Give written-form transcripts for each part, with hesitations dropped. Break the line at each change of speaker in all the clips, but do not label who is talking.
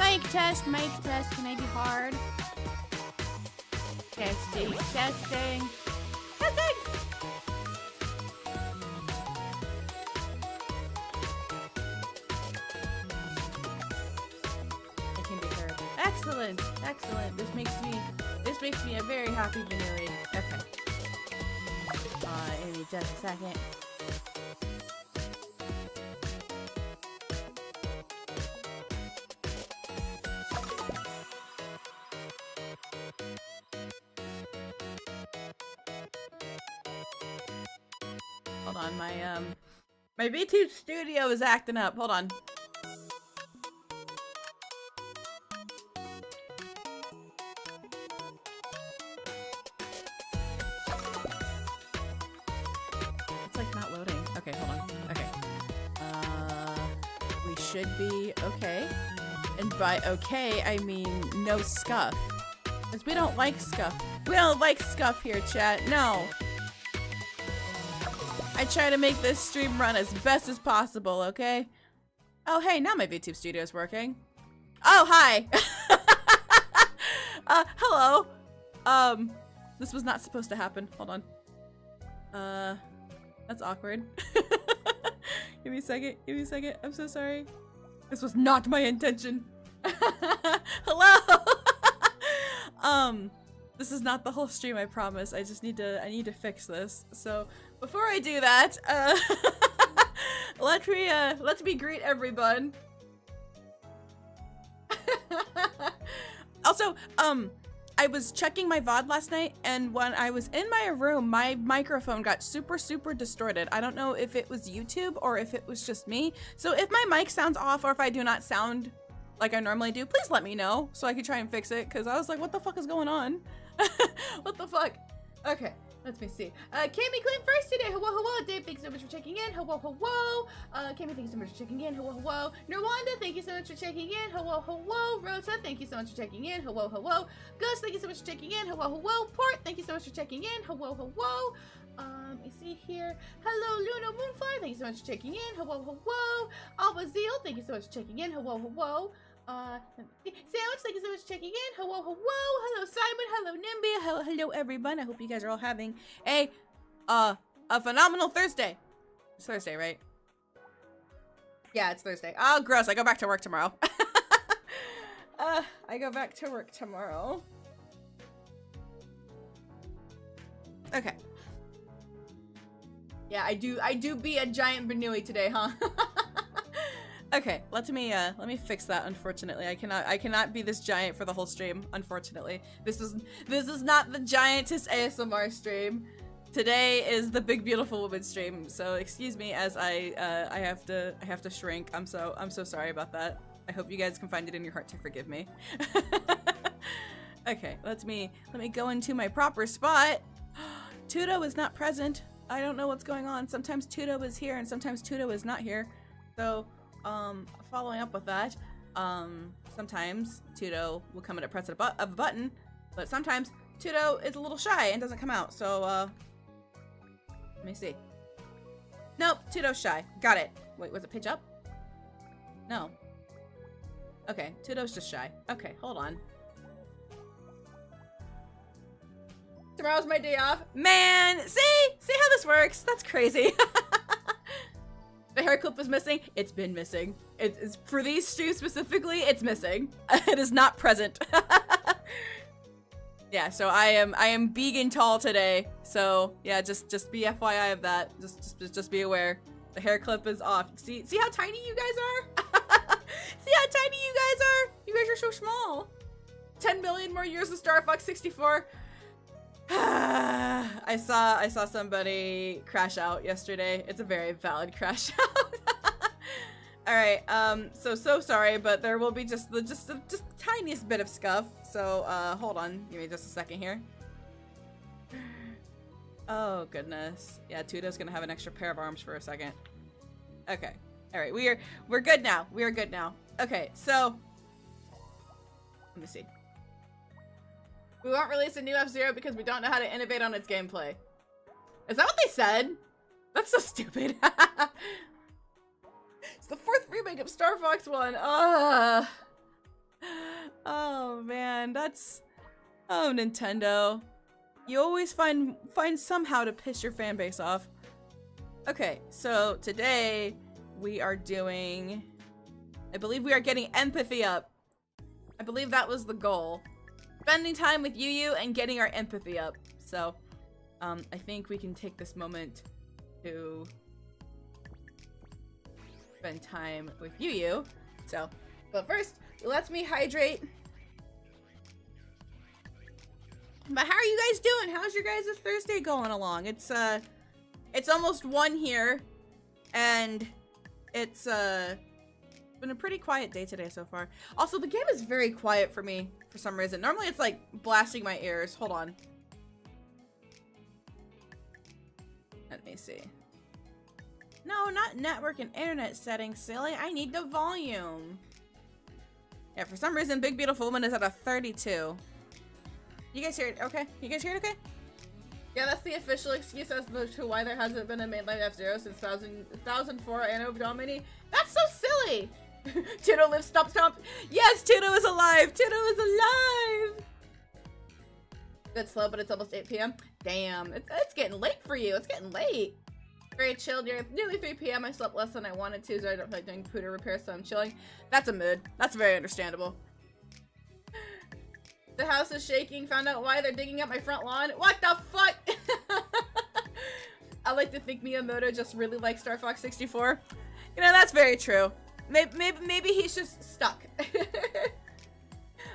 Mic test, can I be hard? Testing. Testing! I can be heard. Excellent! Excellent. This makes me a very happy bnnuy. Okay. Give me just a second. Hold on, my VTube studio is acting up. Hold on. It's like not loading. Okay, hold on. Okay. We should be okay. And by okay, I mean no scuff. Because we don't like scuff. We don't like scuff here, chat. No. I try to make this stream run as best as possible, okay? Oh, hey, now my VTube studio is working. Oh, hi! Hello. This was not supposed to happen. Hold on. That's awkward. Give me a second. Give me a second. I'm so sorry. This was not my intention. Hello! This is not the whole stream, I promise. I just need to fix this. So, before I do that, let me greet everyone. Also, I was checking my VOD last night, and when I was in my room, my microphone got super distorted. I don't know if it was YouTube or if it was just me. So if my mic sounds off or if I do not sound like I normally do, please let me know so I can try and fix it, because I was like, what the fuck is going on? What the fuck? Okay, let me see. Kami Queen first today. Hello. Dave, thanks so much for checking in. Hello. Kami, thank you so much for checking in. Hello. Nirwanda, thank you so much for checking in. Hello. Rosa, thank you so much for checking in. Hello. Ghost, thank you so much for checking in. Hello. Port, thank you so much for checking in. Hello. Let me see here. Hello, Luna Moonfire, thank you so much for checking in. Hello. Alba Zeal, thank you so much for checking in. Hello. Sandwich, thank you so much for checking in. Hello. Hello, Simon. Hello, Nimby. Hello, everyone. I hope you guys are all having a phenomenal Thursday. It's Thursday, right? Yeah, it's Thursday. Oh, gross. I go back to work tomorrow. I go back to work tomorrow. Okay. Yeah, I do be a giant bnnuy today, huh? Okay, let me fix that. Unfortunately, I cannot be this giant for the whole stream. Unfortunately, this is not the giantess ASMR stream. Today is the big beautiful woman stream. So excuse me as I have to shrink. I'm so sorry about that. I hope you guys can find it in your heart to forgive me. Okay, let me go into my proper spot. Tudo is not present. I don't know what's going on. Sometimes Tudo is here and sometimes Tudo is not here. So, following up with that, sometimes Tudo will come in and press a button, but sometimes Tudo is a little shy and doesn't come out. So, let me see. Nope, Tudo's shy. Got it. Wait, was it pitch up? No. Okay, Tudo's just shy. Okay, hold on. Tomorrow's my day off. Man, see how this works? That's crazy. The hair clip was missing. It's been missing. It's for these streams specifically. It's missing. It is not present. Yeah, so I am big and tall today. So yeah, just be FYI of that. Just be aware. The hair clip is off. See how tiny you guys are? See how tiny you guys are? You guys are so small. 10 million more years of Star Fox 64. I saw somebody crash out yesterday. It's a very valid crash out. All right, so sorry, but there will be just the tiniest bit of scuff. So hold on, give me just a second here. Oh goodness, yeah, Tudo's gonna have an extra pair of arms for a second. Okay, all right, we're good now. We are good now. Okay, so let me see. We won't release a new F-Zero because we don't know how to innovate on its gameplay. Is that what they said? That's so stupid. It's the 4th remake of Star Fox 1. Oh man, that's... Oh, Nintendo. You always find somehow to piss your fan base off. Okay, so today we are doing... I believe we are getting empathy up. I believe that was the goal. Spending time with Yu and getting our empathy up. So, I think we can take this moment to spend time with Yu. So, but first, let me hydrate. But how are you guys doing? How's your guys' Thursday going along? It's almost 1 here, and it's been a pretty quiet day today so far. Also, the game is very quiet for me for some reason. Normally it's like blasting my ears. Hold on. Let me see. No, not network and internet settings, silly. I need the volume. Yeah, for some reason, Big Beautiful Woman is at a 32. You guys hear it? Okay. You guys hear it okay? Yeah, that's the official excuse as to why there hasn't been a mainline F-Zero since 2004 Anno Domini. That's so silly! Tudo lives stomp stomp. Yes, Tudo is alive! Tudo is alive! It's slow, but it's almost 8 p.m. Damn, it's getting late for you. It's getting late. Very chilled. Nearly 3 p.m. I slept less than I wanted to, so I don't feel like doing Puder repair, so I'm chilling. That's a mood. That's very understandable. The house is shaking. Found out why they're digging up my front lawn. What the fuck? I like to think Miyamoto just really likes Star Fox 64. You know, that's very true. Maybe he's just stuck.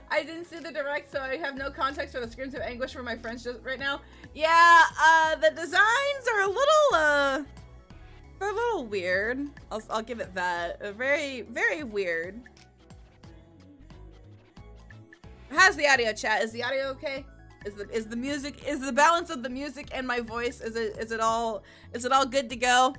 I didn't see the direct, so I have no context for the screams of anguish from my friends just right now. Yeah, the designs are a little, they're a little weird. I'll give it that. Very, very weird. How's the audio, chat? Is the audio okay? Is the music, is the balance of the music and my voice, is it all good to go?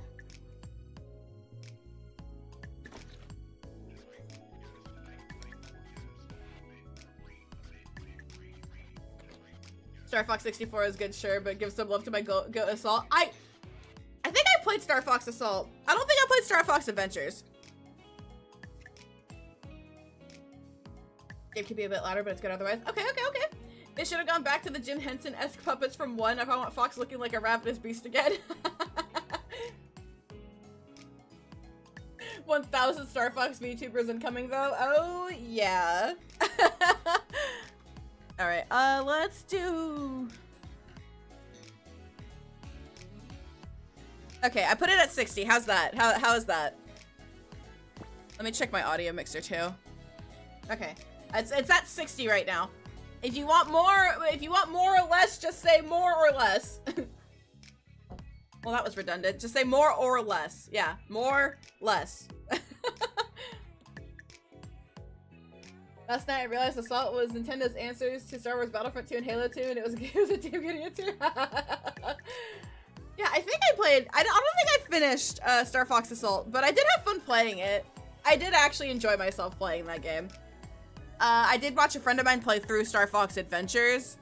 Star Fox 64 is good, sure, but give some love to my Goat Assault. I think I played Star Fox Assault. I don't think I played Star Fox Adventures. Game could be a bit louder, but it's good otherwise. Okay. They should have gone back to the Jim Henson-esque puppets from 1 if I want Fox looking like a ravenous beast again. 1,000 Star Fox VTubers incoming, though. Oh, yeah. Alright, let's do... Okay, I put it at 60. How's that? How is that? Let me check my audio mixer, too. Okay. It's at 60 right now. If you want more or less, just say more or less. Well, that was redundant. Just say more or less. Yeah, more, less. Last night I realized Assault was Nintendo's answers to Star Wars Battlefront 2 and Halo 2, and it was a damn good answer. Yeah, I think I played... I don't think I finished Star Fox Assault, but I did have fun playing it. I did actually enjoy myself playing that game. I did watch a friend of mine play through Star Fox Adventures.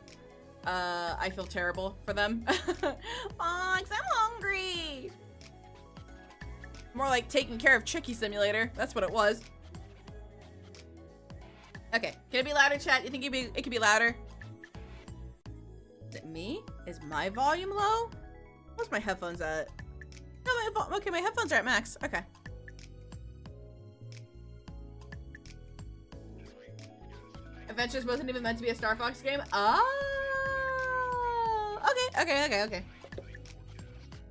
I feel terrible for them. Fox, I'm hungry! More like taking care of Tricky Simulator. That's what it was. Okay, can it be louder, chat? You think it could be louder? Is it me? Is my volume low? Where's my headphones at? No, okay, my headphones are at max. Okay. Adventures wasn't even meant to be a Star Fox game? Oh! Okay.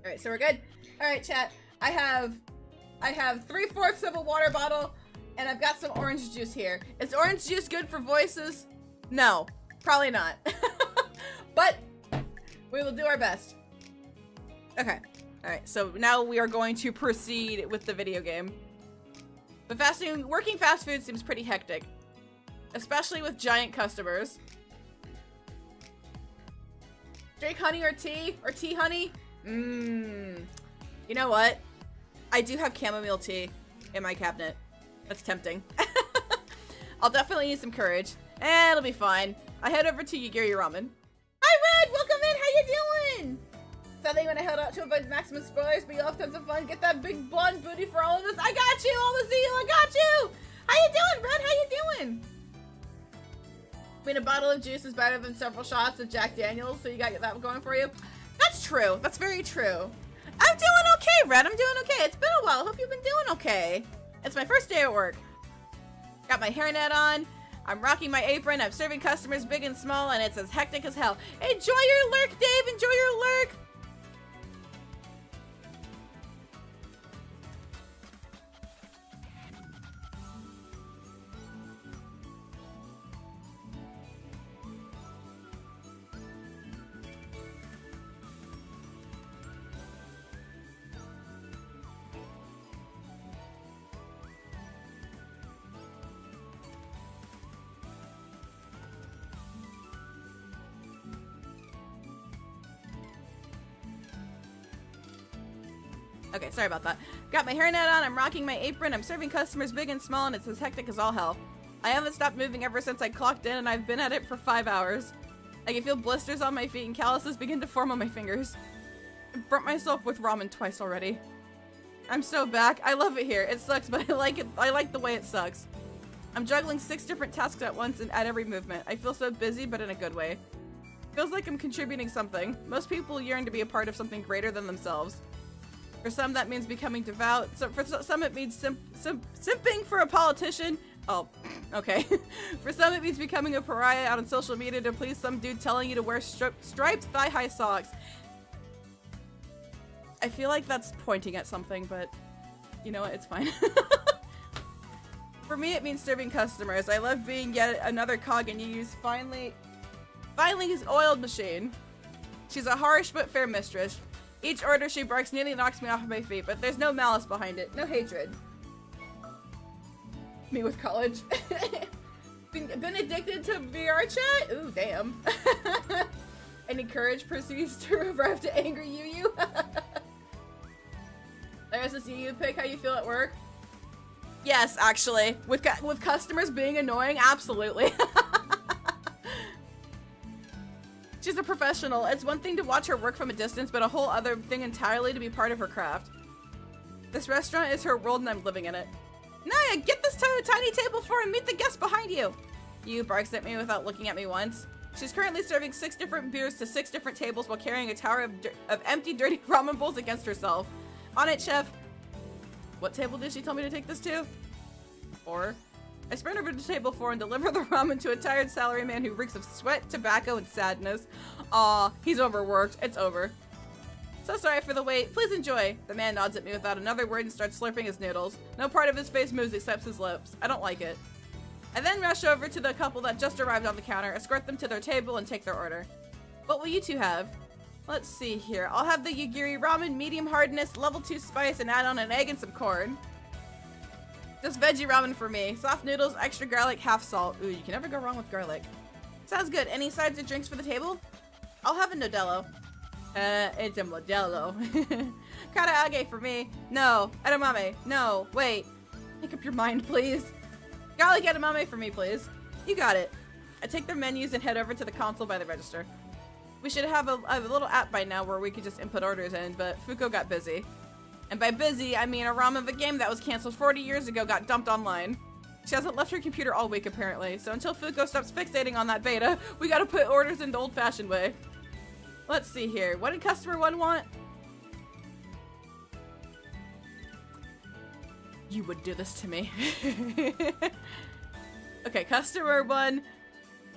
Alright, so we're good. Alright, chat. I have 3/4 of a water bottle, and I've got some orange juice here. Is orange juice good for voices? No, probably not. But we will do our best. Okay. Alright, so now we are going to proceed with the video game. But working fast food seems pretty hectic. Especially with giant customers. Drake honey or tea? Or tea honey? You know what? I do have chamomile tea in my cabinet. That's tempting. I'll definitely need some courage. It'll be fine. I head over to Yagiri Ramen. Hi Red! Welcome in! How you doing? Sadly, when I held out to avoid maximum spoilers, but you'll have tons of fun. Get that big blonde booty for all of us. I got you! Almost see you! I got you! How you doing, Red? How you doing? I mean, a bottle of juice is better than several shots of Jack Daniels, so you got that going for you. That's true. That's very true. I'm doing okay, Red. I'm doing okay. It's been a while. Hope you've been doing okay. It's my first day at work. Got my hairnet on. I'm rocking my apron. I'm serving customers big and small, and it's as hectic as hell. Enjoy your lurk, Dave. Enjoy your lurk. Okay, sorry about that. Got my hairnet on, I'm rocking my apron, I'm serving customers big and small, and it's as hectic as all hell. I haven't stopped moving ever since I clocked in, and I've been at it for 5 hours. I can feel blisters on my feet and calluses begin to form on my fingers. I burnt myself with ramen twice already. I'm so back. I love it here. It sucks, but I like it. I like the way it sucks. I'm juggling 6 different tasks at once and at every movement. I feel so busy, but in a good way. Feels like I'm contributing something. Most people yearn to be a part of something greater than themselves. For some, that means becoming devout. So for some, it means simping for a politician. Oh, okay. For some, it means becoming a pariah out on social media to please some dude telling you to wear striped thigh-high socks. I feel like that's pointing at something, but you know what? It's fine. For me, it means serving customers. I love being yet another cog in Yu's finally oiled machine. She's a harsh but fair mistress. Each order she barks nearly knocks me off of my feet, but there's no malice behind it. No hatred. Me with college. been addicted to VR chat? Ooh, damn. Any courage proceeds to revive to angry Yu. There's this Yu pick. How you feel at work? Yes, actually. With customers being annoying, absolutely. She's a professional. It's one thing to watch her work from a distance, but a whole other thing entirely to be part of her craft. This restaurant is her world and I'm living in it. Naya, get this tiny table for and meet the guests behind you. Yu barks at me without looking at me once. She's currently serving 6 different beers to 6 different tables while carrying a tower of empty, dirty ramen bowls against herself. On it, chef. What table did she tell me to take this to? 4. I sprint over to table 4 and deliver the ramen to a tired salaryman who reeks of sweat, tobacco, and sadness. Aw, he's overworked. It's over. So sorry for the wait. Please enjoy. The man nods at me without another word and starts slurping his noodles. No part of his face moves except his lips. I don't like it. I then rush over to the couple that just arrived on the counter, escort them to their table, and take their order. What will you two have? Let's see here. I'll have the Yagiri ramen, medium hardness, level 2 spice, and add on an egg and some corn. Just veggie ramen for me. Soft noodles, extra garlic, half salt. Ooh, you can never go wrong with garlic. Sounds good. Any sides or drinks for the table? I'll have a Nodello. It's a Modelo. Karaage for me. No. Edamame. No. Wait. Make up your mind, please. Garlic edamame for me, please. You got it. I take their menus and head over to the console by the register. We should have a little app by now where we could just input orders in, but Fuko got busy. And by busy, I mean a ROM of a game that was canceled 40 years ago got dumped online. She hasn't left her computer all week, apparently, so until Fuko stops fixating on that beta, we gotta put orders in the old-fashioned way. Let's see here. What did customer 1 want? You would do this to me. Okay, customer 1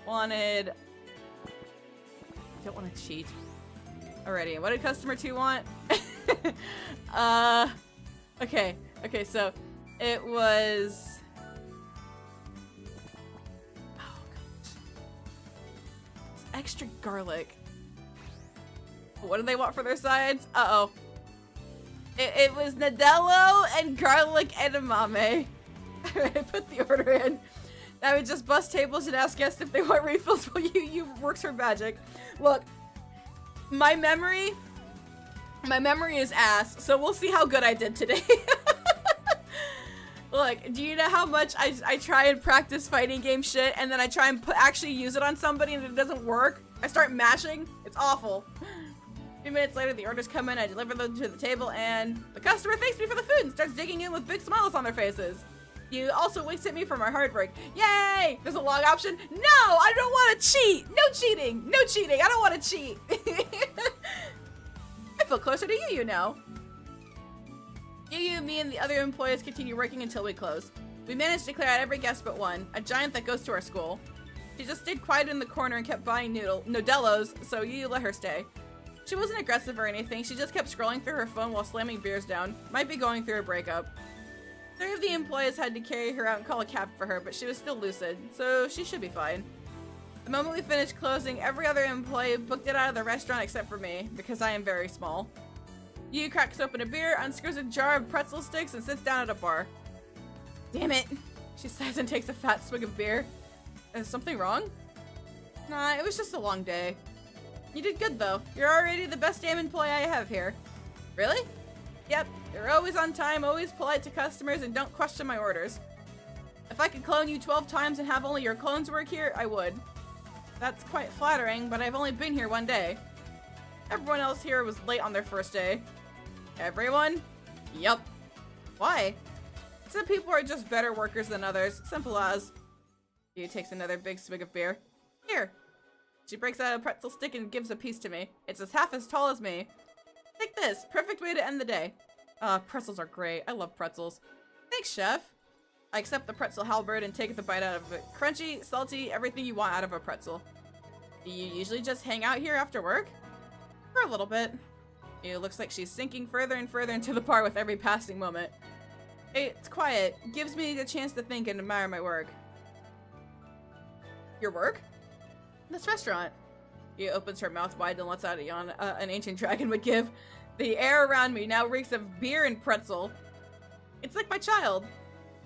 wanted... I don't want to cheat. Alrighty, what did customer 2 want? Okay, so it was... Oh, gosh. It's extra garlic. What do they want for their sides? Uh-oh. It was Nadello and garlic edamame. I put the order in. I would just bust tables and ask guests if they want refills while you works her magic. Look, my memory is ass, so we'll see how good I did today. Look, do you know how much I try and practice fighting game shit and then I try and actually use it on somebody and it doesn't work? I start mashing. It's awful. A few minutes later, the orders come in, I deliver them to the table, and the customer thanks me for the food and starts digging in with big smiles on their faces. You also winks at me from our hard break. Yay! There's a log option. No, I don't want to cheat. No cheating. No cheating. I don't want to cheat. I feel closer to you now. You, me, and the other employees continue working until we close. We managed to clear out every guest but one, a giant that goes to our school. She just stayed quiet in the corner and kept buying Nodellos, so you let her stay. She wasn't aggressive or anything, she just kept scrolling through her phone while slamming beers down. Might be going through a breakup. 3 of the employees had to carry her out and call a cab for her, but she was still lucid, so she should be fine. The moment we finished closing, every other employee booked it out of the restaurant except for me, because I am very small. Yu cracks open a beer, unscrews a jar of pretzel sticks, and sits down at a bar. Damn it! She sighs and takes a fat swig of beer. Is something wrong? Nah, it was just a long day. You did good though. You're already the best damn employee I have here. Really? Yep. You're always on time, always polite to customers, and don't question my orders. If I could clone you 12 times and have only your clones work here, I would. That's quite flattering, but I've only been here 1 day. Everyone else here was late on their first day. Everyone? Yup. Why? Some people are just better workers than others. Simple as. He takes another big swig of beer. Here. She breaks out a pretzel stick and gives a piece to me. It's half as tall as me. Take this. Perfect way to end the day. Pretzels are great. I love pretzels. Thanks, chef. I accept the pretzel halberd and take the bite out of it. Crunchy, salty, everything you want out of a pretzel. Do you usually just hang out here after work? For a little bit. It looks like she's sinking further and further into the bar with every passing moment. It's quiet. Gives me the chance to think and admire my work. Your work? This restaurant. She opens her mouth wide and lets out a yawn an ancient dragon would give. The air around me now reeks of beer and pretzel. It's like my child.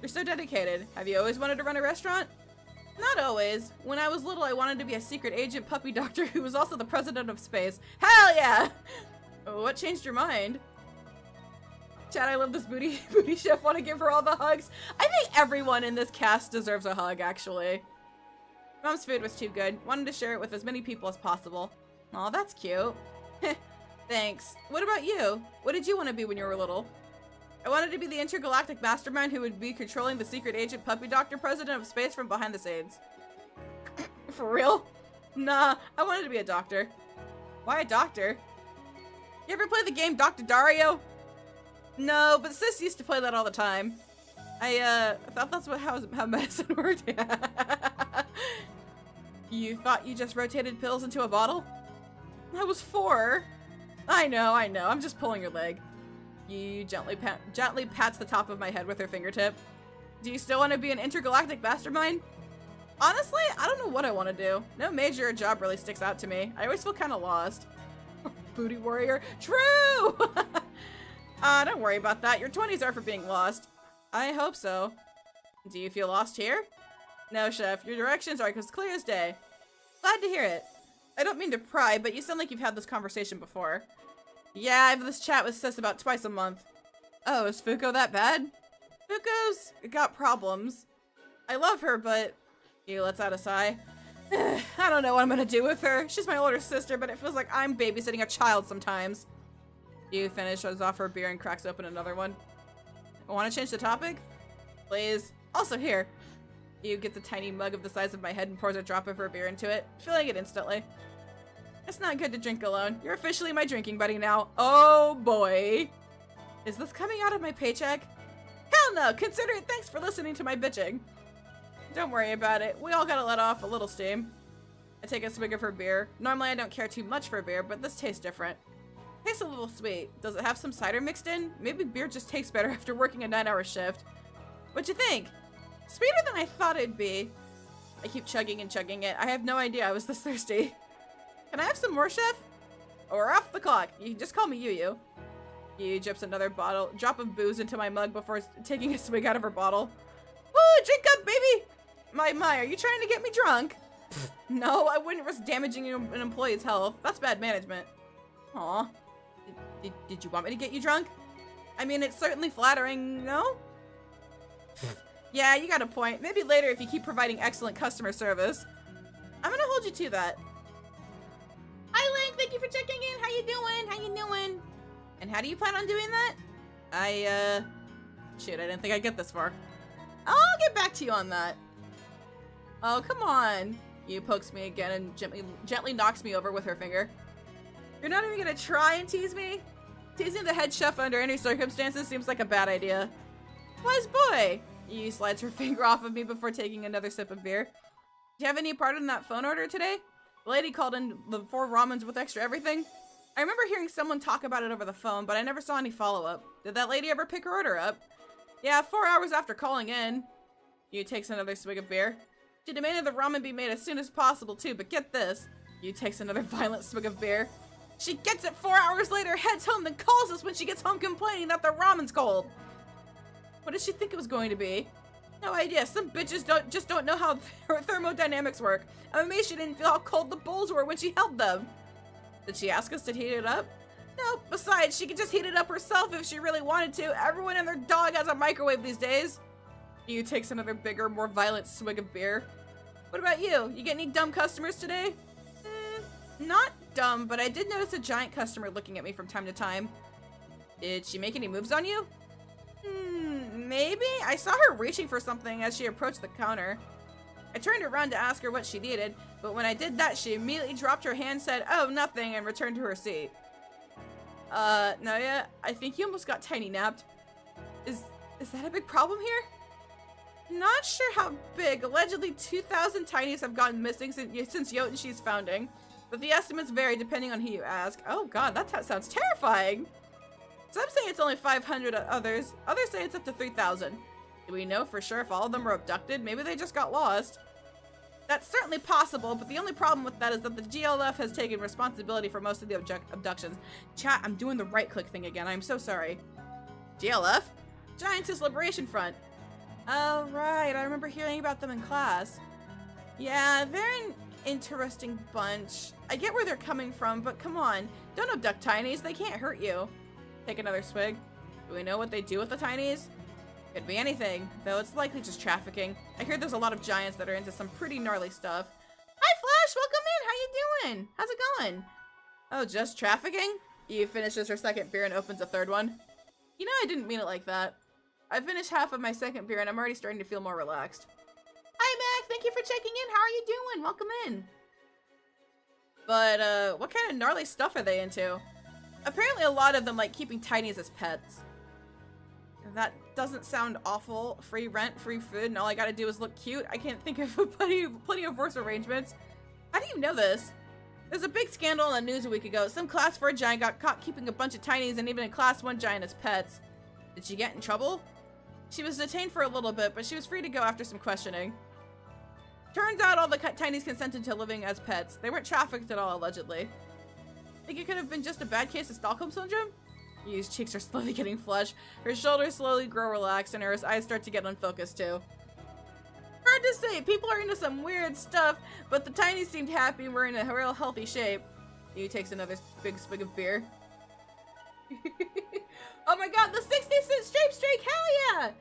You're so dedicated. Have you always wanted to run a restaurant? Not always. When I was little, I wanted to be a secret agent puppy doctor who was also the president of space. Hell yeah! What changed your mind? Chad, I love this booty chef. Want to give her all the hugs? I think everyone in this cast deserves a hug, actually. Mom's food was too good. Wanted to share it with as many people as possible. Aw, that's cute. Thanks. What about you? What did you want to be when you were little? I wanted to be the intergalactic mastermind who would be controlling the secret agent puppy doctor president of space from behind the scenes. For real? Nah, I wanted to be a doctor. Why a doctor? You ever play the game Dr. Dario? No, but sis used to play that all the time. I thought that's how medicine worked. You thought you just rotated pills into a bottle? I was 4. I know, I'm just pulling your leg. You gently pats the top of my head with her fingertip. Do you still want to be an intergalactic mastermind? Honestly, I don't know what I want to do. No major job really sticks out to me. I always feel kind of lost. Booty warrior. True! Don't worry about that. Your 20s are for being lost. I hope so. Do you feel lost here? No, chef. Your directions are as clear as day. Glad to hear it. I don't mean to pry, but you sound like you've had this conversation before. Yeah, I have this chat with sis about twice a month. Oh, is Fuko that bad? Fuko's got problems. I love her, but... He lets out a sigh. I don't know what I'm gonna do with her. She's my older sister, but it feels like I'm babysitting a child sometimes. You finishes off her beer and cracks open another one. Want to change the topic? Please. Also here. You gets a tiny mug of the size of my head and pours a drop of her beer into it, filling it instantly. It's not good to drink alone. You're officially my drinking buddy now. Oh boy. Is this coming out of my paycheck? Hell no! Consider it thanks for listening to my bitching. Don't worry about it. We all gotta let off a little steam. I take a swig of her beer. Normally I don't care too much for beer, but this tastes different. Tastes a little sweet. Does it have some cider mixed in? Maybe beer just tastes better after working a 9-hour shift. What'd you think? Sweeter than I thought it'd be. I keep chugging and chugging it. I have no idea I was this thirsty. Can I have some more, chef? Or off the clock. You can just call me Yu. Yu drips another drop of booze into my mug before taking a swig out of her bottle. Woo! Drink up, baby! My, are you trying to get me drunk? No, I wouldn't risk damaging an employee's health. That's bad management. Aw. Did you want me to get you drunk? I mean, it's certainly flattering, no? Yeah, you got a point. Maybe later if you keep providing excellent customer service. I'm gonna hold you to that. Hi, Link. Thank you for checking in. How you doing? How you doing? And how do you plan on doing that? Shoot, I didn't think I'd get this far. I'll get back to you on that. Oh, come on. You pokes me again and gently knocks me over with her finger. You're not even gonna try and tease me? Teasing the head chef under any circumstances seems like a bad idea. Wise boy! Yu slides her finger off of me before taking another sip of beer. Do you have any part in that phone order today? The lady called in the 4 ramens with extra everything. I remember hearing someone talk about it over the phone, but I never saw any follow-up. Did that lady ever pick her order up? Yeah, 4 hours after calling in. Yu takes another swig of beer. She demanded the ramen be made as soon as possible too, but get this. Yu takes another violent swig of beer. She gets it 4 hours later, heads home, then calls us when she gets home complaining that the ramen's cold. What did she think it was going to be? No idea. Some bitches just don't know how thermodynamics work. I'm amazed she didn't feel how cold the bowls were when she held them. Did she ask us to heat it up? No, besides, she could just heat it up herself if she really wanted to. Everyone and their dog has a microwave these days. Yu takes another bigger, more violent swig of beer. What about you? You get any dumb customers today? Not dumb, but I did notice a giant customer looking at me from time to time. Did she make any moves on you? Maybe? I saw her reaching for something as she approached the counter. I turned around to ask her what she needed, but when I did that, she immediately dropped her hand, said, "Oh, nothing," and returned to her seat. Naoya, I think you almost got tiny napped. Is that a big problem here? Not sure how big. Allegedly, 2,000 tinies have gone missing since Jotun-shi's founding, but the estimates vary depending on who you ask. Oh god, that sounds terrifying! Some say it's only 500, others say it's up to 3,000. Do we know for sure if all of them were abducted? Maybe they just got lost. That's certainly possible, but the only problem with that is that the GLF has taken responsibility for most of the abductions. Chat, I'm doing the right-click thing again. I'm so sorry. GLF? Giantess Liberation Front. Oh, right. I remember hearing about them in class. Yeah, they're an interesting bunch. I get where they're coming from, but come on. Don't abduct tinies. They can't hurt you. Take another swig. Do we know what they do with the tinies? Could be anything, though it's likely just trafficking. I hear there's a lot of giants that are into some pretty gnarly stuff. Hi, Flash! Welcome in! How you doing? How's it going? Oh, just trafficking? Eve finishes her second beer and opens a third one. You know, I didn't mean it like that. I finished half of my second beer and I'm already starting to feel more relaxed. Hi, Mac! Thank you for checking in! How are you doing? Welcome in! But, what kind of gnarly stuff are they into? Apparently a lot of them like keeping tinies as pets. That doesn't sound awful. Free rent, free food, and all I gotta do is look cute. I can't think of plenty of worse arrangements. How do you know this? There's a big scandal in the news a week ago. Some class 4 giant got caught keeping a bunch of tinies and even a class 1 giant as pets. Did she get in trouble? She was detained for a little bit, but she was free to go after some questioning. Turns out all the tinies consented to living as pets. They weren't trafficked at all, allegedly. Think it could have been just a bad case of Stockholm Syndrome? Yu's cheeks are slowly getting flushed. Her shoulders slowly grow relaxed and her eyes start to get unfocused too. Hard to say, people are into some weird stuff, but the tinies seemed happy and were in a real healthy shape. Yu takes another big swig of beer. Oh my god, the 60-cent straight streak, hell yeah!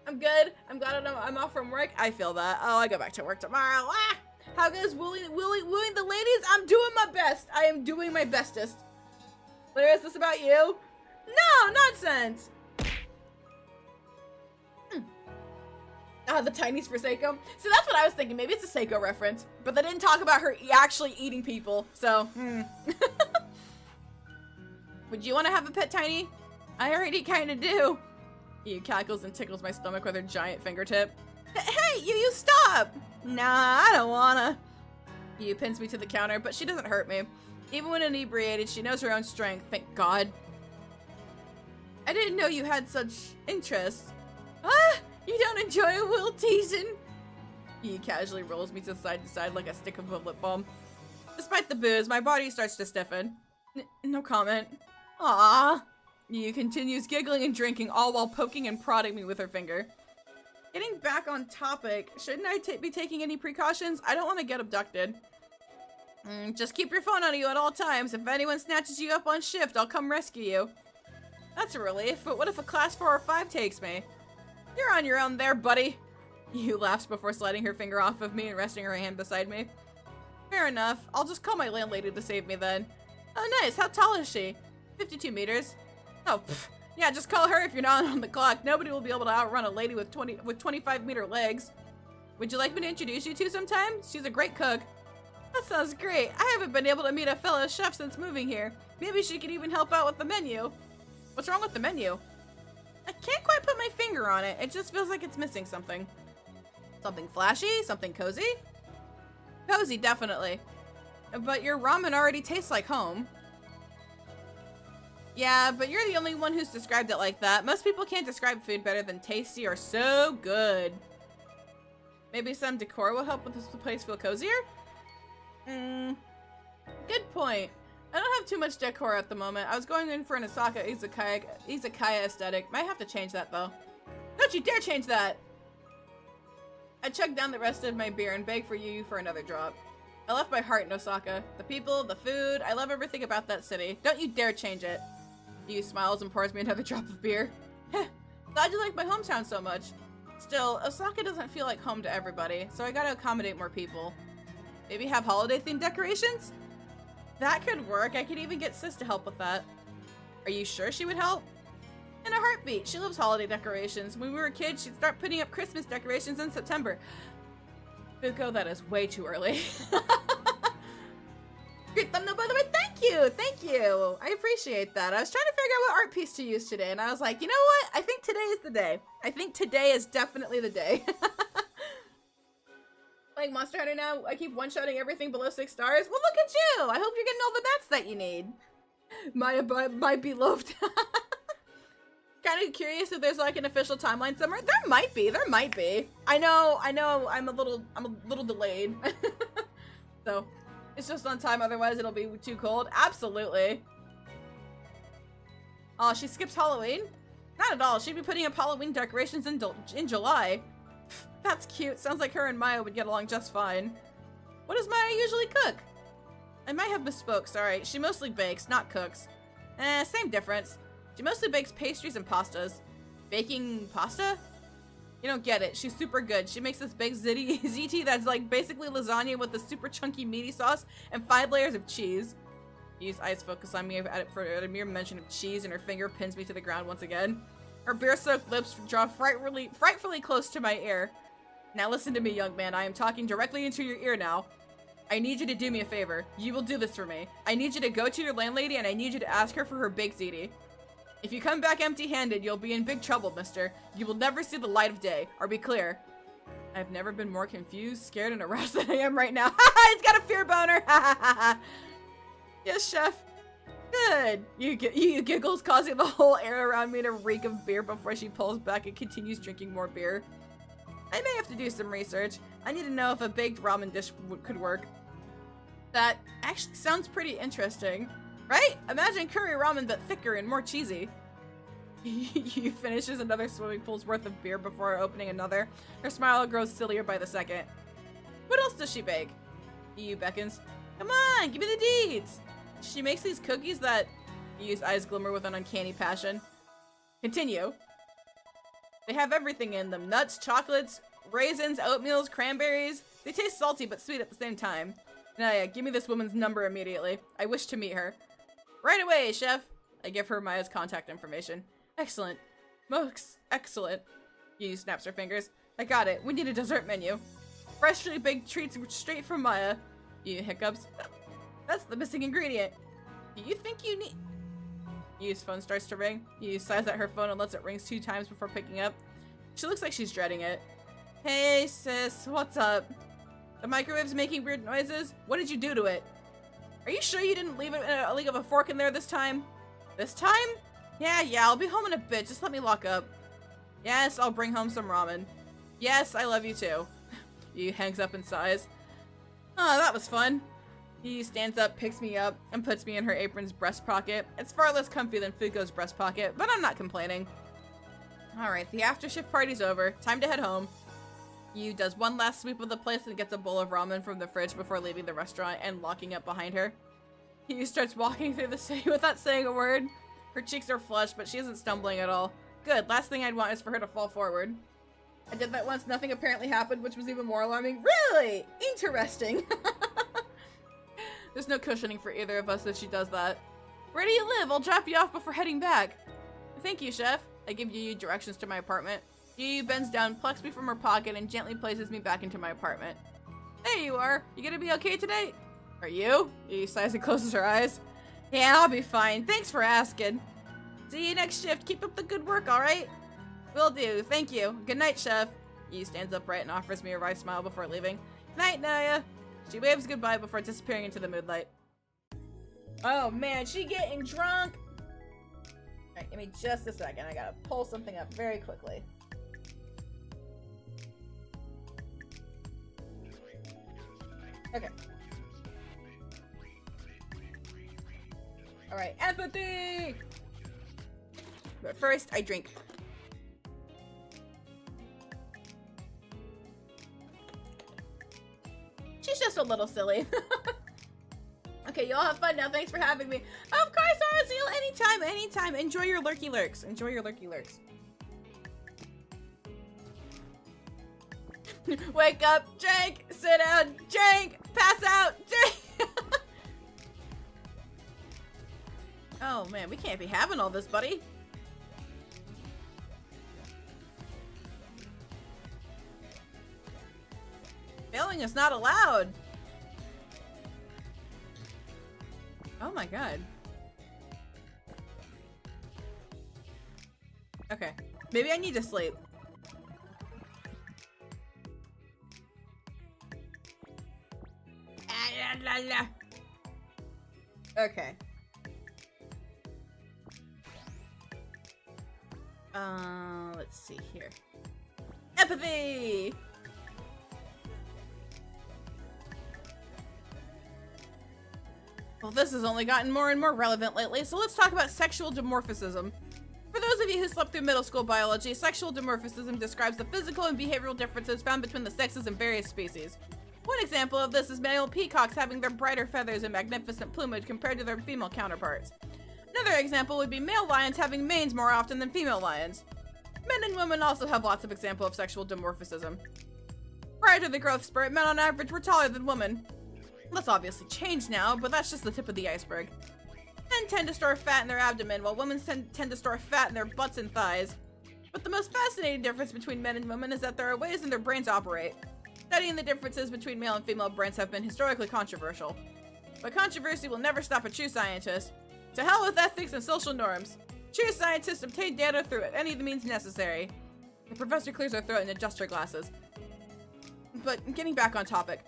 I'm good, I'm glad I'm off from work. I feel that. Oh, I go back to work tomorrow. Ah! How goes wooing the ladies? I'm doing my best. I am doing my bestest. Lira, is this about you? No, nonsense. The tinies for Seiko. So that's what I was thinking. Maybe it's a Seiko reference, but they didn't talk about her actually eating people. So, Would you want to have a pet tiny? I already kind of do. Yu cackles and tickles my stomach with her giant fingertip. Hey, you stop! Nah, I don't wanna. Yu pins me to the counter, but she doesn't hurt me. Even when inebriated, she knows her own strength, thank God. I didn't know you had such interests. Ah! You don't enjoy a little teasing? He casually rolls me to side like a stick of a lip balm. Despite the booze, my body starts to stiffen. No comment. Aww. Yu continues giggling and drinking, all while poking and prodding me with her finger. Getting back on topic, shouldn't I be taking any precautions? I don't want to get abducted. Just keep your phone on you at all times. If anyone snatches you up on shift, I'll come rescue you. That's a relief, but what if a class 4 or 5 takes me? You're on your own there, buddy. Yu laughs before sliding her finger off of me and resting her hand beside me. Fair enough. I'll just call my landlady to save me then. Oh, nice. How tall is she? 52 meters. Oh, pfft. Yeah, just call her if you're not on the clock. Nobody will be able to outrun a lady with 25-meter legs. Would you like me to introduce you to sometime? She's a great cook. That sounds great. I haven't been able to meet a fellow chef since moving here. Maybe she could even help out with the menu. What's wrong with the menu? I can't quite put my finger on it. It just feels like it's missing something. Something flashy? Something cozy? Cozy, definitely. But your ramen already tastes like home. Yeah, but you're the only one who's described it like that. Most people can't describe food better than tasty or so good. Maybe some decor will help with this place feel cozier? Good point. I don't have too much decor at the moment. I was going in for an Osaka izakaya aesthetic. Might have to change that though. Don't you dare change that! I chugged down the rest of my beer and begged for you for another drop. I left my heart in Osaka. The people, the food, I love everything about that city. Don't you dare change it. He smiles and pours me another drop of beer. Glad you like my hometown so much. Still, Osaka doesn't feel like home to everybody, so I gotta accommodate more people. Maybe have holiday-themed decorations? That could work. I could even get Sis to help with that. Are you sure she would help? In a heartbeat. She loves holiday decorations. When we were kids, she'd start putting up Christmas decorations in September. Fuko, that is way too early. Great thumbnail, by the way. Thank you. Thank you. I appreciate that. I was trying to figure out what art piece to use today, and I was like, you know what? I think today is the day. I think today is definitely the day. Playing Monster Hunter now, I keep one-shotting everything below 6 stars. Well, look at you! I hope you're getting all the mats that you need. My beloved. Kind of curious if there's like an official timeline somewhere. There might be. There might be. I know. I'm a little delayed. So, it's just on time. Otherwise, it'll be too cold. Absolutely. Oh, she skips Halloween? Not at all. She'd be putting up Halloween decorations in July. That's cute. Sounds like her and Maya would get along just fine. What does Maya usually cook? I might have misspoke, sorry. She mostly bakes, not cooks. Same difference. She mostly bakes pastries and pastas. Baking pasta? You don't get it. She's super good. She makes this big ziti that's like basically lasagna with a super chunky meaty sauce and 5 layers of cheese. Use eyes focus on me for a mere mention of cheese, and her finger pins me to the ground once again. Her beer-soaked lips draw frightfully close to my ear. Now listen to me, young man. I am talking directly into your ear now. I need you to do me a favor. You will do this for me. I need you to go to your landlady and I need you to ask her for her baked ziti. If you come back empty-handed, you'll be in big trouble, mister. You will never see the light of day. Or be clear. I've never been more confused, scared, and aroused than I am right now. He's got a fear boner. Yes, chef. Good. You giggles, causing the whole air around me to reek of beer before she pulls back and continues drinking more beer. I may have to do some research. I need to know if a baked ramen dish could work. That actually sounds pretty interesting. Right? Imagine curry ramen but thicker and more cheesy. You finishes another swimming pool's worth of beer before opening another. Her smile grows sillier by the second. What else does she bake? You beckons. Come on, give me the deeds. She makes these cookies that... Yu's eyes glimmer with an uncanny passion. Continue. They have everything in them. Nuts, chocolates, raisins, oatmeals, cranberries. They taste salty but sweet at the same time. Now, yeah, give me this woman's number immediately. I wish to meet her. Right away, chef. I give her Maya's contact information. Excellent. Most excellent. Yu snaps her fingers. I got it. We need a dessert menu. Freshly baked treats straight from Maya. Yu hiccups. That's the missing ingredient. Do you think you need... Yu's phone starts to ring. Yu sighs at her phone and lets it ring 2 times before picking up. She looks like she's dreading it. Hey, sis. What's up? The microwave's making weird noises? What did you do to it? Are you sure you didn't leave a fork in there this time? This time? Yeah, I'll be home in a bit. Just let me lock up. Yes, I'll bring home some ramen. Yes, I love you too. Yu hangs up and sighs. Oh, that was fun. Yu stands up, picks me up, and puts me in her apron's breast pocket. It's far less comfy than Fuko's breast pocket, but I'm not complaining. Alright, the after shift party's over. Time to head home. Yu does one last sweep of the place and gets a bowl of ramen from the fridge before leaving the restaurant and locking up behind her. Yu starts walking through the city without saying a word. Her cheeks are flushed, but she isn't stumbling at all. Good, last thing I'd want is for her to fall forward. I did that once, nothing apparently happened, which was even more alarming. Really? Interesting. There's no cushioning for either of us if she does that. Where do you live? I'll drop you off before heading back. Thank you, chef. I give Yu directions to my apartment. Yu bends down, plucks me from her pocket, and gently places me back into my apartment. There you are. You gonna be okay today? Are you? Yu sighs and closes her eyes. Yeah, I'll be fine. Thanks for asking. See you next shift. Keep up the good work, alright? Will do. Thank you. Good night, chef. Yu stands upright and offers me a wry smile before leaving. Night, Naya. She waves goodbye before disappearing into the moonlight. Oh man, she getting drunk. Alright, give me just a second. I gotta pull something up very quickly. Okay. Alright, empathy! But first, I drink. She's just a little silly. Okay, y'all have fun now. Thanks for having me. Of course, Arazil, anytime, anytime. Enjoy your lurky lurks. Enjoy your lurky lurks. Wake up, drink, sit down, drink, pass out, drink. Oh man, we can't be having all this, buddy. Failing is not allowed. Oh my god. Okay. Maybe I need to sleep. Okay. Let's see here. Empathy! Well, this has only gotten more and more relevant lately, so let's talk about sexual dimorphism. For those of you who slept through middle school biology, sexual dimorphism describes the physical and behavioral differences found between the sexes in various species. One example of this is male peacocks having their brighter feathers and magnificent plumage compared to their female counterparts. Another example would be male lions having manes more often than female lions. Men and women also have lots of examples of sexual dimorphism. Prior to the growth spurt, men on average were taller than women. That's obviously changed now, but that's just the tip of the iceberg. Men tend to store fat in their abdomen, while women tend to store fat in their butts and thighs. But the most fascinating difference between men and women is that there are ways in their brains operate. Studying the differences between male and female brains have been historically controversial. But controversy will never stop a true scientist. To hell with ethics and social norms. True scientists obtain data through any of the means necessary. The professor clears her throat and adjusts her glasses. But getting back on topic.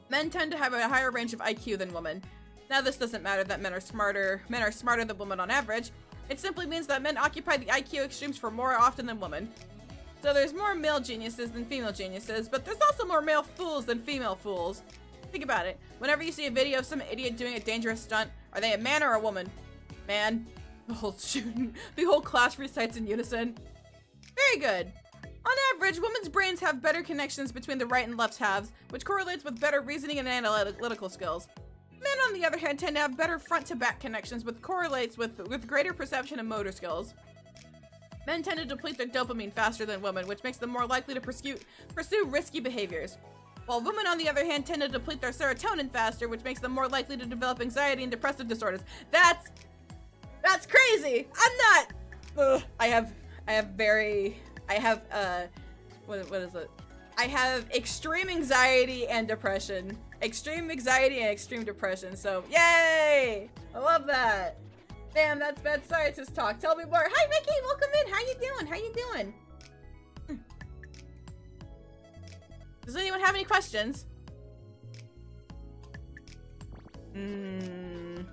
Men tend to have a higher range of IQ than women. Now this doesn't matter that men are smarter than women on average. It simply means that men occupy the IQ extremes for more often than women. So there's more male geniuses than female geniuses, but there's also more male fools than female fools. Think about it. Whenever you see a video of some idiot doing a dangerous stunt, are they a man or a woman? Man. The whole class recites in unison. Very good. On average, women's brains have better connections between the right and left halves, which correlates with better reasoning and analytical skills. Men, on the other hand, tend to have better front-to-back connections, which correlates with greater perception and motor skills. Men tend to deplete their dopamine faster than women, which makes them more likely to pursue risky behaviors. While women, on the other hand, tend to deplete their serotonin faster, which makes them more likely to develop anxiety and depressive disorders. That's crazy! I'm not! Ugh. I have extreme anxiety and depression. Extreme anxiety and extreme depression, so yay! I love that. Damn, that's bad scientist talk. Tell me more. Hi, Mickey, welcome in. How you doing? How you doing? Does anyone have any questions? An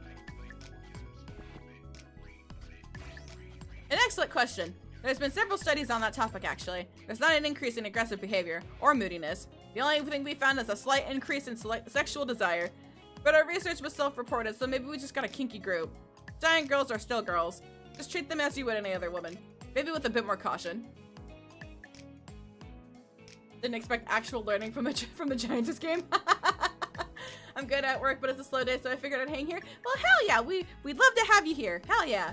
excellent question. There's been several studies on that topic, actually. There's not an increase in aggressive behavior or moodiness. The only thing we found is a slight increase in sexual desire. But our research was self-reported, so maybe we just got a kinky group. Giant girls are still girls. Just treat them as you would any other woman. Maybe with a bit more caution. Didn't expect actual learning from the giantess game. I'm good at work, but it's a slow day, so I figured I'd hang here. Well, hell yeah, we'd love to have you here. Hell yeah.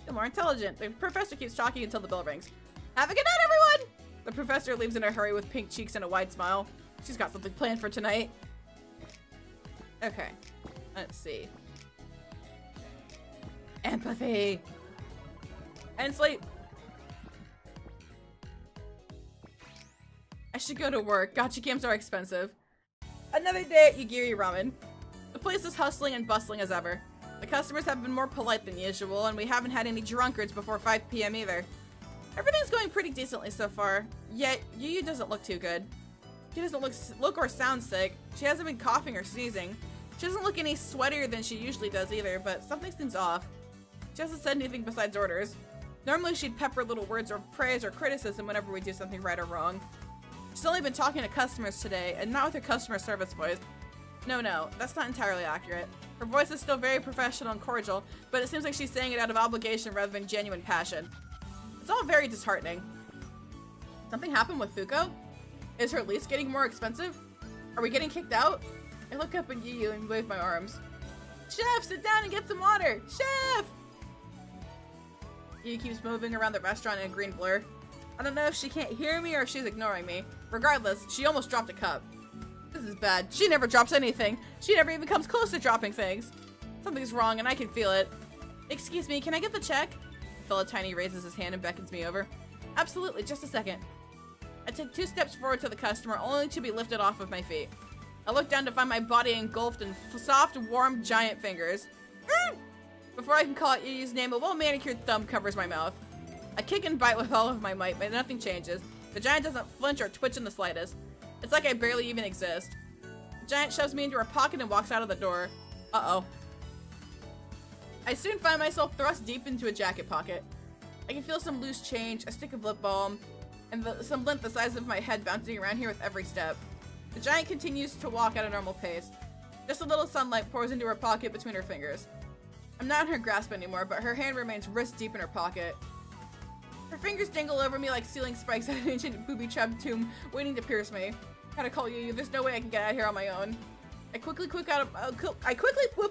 You're more intelligent. The professor keeps talking until the bell rings. Have a good night, everyone! The professor leaves in a hurry with pink cheeks and a wide smile. She's got something planned for tonight. Okay, let's see. Empathy. And sleep. I should go to work. Gacha cams are expensive. Another day at Yagiri Ramen. The place is hustling and bustling as ever. The customers have been more polite than usual, and we haven't had any drunkards before 5 p.m. either. Everything's going pretty decently so far, yet Yu doesn't look too good. She doesn't look or sound sick. She hasn't been coughing or sneezing. She doesn't look any sweatier than she usually does either, but something seems off. She hasn't said anything besides orders. Normally she'd pepper little words of praise or criticism whenever we do something right or wrong. She's only been talking to customers today, and not with her customer service voice. No, that's not entirely accurate. Her voice is still very professional and cordial, but it seems like she's saying it out of obligation rather than genuine passion. It's all very disheartening. Something happened with Fuko? Is her lease getting more expensive? Are we getting kicked out? I look up at Yu and wave my arms. Chef, sit down and get some water! Chef! Yu keeps moving around the restaurant in a green blur. I don't know if she can't hear me or if she's ignoring me. Regardless, she almost dropped a cup. This is bad. She never drops anything. She never even comes close to dropping things. Something's wrong and I can feel it. Excuse me, can I get the check? Philip Tiny raises his hand and beckons me over. Absolutely, just a second. I take 2 steps forward to the customer, only to be lifted off of my feet. I look down to find my body engulfed in soft, warm, giant fingers. Before I can call out Yu's name, a well-manicured thumb covers my mouth. I kick and bite with all of my might, but nothing changes. The giant doesn't flinch or twitch in the slightest. It's like I barely even exist. The giant shoves me into her pocket and walks out of the door. Uh-oh. I soon find myself thrust deep into a jacket pocket. I can feel some loose change, a stick of lip balm, and some lint the size of my head bouncing around here with every step. The giant continues to walk at a normal pace. Just a little sunlight pours into her pocket between her fingers. I'm not in her grasp anymore, but her hand remains wrist deep in her pocket. Her fingers dangle over me like ceiling spikes at an ancient booby-trapped tomb, waiting to pierce me. Gotta call Yu. There's no way I can get out of here on my own. I quickly whip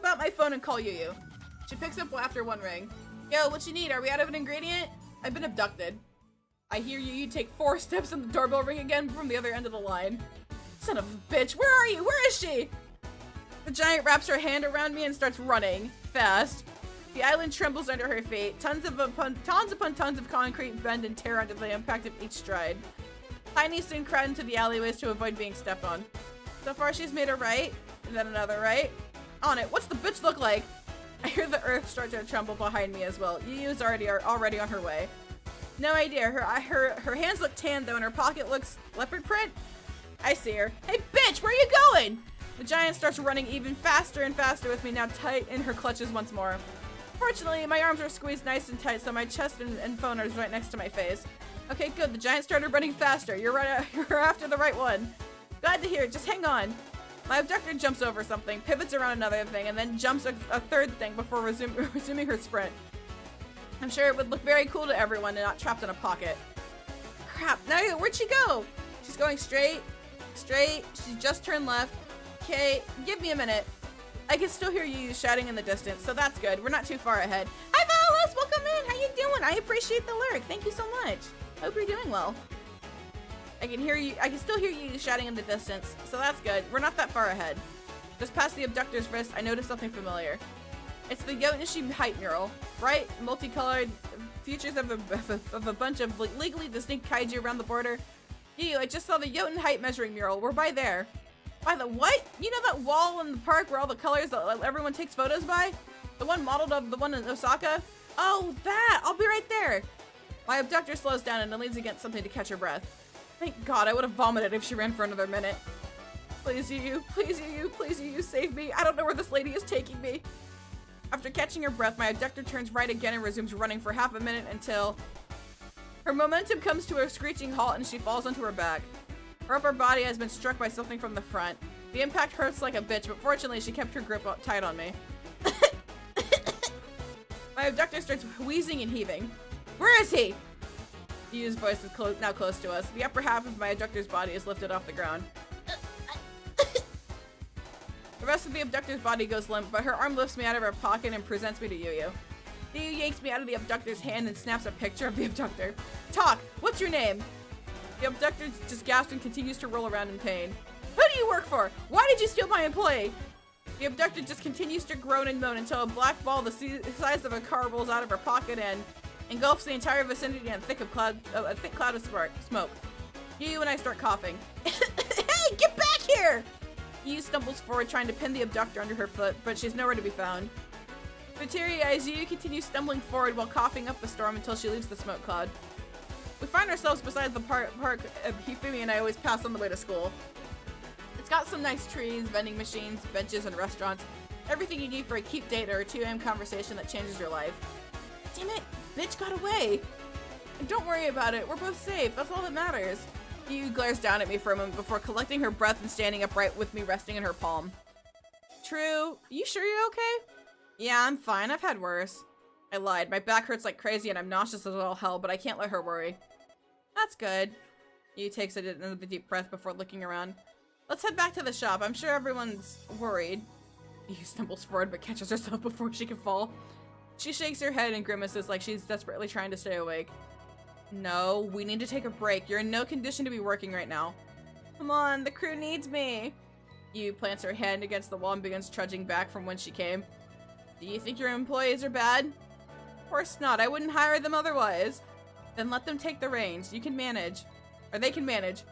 out my phone and call Yu. She picks up after one ring. Yo, what you need? Are we out of an ingredient? I've been abducted. I hear Yu take 4 steps and the doorbell ring again from the other end of the line. Son of a bitch, where are you? Where is she? The giant wraps her hand around me and starts running. Fast. The island trembles under her feet. Tons upon tons of concrete bend and tear under the impact of each stride. Tiny soon crowd into the alleyways to avoid being stepped on. So far she's made a right, and then another right. On it. What's the bitch look like? I hear the earth start to tremble behind me as well. Yu's already on her way. No idea. Her hands look tan though, and her pocket looks leopard print. I see her. Hey bitch, where are you going? The giant starts running even faster and faster with me now tight in her clutches once more. Fortunately, my arms are squeezed nice and tight, so my chest and phone are right next to my face. Okay, good. The giant started running faster. You're after the right one. Glad to hear it. Just hang on. My abductor jumps over something, pivots around another thing, and then jumps a third thing before resuming her sprint. I'm sure it would look very cool to everyone and not trapped in a pocket. Crap. Now, where'd she go? She's going straight. She just turned left. Okay, give me a minute. I can still hear you shouting in the distance, so that's good. We're not too far ahead. Hi, Valis! Welcome in! How you doing? I appreciate the lyric. Thank you so much. Hope you're doing well. I can still hear you shouting in the distance, so that's good. We're not that far ahead. Just past the abductor's wrist, I noticed something familiar. It's the Jotun-shi height mural. Bright, multicolored features of a bunch of legally distinct kaiju around the border. I just saw the Jotun height measuring mural. We're by there. By the what? You know that wall in the park where all the colors that everyone takes photos by? The one modeled of the one in Osaka? Oh, that! I'll be right there. My abductor slows down and leans against something to catch her breath. Thank God, I would have vomited if she ran for another minute. Please, Yu, save me. I don't know where this lady is taking me. After catching her breath, my abductor turns right again and resumes running for half a minute until her momentum comes to a screeching halt and she falls onto her back. Her upper body has been struck by something from the front. The impact hurts like a bitch, but fortunately she kept her grip tight on me. My abductor starts wheezing and heaving. Where is he? Yu's voice is now close to us. The upper half of my abductor's body is lifted off the ground. The rest of the abductor's body goes limp, but her arm lifts me out of her pocket and presents me to Yu. Yu yanks me out of the abductor's hand and snaps a picture of the abductor. Talk! What's your name? The abductor just gasps and continues to roll around in pain. Who do you work for? Why did you steal my employee? The abductor just continues to groan and moan until a black ball the size of a car rolls out of her pocket and engulfs the entire vicinity in a thick cloud of smoke. Yu and I start coughing. Hey, get back here! Yu stumbles forward trying to pin the abductor under her foot, but she's nowhere to be found. With teary eyes, Yu continues stumbling forward while coughing up a storm until she leaves the smoke cloud. We find ourselves beside the park Hifumi and I always pass on the way to school. It's got some nice trees, vending machines, benches, and restaurants. Everything you need for a keep date or a 2 a.m. conversation that changes your life. Damn it! Bitch got away! And don't worry about it, we're both safe, that's all that matters. Yu glares down at me for a moment before collecting her breath and standing upright with me resting in her palm. True. You sure you're okay? Yeah, I'm fine. I've had worse. I lied. My back hurts like crazy and I'm nauseous as all hell, but I can't let her worry. That's good. Yu takes another deep breath before looking around. Let's head back to the shop. I'm sure everyone's worried. Yu stumbles forward but catches herself before she can fall. She shakes her head and grimaces like she's desperately trying to stay awake. No, we need to take a break. You're in no condition to be working right now. Come on, the crew needs me. Yu plants her hand against the wall and begins trudging back from whence she came. Do you think your employees are bad? Of course not. I wouldn't hire them otherwise. Then let them take the reins. You can manage. Or they can manage.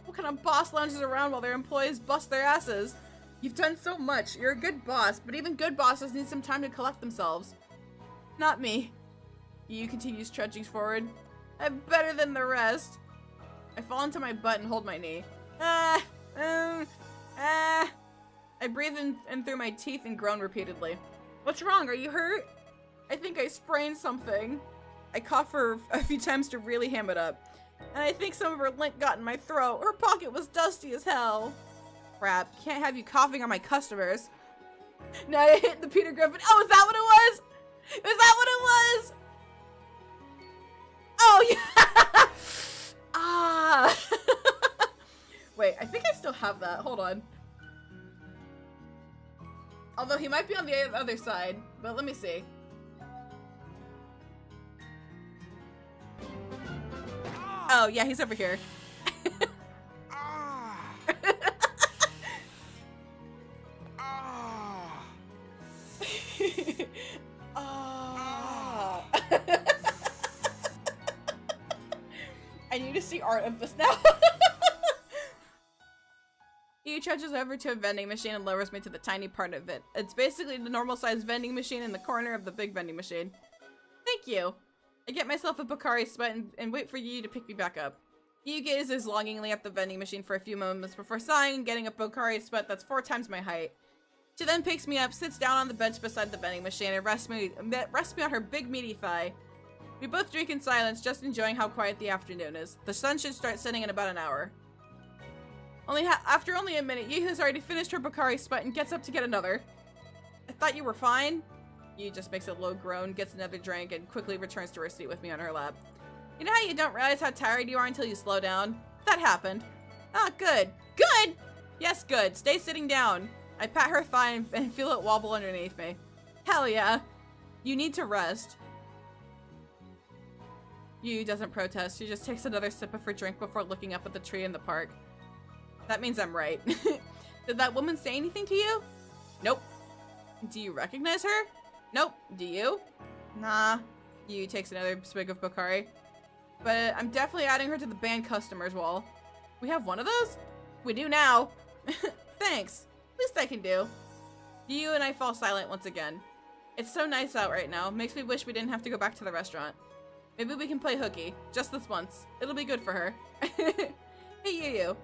What kind of boss lounges around while their employees bust their asses? You've done so much. You're a good boss, but even good bosses need some time to collect themselves. Not me. Yu continues trudging forward. I'm better than the rest. I fall into my butt and hold my knee. I breathe in through my teeth and groan repeatedly. What's wrong? Are you hurt? I think I sprained something. I cough for a few times to really ham it up. And I think some of her lint got in my throat. Her pocket was dusty as hell. Crap. Can't have you coughing on my customers. Now I hit the Peter Griffin. Oh, is that what it was? Is that what it was? Oh, yeah! Ah! Wait, I think I still have that. Hold on. Although he might be on the other side, but let me see. Oh, yeah, he's over here. I need to see art of this now. He trudges over to a vending machine and lowers me to the tiny part of it. It's basically the normal-sized vending machine in the corner of the big vending machine. Thank you. I get myself a Pocari Sweat and wait for you to pick me back up. Yu gazes longingly at the vending machine for a few moments before sighing and getting a Pocari Sweat that's 4 times my height. She then picks me up, sits down on the bench beside the vending machine, and rests me on her big meaty thigh. We both drink in silence, just enjoying how quiet the afternoon is. The sun should start setting in about an hour. After only a minute, Yu has already finished her Pocari Sweat and gets up to get another. I thought you were fine? Yu just makes a low groan, gets another drink, and quickly returns to her seat with me on her lap. You know how you don't realize how tired you are until you slow down? That happened. Ah, good. Good! Yes, good. Stay sitting down. I pat her thigh and feel it wobble underneath me. Hell yeah. You need to rest. Yu doesn't protest. She just takes another sip of her drink before looking up at the tree in the park. That means I'm right. Did that woman say anything to you? Nope. Do you recognize her? Nope. Do you? Nah. Yu takes another swig of Pocari. But I'm definitely adding her to the banned customers wall. We have one of those? We do now. Thanks. Least I can do. Yu and I fall silent once again. It's so nice out right now. Makes me wish we didn't have to go back to the restaurant. Maybe we can play hooky. Just this once. It'll be good for her. Hey, Yu.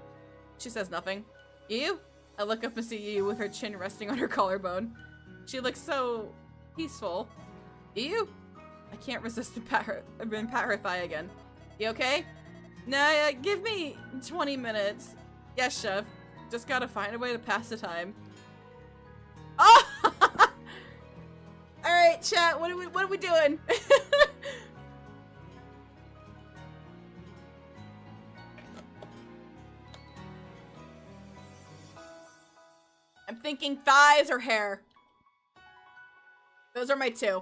She says nothing. Yu? I look up and see Yu with her chin resting on her collarbone. She looks so peaceful. Yu? I can't resist to pat her thigh again. You okay? Nah, give me 20 minutes. Yes, chef. Just gotta find a way to pass the time. Oh! Alright, chat, what are we doing? I'm thinking thighs or hair. Those are my two.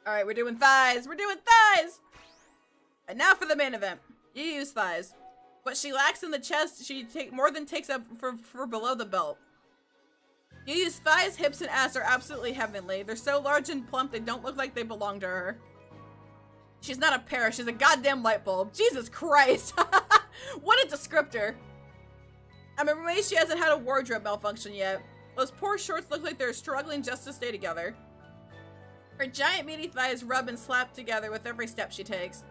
Alright, we're doing thighs. We're doing thighs! And now for the main event. You use thighs. What she lacks in the chest, she more than takes up for below the belt. Yu's thighs, hips, and ass are absolutely heavenly. They're so large and plump they don't look like they belong to her. She's not a pear, she's a goddamn light bulb. Jesus Christ! What a descriptor! I'm amazed she hasn't had a wardrobe malfunction yet. Those poor shorts look like they're struggling just to stay together. Her giant meaty thighs rub and slap together with every step she takes.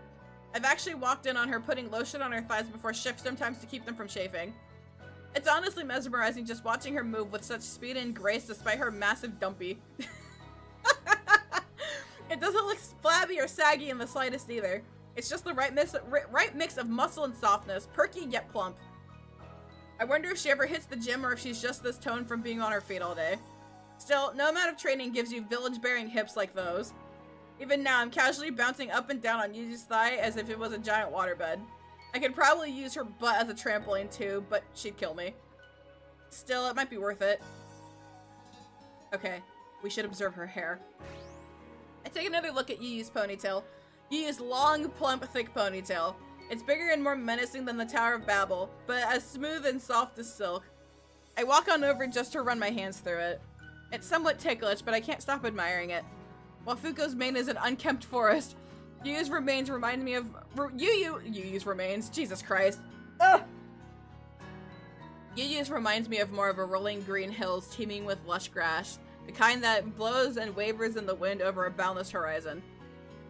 I've actually walked in on her putting lotion on her thighs before shifts sometimes to keep them from chafing. It's honestly mesmerizing just watching her move with such speed and grace despite her massive dumpy. It doesn't look flabby or saggy in the slightest either. It's just the right mix of muscle and softness, perky yet plump. I wonder if she ever hits the gym or if she's just this toned from being on her feet all day. Still, no amount of training gives you village-bearing hips like those. Even now, I'm casually bouncing up and down on Yuji's thigh as if it was a giant waterbed. I could probably use her butt as a trampoline too, but she'd kill me. Still, it might be worth it. Okay, we should observe her hair. I take another look at Yu's ponytail. Yu's long, plump, thick ponytail. It's bigger and more menacing than the Tower of Babel, but as smooth and soft as silk. I walk on over just to run my hands through it. It's somewhat ticklish, but I can't stop admiring it. While Fuko's mane is an unkempt forest, Yu's remains remind me of Yu's remains. Jesus Christ. Ugh. Yu's reminds me of more of a rolling green hills teeming with lush grass, the kind that blows and wavers in the wind over a boundless horizon.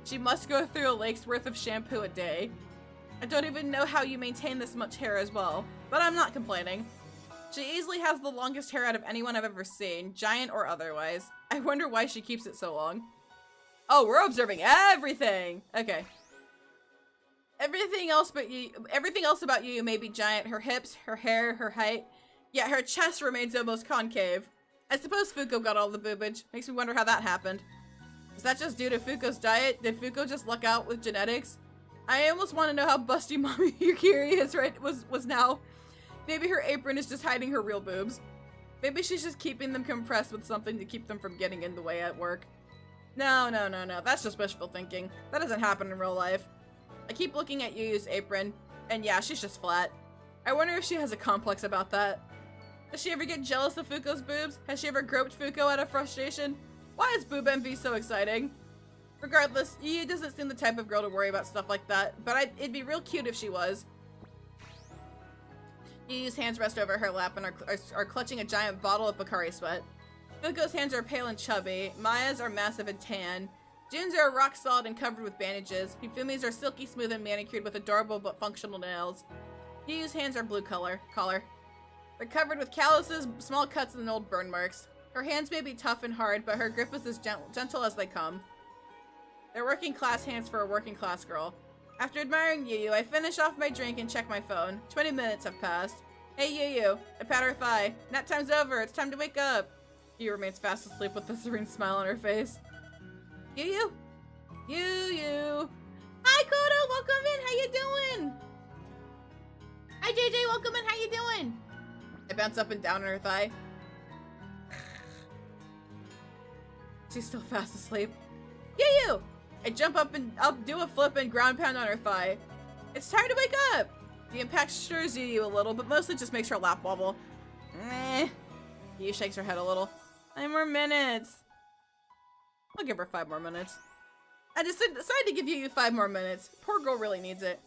She must go through a lake's worth of shampoo a day. I don't even know how you maintain this much hair as well, but I'm not complaining. She easily has the longest hair out of anyone I've ever seen, giant or otherwise. I wonder why she keeps it so long. Oh, we're observing everything! Okay. Everything else about you may be giant. Her hips, her hair, her height. Yet her chest remains almost concave. I suppose Fuko got all the boobage. Makes me wonder how that happened. Is that just due to Fuko's diet? Did Fuko just luck out with genetics? I almost want to know how busty Mommy Yukiri is was now. Maybe her apron is just hiding her real boobs. Maybe she's just keeping them compressed with something to keep them from getting in the way at work. No. That's just wishful thinking. That doesn't happen in real life. I keep looking at Yu's apron, and yeah, she's just flat. I wonder if she has a complex about that. Does she ever get jealous of Fuko's boobs? Has she ever groped Fuko out of frustration? Why is boob envy so exciting? Regardless, Yu doesn't seem the type of girl to worry about stuff like that, but it'd be real cute if she was. Yu's hands rest over her lap and are clutching a giant bottle of Bakari sweat. Fuko's hands are pale and chubby. Maya's are massive and tan. Jun's are rock solid and covered with bandages. Hifumi's are silky smooth and manicured with adorable but functional nails. Yu's hands are blue collar. They're covered with calluses, small cuts, and old burn marks. Her hands may be tough and hard, but her grip is as gentle as they come. They're working class hands for a working class girl. After admiring Yu, I finish off my drink and check my phone. 20 minutes have passed. Hey Yu, I pat her thigh. Nap time's over, it's time to wake up. Yu remains fast asleep with a serene smile on her face. Yu. Hi Kodo, welcome in, how you doing? Hi JJ, welcome in, how you doing? I bounce up and down on her thigh. She's still fast asleep. Yu! I jump up and do a flip and ground pound on her thigh. It's time to wake up! The impact stirs Yu a little, but mostly just makes her lap wobble. Yu shakes her head a little. 5 more minutes. I'll give her 5 more minutes. I just decided to give Yu 5 more minutes. Poor girl really needs it.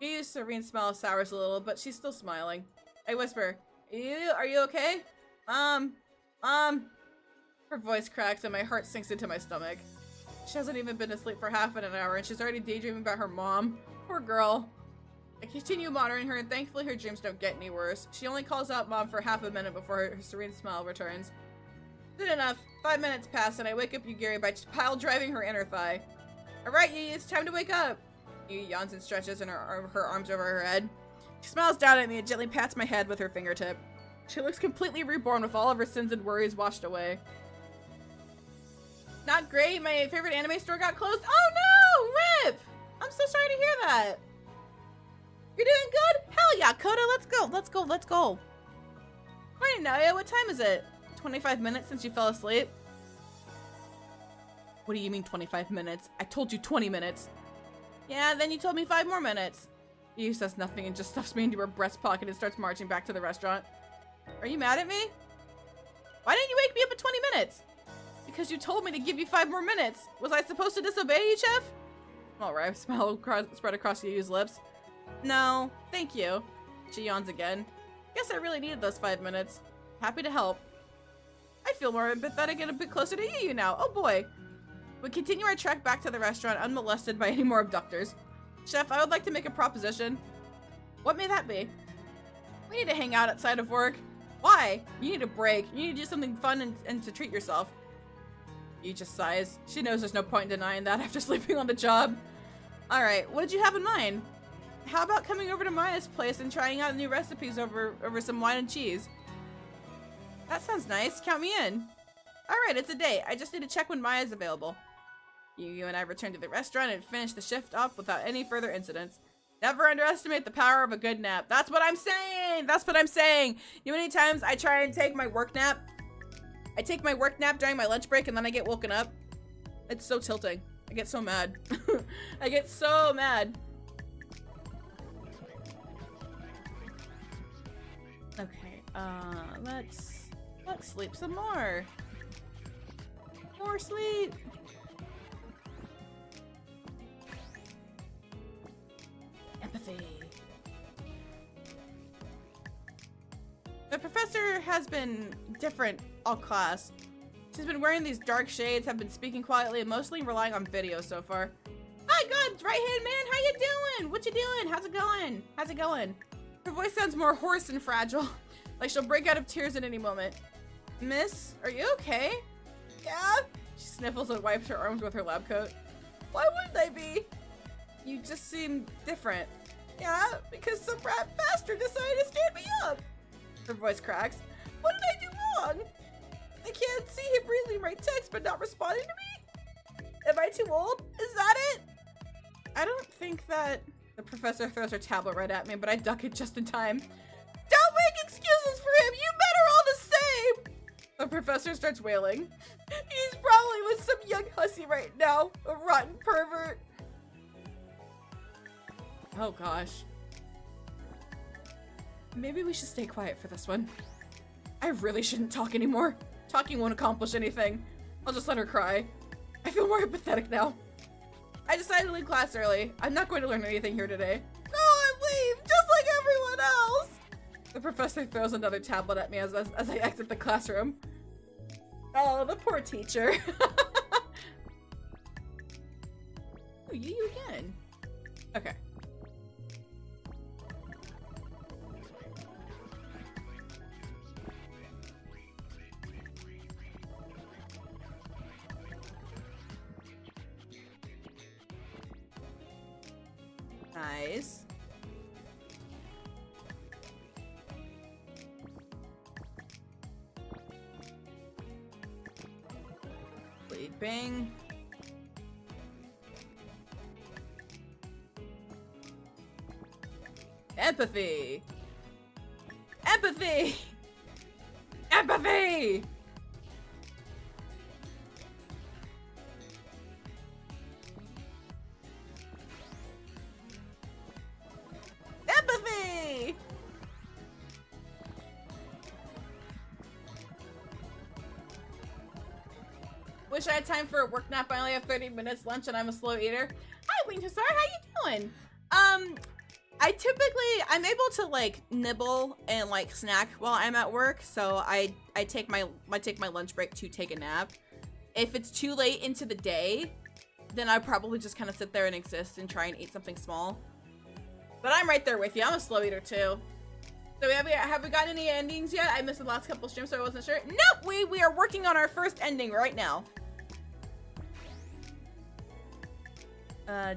Yu's serene smile sours a little, but she's still smiling. I whisper, Yu, are you okay? Mom. Her voice cracks and my heart sinks into my stomach. She hasn't even been asleep for half an hour and she's already daydreaming about her mom. Poor girl. I continue monitoring her and thankfully her dreams don't get any worse. She only calls out mom for half a minute before her serene smile returns. Good enough. 5 minutes pass and I wake up Yugiri by pile driving her inner thigh. Alright Yu, it's time to wake up. Yu yawns and stretches and her arms over her head. She smiles down at me and gently pats my head with her fingertip. She looks completely reborn with all of her sins and worries washed away. Not great, my favorite anime store got closed. Oh no! RIP! I'm so sorry to hear that. You're doing good? Hell yeah, Koda, let's go. Right, Naya, what time is it? 25 minutes since you fell asleep? What do you mean 25 minutes? I told you 20 minutes. Yeah, then you told me 5 more minutes. Yu says nothing and just stuffs me into her breast pocket and starts marching back to the restaurant. Are you mad at me? Why didn't you wake me up in 20 minutes? Because you told me to give you 5 more minutes. Was I supposed to disobey you, Chef? Alright, smile spread across Yu's lips. No, thank you. She yawns again. Guess I really needed those 5 minutes. Happy to help. I feel more empathetic and a bit closer to Yu now. Oh boy. We continue our trek back to the restaurant unmolested by any more abductors. Chef, I would like to make a proposition. What may that be? We need to hang out outside of work. Why? You need a break. You need to do something fun and to treat yourself. Yu just sighs. She knows there's no point in denying that after sleeping on the job. Alright, what did you have in mind? How about coming over to Maya's place and trying out new recipes over some wine and cheese? That sounds nice. Count me in. Alright, it's a date. I just need to check when Maya's available. Yu and I return to the restaurant and finish the shift off without any further incidents. Never underestimate the power of a good nap. That's what I'm saying! That's what I'm saying! You know how many times I try and take my work nap? I take my work nap during my lunch break and then I get woken up. It's so tilting. I get so mad. I get so mad. Okay, let's sleep some more. More sleep. Empathy. The professor has been different all class. She's been wearing these dark shades, have been speaking quietly, and mostly relying on video so far. Hi, God's right-hand man, how you doing? What you doing? How's it going? How's it going? Her voice sounds more hoarse and fragile, like she'll break out of tears at any moment. Miss, are you okay? Yeah? She sniffles and wipes her arms with her lab coat. Why wouldn't I be? You just seem different. Yeah, because some rat bastard decided to stand me up. Her voice cracks. What did I do wrong? I can't see him reading my text but not responding to me? Am I too old? Is that it? I don't think that... The professor throws her tablet right at me, but I duck it just in time. Don't make excuses for him! You men are all the same! The professor starts wailing. He's probably with some young hussy right now. A rotten pervert. Oh gosh. Maybe we should stay quiet for this one. I really shouldn't talk anymore. Talking won't accomplish anything. I'll just let her cry. I feel more empathetic now. I decided to leave class early. I'm not going to learn anything here today. No, I'm leave, just like everyone else. The professor throws another tablet at me as I exit the classroom. Oh, the poor teacher. Oh, you again. Okay. Nice. Sleeping. Empathy. Empathy. Empathy. Empathy! Wish I had time for a work nap. I only have 30 minutes lunch and I'm a slow eater. Hi, Winchester. How you doing? I'm able to like nibble and like snack while I'm at work, so I take my lunch break to take a nap. If it's too late into the day, then I probably just kind of sit there and exist and try and eat something small. But I'm right there with you. I'm a slow eater too. So have we gotten any endings yet? I missed the last couple streams, so I wasn't sure. Nope, we are working on our first ending right now.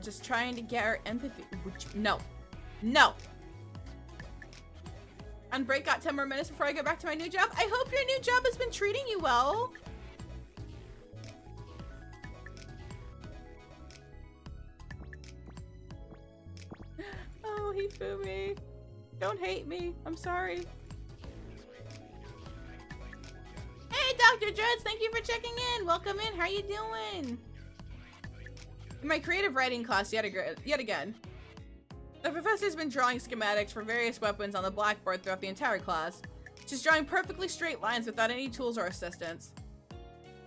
Just trying to get our empathy. No. No. On break, got 10 more minutes before I go back to my new job. I hope your new job has been treating you well. Oh, Hifumi. Don't hate me. I'm sorry. Hey, Dr. Dreads, thank you for checking in. Welcome in. How you doing? In my creative writing class yet again. The professor's been drawing schematics for various weapons on the blackboard throughout the entire class. She's drawing perfectly straight lines without any tools or assistance.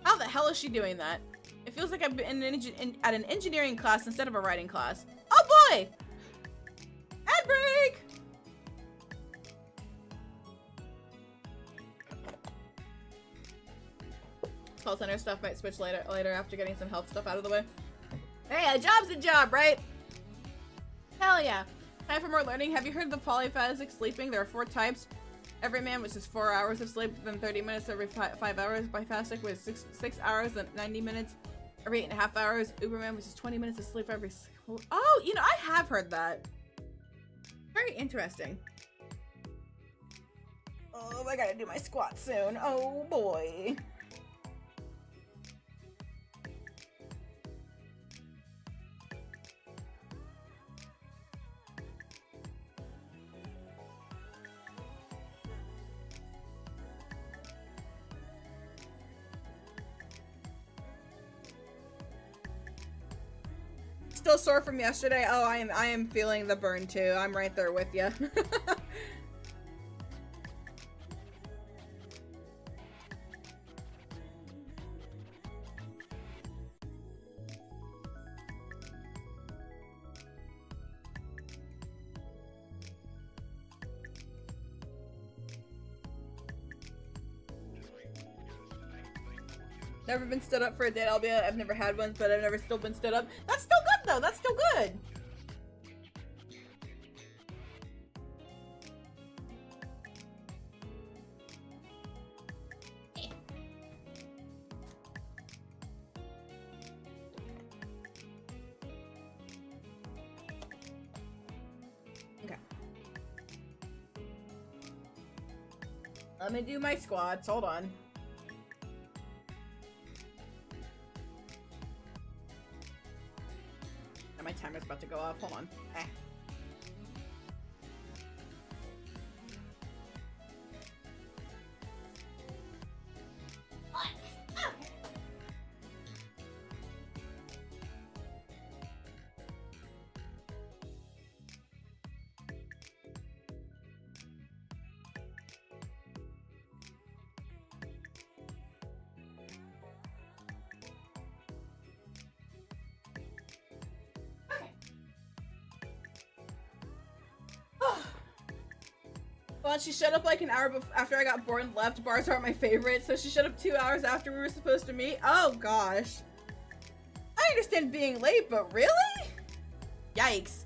How the hell is she doing that? It feels like I've been at an engineering class instead of a writing class. Oh boy! Ad break! Call center stuff might switch later after getting some health stuff out of the way. Hey, a job's a job, right? Hell yeah. Time for more learning. Have you heard of the polyphasic sleeping? There are 4 types. Every man, which is 4 hours of sleep, then 30 minutes every 5 hours. Biphasic, which is 6 hours, then 90 minutes every 8.5 hours. Uberman, which is 20 minutes of sleep every... Oh, you know, I have heard that. Very interesting. Oh, I gotta do my squat soon. Oh, boy. Still sore from yesterday. Oh, I am feeling the burn too. I'm right there with you. Never been stood up for a date, albeit I've never had one, but I've never still been stood up. That's still good though, that's still good. Okay. Let me do my squats, hold on. My timer's about to go off. Hold on. Eh. Well, she showed up like an hour after I got born left. Bars aren't my favorite, so she showed up 2 hours after we were supposed to meet. Oh gosh. I understand being late, but really? Yikes.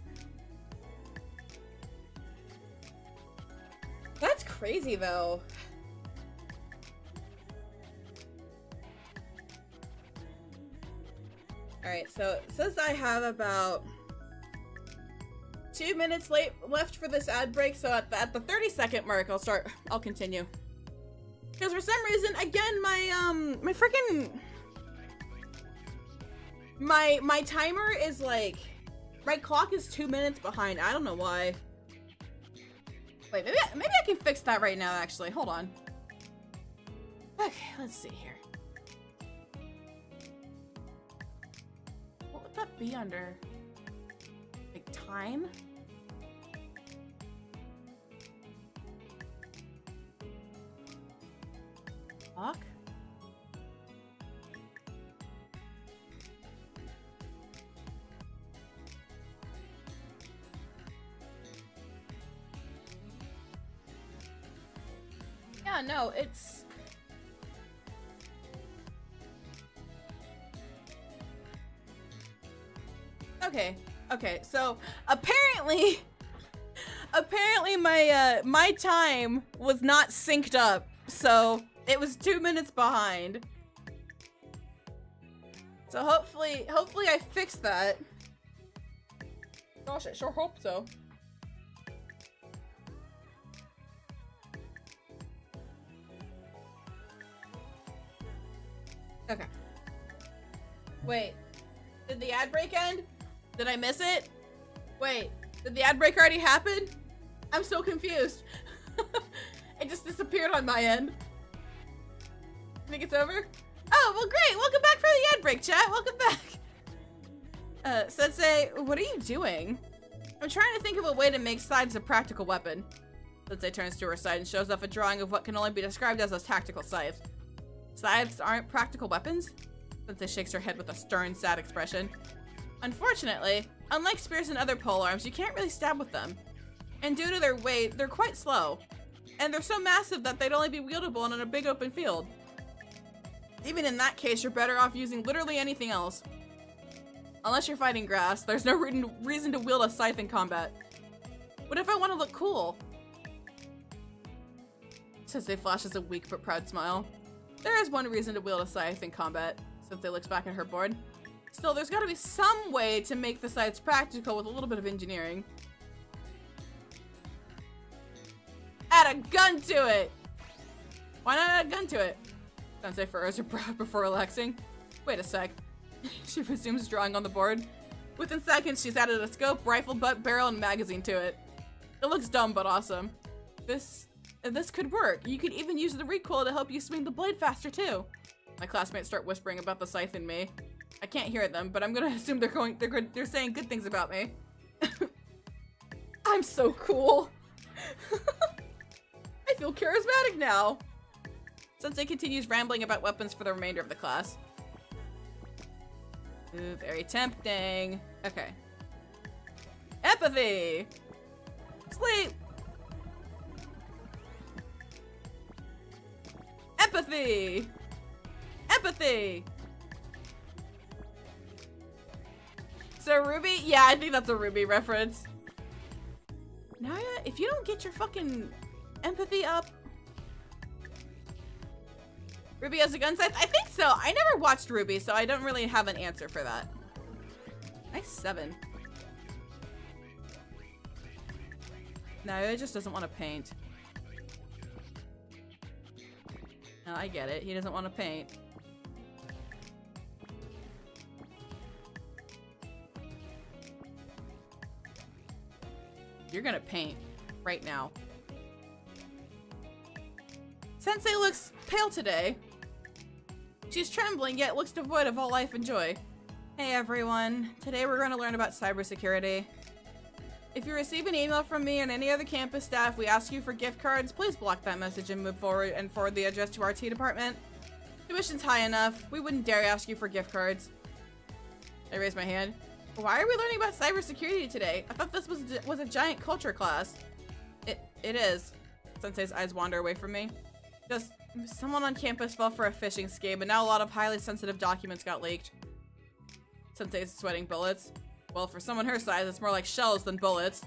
That's crazy though. Alright, so it says I have about 2 minutes left for this ad break, so at the 30-second mark, I'll continue. Because for some reason, again, my freaking... My timer is like... My clock is 2 minutes behind. I don't know why. Wait, maybe I can fix that right now, actually. Hold on. Okay, let's see here. What would that be under? Like, time? Fuck? Yeah, no, it's... Okay, so apparently my time was not synced up, so it was 2 minutes behind. So hopefully I fixed that. Gosh, I sure hope so. Okay. Wait, did the ad break end? Did I miss it? Wait, did the ad break already happen? I'm so confused. It just disappeared on my end. Think it's over? Oh, well great, welcome back for the ad break, chat. Welcome back. Sensei, what are you doing? I'm trying to think of a way to make scythes a practical weapon. Sensei turns to her side and shows off a drawing of what can only be described as a tactical scythe. Scythes aren't practical weapons? Sensei shakes her head with a stern, sad expression. Unfortunately, unlike spears and other polearms, you can't really stab with them. And due to their weight, they're quite slow. And they're so massive that they'd only be wieldable in a big open field. Even in that case, you're better off using literally anything else. Unless you're fighting grass, there's no reason to wield a scythe in combat. What if I want to look cool? Sensei flashes a weak but proud smile. There is one reason to wield a scythe in combat. Sensei looks back at her board. Still, there's gotta be some way to make the scythes practical with a little bit of engineering. Add a gun to it! Why not add a gun to it? Sensei furrows her brow before relaxing. Wait a sec. She resumes drawing on the board. Within seconds, she's added a scope, rifle butt, barrel, and magazine to it. It looks dumb, but awesome. This could work. You could even use the recoil to help you swing the blade faster, too. My classmates start whispering about the scythe in me. I can't hear them, but I'm gonna assume they're saying good things about me. I'm so cool. I feel charismatic now. Sensei continues rambling about weapons for the remainder of the class. Ooh, very tempting. Okay. Empathy! Sleep! Empathy! Empathy! So Ruby? Yeah, I think that's a Ruby reference. Naya, if you don't get your fucking empathy up. Ruby has a gun scythe? I think so. I never watched Ruby, so I don't really have an answer for that. Nice 7. Naya just doesn't want to paint. No, I get it. He doesn't want to paint. You're gonna paint right now. Sensei looks pale today. She's trembling, yet looks devoid of all life and joy. Hey everyone. Today we're going to learn about cybersecurity. If you receive an email from me and any other campus staff, we ask you for gift cards, please block that message and move forward and forward the address to our IT department. Tuition's high enough. We wouldn't dare ask you for gift cards. I raise my hand. Why are we learning about cybersecurity today? I thought this was a giant culture class. It is. Sensei's eyes wander away from me. Just someone on campus fell for a phishing scheme, and now a lot of highly sensitive documents got leaked. Sensei's sweating bullets. Well, for someone her size, it's more like shells than bullets.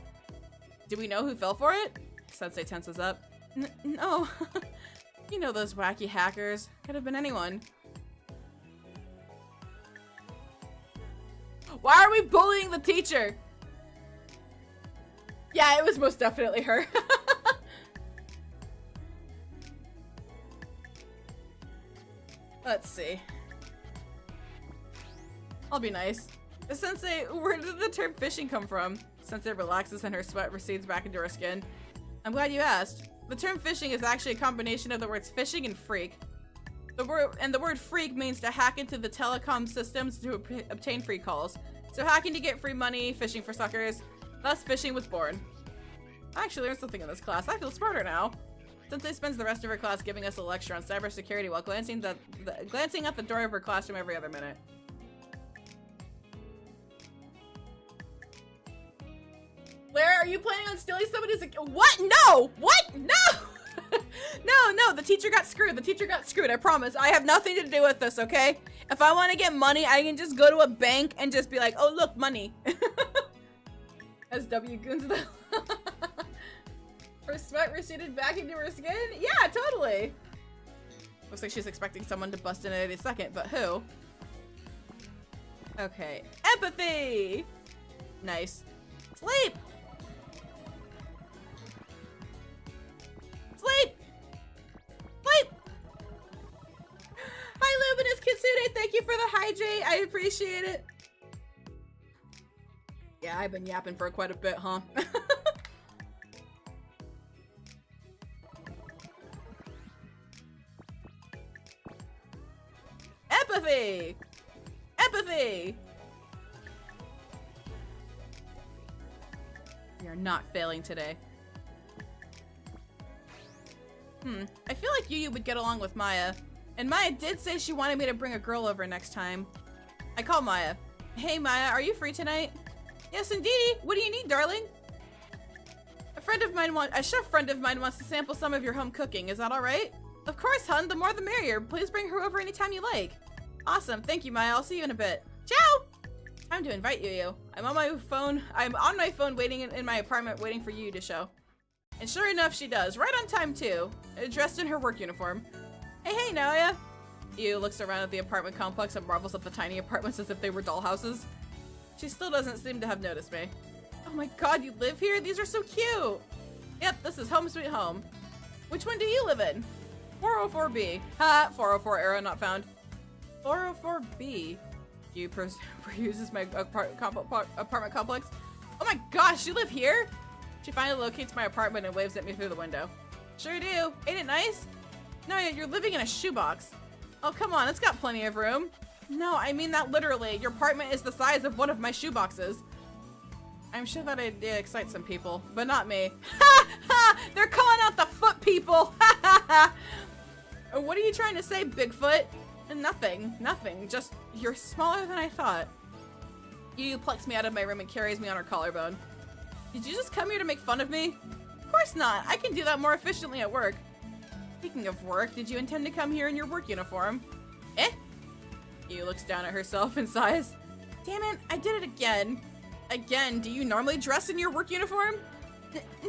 Do we know who fell for it? Sensei tenses up. No. You know those wacky hackers. Could have been anyone. Why are we bullying the teacher? Yeah, it was most definitely her. Let's see. I'll be nice. Sensei, where did the term phishing come from? Sensei relaxes and her sweat recedes back into her skin. I'm glad you asked. The term phishing is actually a combination of the words phishing and freak. The word freak means to hack into the telecom systems to obtain free calls. So hacking to get free money, phishing for suckers. Thus phishing was born. I actually learned something in this class. I feel smarter now. Sensei spends the rest of her class giving us a lecture on cybersecurity while glancing at the door of her classroom every other minute. Blair, are you planning on stealing somebody's what? No! What? No! No, the teacher got screwed. The teacher got screwed, I promise. I have nothing to do with this, okay? If I want to get money, I can just go to a bank and just be like, oh, look, money. As W goons though. Her sweat receded back into her skin? Yeah, totally. Looks like she's expecting someone to bust in at any second, but who? Okay. Empathy! Nice. Sleep! Sleep! Sleep! Hi, Luminous Kitsune. Thank you for the hydrate. I appreciate it. Yeah, I've been yapping for quite a bit, huh? Empathy! Empathy! are not failing today. I feel like Yu would get along with Maya. And Maya did say she wanted me to bring a girl over next time. I call Maya. Hey Maya, are you free tonight? Yes, indeedy. What do you need, darling? A chef friend of mine wants to sample some of your home cooking. Is that all right? Of course, hun. The more the merrier. Please bring her over anytime you like. Awesome. Thank you, Maya. I'll see you in a bit. Ciao! Time to invite Yu. I'm on my phone waiting in my apartment waiting for Yu to show. And sure enough, she does. Right on time, too. Dressed in her work uniform. Hey, Naoya. Yu looks around at the apartment complex and marvels at the tiny apartments as if they were dollhouses. She still doesn't seem to have noticed me. Oh my god, you live here? These are so cute! Yep, this is home sweet home. Which one do you live in? 404B. Ha! 404 error not found. 404B. Yu uses my apartment complex. Oh my gosh, you live here? She finally locates my apartment and waves at me through the window. Sure do. Ain't it nice? No, you're living in a shoebox. Oh, come on, it's got plenty of room. No, I mean that literally. Your apartment is the size of one of my shoeboxes. I'm sure that idea excites some people, but not me. Ha ha! They're calling out the foot people! Ha ha ha! What are you trying to say, Bigfoot? Nothing. Nothing. Just, you're smaller than I thought. Yu plucks me out of my room and carries me on her collarbone. Did you just come here to make fun of me? Of course not. I can do that more efficiently at work. Speaking of work, did you intend to come here in your work uniform? Eh? Yu looks down at herself and sighs. Damn it, I did it again. Again, do you normally dress in your work uniform?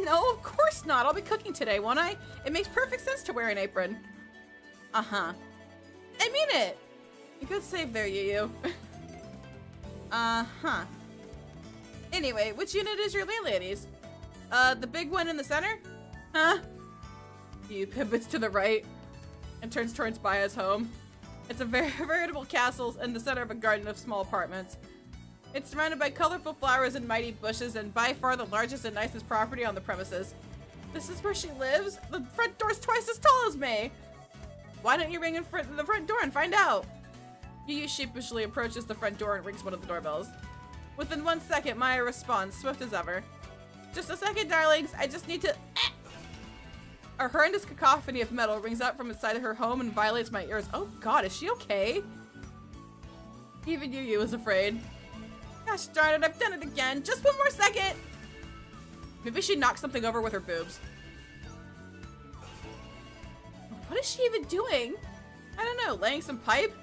No, of course not. I'll be cooking today, won't I? It makes perfect sense to wear an apron. Uh-huh. I mean it. Good save there, Yu. Uh-huh. Anyway, which unit is your landlady's? The big one in the center? Huh? Yu pivots to the right and turns towards Baya's home. It's a veritable castle in the center of a garden of small apartments. It's surrounded by colorful flowers and mighty bushes and by far the largest and nicest property on the premises. This is where she lives? The front door's twice as tall as me! Why don't you ring in the front door and find out? Yu sheepishly approaches the front door and rings one of the doorbells. Within 1 second, Maya responds, swift as ever. Just a second, darlings. I just need to... A horrendous cacophony of metal rings out from inside her home and violates my ears. Oh god, is she okay? Even Yu is afraid. Gosh darn it, I've done it again. Just 1 more second. Maybe she knocked something over with her boobs. What is she even doing? I don't know, laying some pipe?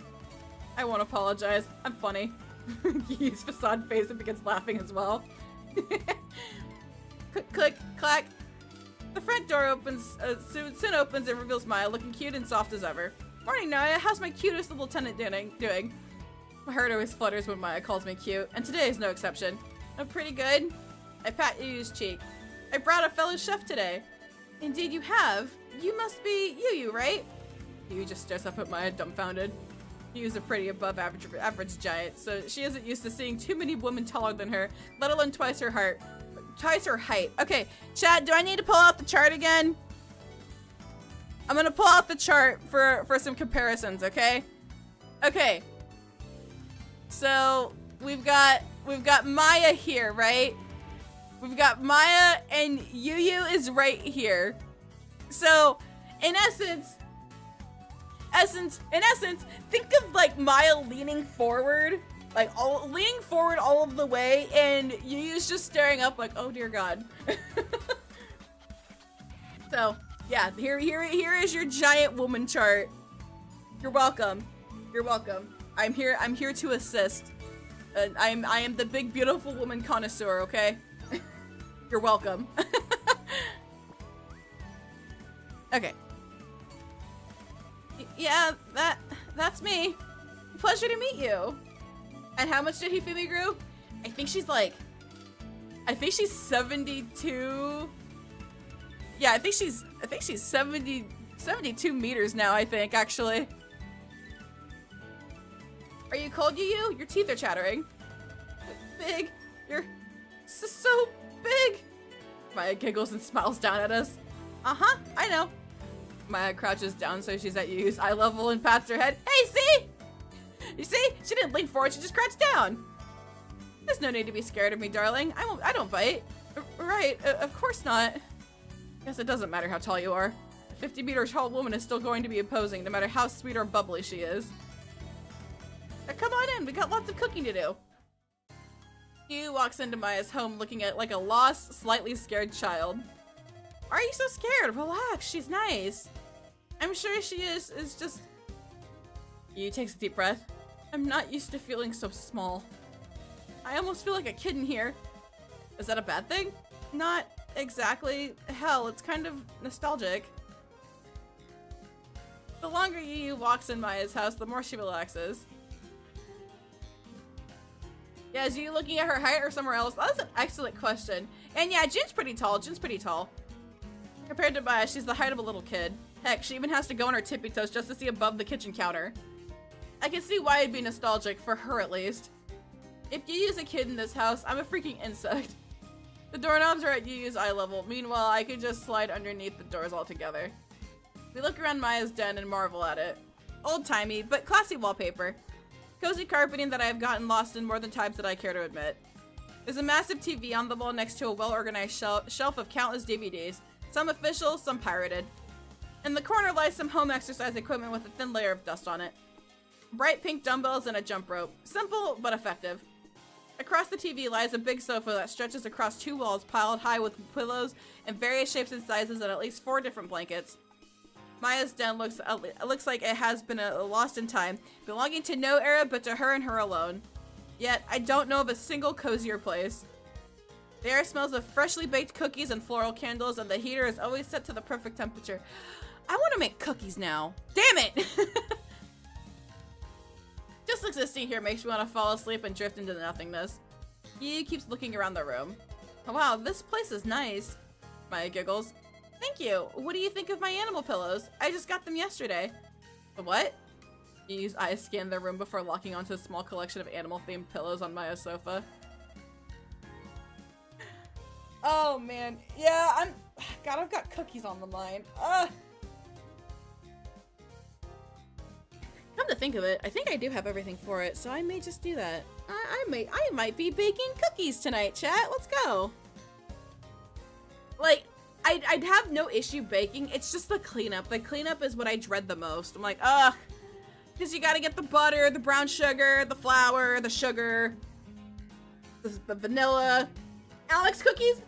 I won't apologize. I'm funny. Yu's facade face and begins laughing as well. Click, click, clack. The front door opens, soon opens and reveals Maya looking cute and soft as ever. Morning, Naya. How's my cutest little tenant doing? My heart always flutters when Maya calls me cute, and today is no exception. I'm pretty good. I pat Yu's cheek. I brought a fellow chef today. Indeed you have. You must be Yu, right? Yu just stares up at Maya dumbfounded. Yu's a pretty above average giant, so she isn't used to seeing too many women taller than her, let alone twice her height. Okay, chat, do I need to pull out the chart again? I'm gonna pull out the chart for some comparisons, okay? Okay. So we've got Maya here, right? We've got Maya and Yu is right here. So in essence, think of like Maya leaning forward, like leaning forward all of the way, and Yu's just staring up like, oh dear God. So yeah, here is your giant woman chart. You're welcome. You're welcome. I'm here to assist. I am the big beautiful woman connoisseur. Okay. You're welcome. Okay. Yeah, that's me. Pleasure to meet you. And how much did Hifumi grow? I think she's 72. Yeah, I think she's 72 meters now, I think, actually. Are you cold, Yu? Your teeth are chattering. Big. You're so big. Maya giggles and smiles down at us. Uh-huh, I know. Maya crouches down so she's at Yu's eye level and pats her head. Hey, see? You see? She didn't lean forward, she just crouched down. There's no need to be scared of me, darling. I don't bite. Right, of course not. Guess it doesn't matter how tall you are. A 50-meter tall woman is still going to be imposing, no matter how sweet or bubbly she is. Come on in, we got lots of cooking to do. Yu walks into Maya's home looking at like a lost, slightly scared child. Why are you so scared? Relax, she's nice. I'm sure she is just... Yu takes a deep breath. I'm not used to feeling so small. I almost feel like a kid in here. Is that a bad thing? Not exactly. Hell, it's kind of nostalgic. The longer Yu walks in Maya's house, the more she relaxes. Yeah, is you looking at her height or somewhere else? That's an excellent question. And yeah, Jin's pretty tall. Jin's pretty tall. Compared to Maya, she's the height of a little kid. Heck, she even has to go on her tippy toes just to see above the kitchen counter. I can see why it'd be nostalgic, for her at least. If Yu's a kid in this house, I'm a freaking insect. The doorknobs are at Yu's eye level. Meanwhile, I could just slide underneath the doors altogether. We look around Maya's den and marvel at it. Old-timey, but classy wallpaper. Cozy carpeting that I have gotten lost in more than times than I care to admit. There's a massive TV on the wall next to a well-organized shelf of countless DVDs. Some official, some pirated. In the corner lies some home exercise equipment with a thin layer of dust on it. Bright pink dumbbells and a jump rope. Simple, but effective. Across the TV lies a big sofa that stretches across 2 walls piled high with pillows in various shapes and sizes and at least 4 different blankets. Maya's den looks like it has been lost in time, belonging to no era but to her and her alone. Yet, I don't know of a single cozier place. The air smells of freshly baked cookies and floral candles, and the heater is always set to the perfect temperature. I want to make cookies now. Damn it! Just existing here makes me want to fall asleep and drift into nothingness. Yu keeps looking around the room. Oh, wow, this place is nice. Maya giggles. Thank you. What do you think of my animal pillows? I just got them yesterday. The what? Yu's eyes scan the room before locking onto a small collection of animal-themed pillows on Maya's sofa. Oh, man. Yeah, God, I've got cookies on the mind. Come to think of it, I think I do have everything for it, so I may just do that. I might be baking cookies tonight, chat. Let's go. Like, I'd have no issue baking. It's just the cleanup. The cleanup is what I dread the most. I'm like, ugh. Because you gotta get the butter, the brown sugar, the flour, the sugar, the vanilla. Alex cookies?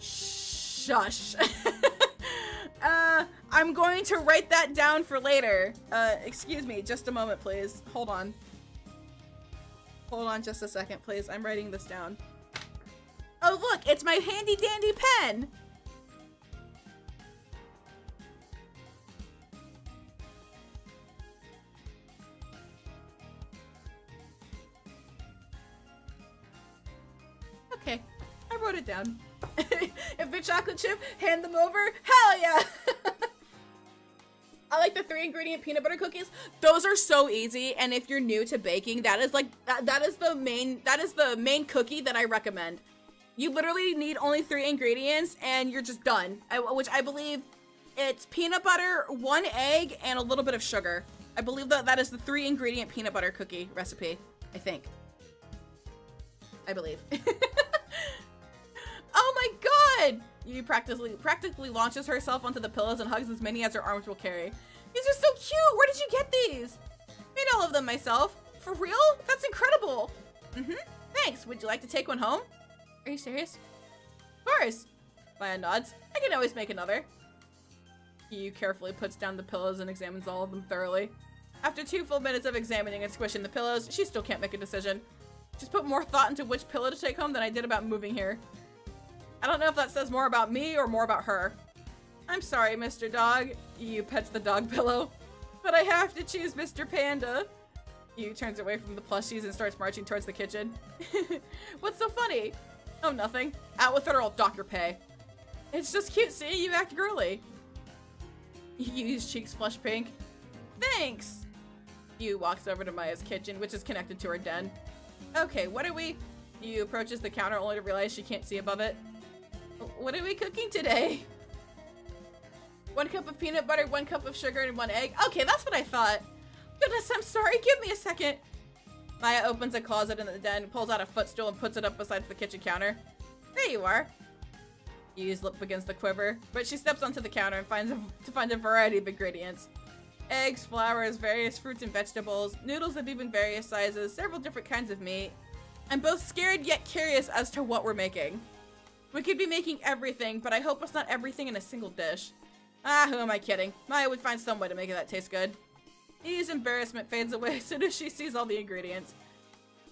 Shush. I'm going to write that down for later. Excuse me, just a moment, please. Hold on. Hold on just a second, please. I'm writing this down. Oh, look, it's my handy dandy pen. Okay, I wrote it down. If they're chocolate chip, hand them over. Hell yeah! I like the 3-ingredient peanut butter cookies. Those are so easy, and if you're new to baking, that is like that is the main cookie that I recommend. You literally need only 3 ingredients, and you're just done. Which I believe it's peanut butter, 1 egg, and a little bit of sugar. I believe that is the 3-ingredient peanut butter cookie recipe. I think. I believe. Oh my god! Yu practically launches herself onto the pillows and hugs as many as her arms will carry. These are so cute! Where did you get these? Made all of them myself. For real? That's incredible! Thanks. Would you like to take one home? Are you serious? Of course. Maya nods. I can always make another. Yu carefully puts down the pillows and examines all of them thoroughly. After 2 full minutes of examining and squishing the pillows, she still can't make a decision. She's put more thought into which pillow to take home than I did about moving here. I don't know if that says more about me or more about her. I'm sorry, Mr. Dog. Yu pets the dog pillow. But I have to choose Mr. Panda. Yu turns away from the plushies and starts marching towards the kitchen. What's so funny? Oh, nothing. Out with it or I'll dock your pay. It's just cute seeing you act girly. Yu's cheeks flush pink. Thanks! Yu walks over to Maya's kitchen, which is connected to her den. Okay, what are we? Yu approaches the counter only to realize she can't see above it. What are we cooking today? 1 cup of peanut butter, 1 cup of sugar, and 1 egg. Okay, that's what I thought. Goodness, I'm sorry. Give me a second. Maya opens a closet in the den, pulls out a footstool, and puts it up beside the kitchen counter. There you are. Yu's lip begins to quiver, but she steps onto the counter and finds a variety of ingredients. Eggs, flours, various fruits and vegetables, noodles of even various sizes, several different kinds of meat. I'm both scared yet curious as to what we're making. We could be making everything, but I hope it's not everything in a single dish. Ah, who am I kidding? Maya would find some way to make that taste good. Yu's embarrassment fades away as soon as she sees all the ingredients.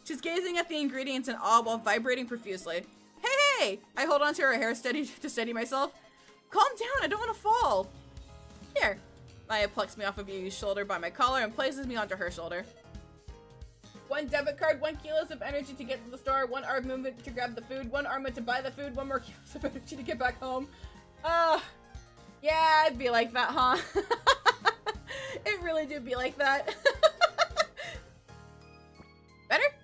She's gazing at the ingredients in awe while vibrating profusely. Hey! I hold onto her hair to steady myself. Calm down, I don't want to fall. Here. Maya plucks me off of Yu's shoulder by my collar and places me onto her shoulder. 1 debit card, 1 kilos of energy to get to the store, 1 arm movement to grab the food, 1 arm to buy the food, 1 more kilos of energy to get back home. Yeah, it'd be like that, huh? It really do be like that. Better?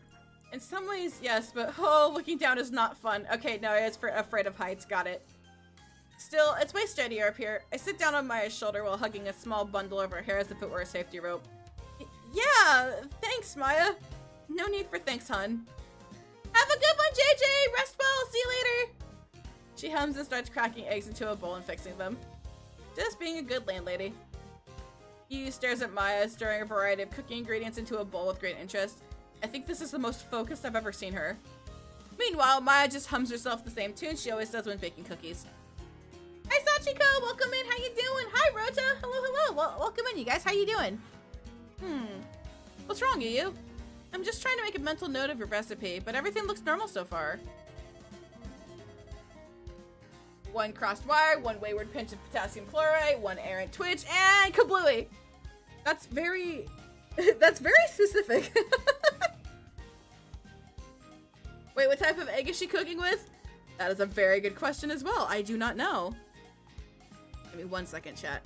In some ways, yes, but looking down is not fun. Okay, no, it's afraid of heights, got it. Still, it's way steadier up here. I sit down on Maya's shoulder while hugging a small bundle of her hair as if it were a safety rope. Yeah, thanks, Maya. No need for thanks, hun. Have a good one, JJ! Rest well, see you later! She hums and starts cracking eggs into a bowl and fixing them. Just being a good landlady. Yu stares at Maya, stirring a variety of cooking ingredients into a bowl with great interest. I think this is the most focused I've ever seen her. Meanwhile, Maya just hums herself the same tune she always does when baking cookies. Hi, Sachiko! Welcome in! How you doing? Hi, Rota! Hello! Welcome in, you guys! How you doing? What's wrong, Yu? I'm just trying to make a mental note of your recipe, but everything looks normal so far. 1 crossed wire, 1 wayward pinch of potassium chloride, 1 errant twitch, and kablooey! That's very... that's very specific. Wait, what type of egg is she cooking with? That is a very good question as well. I do not know. Give me 1 second, chat.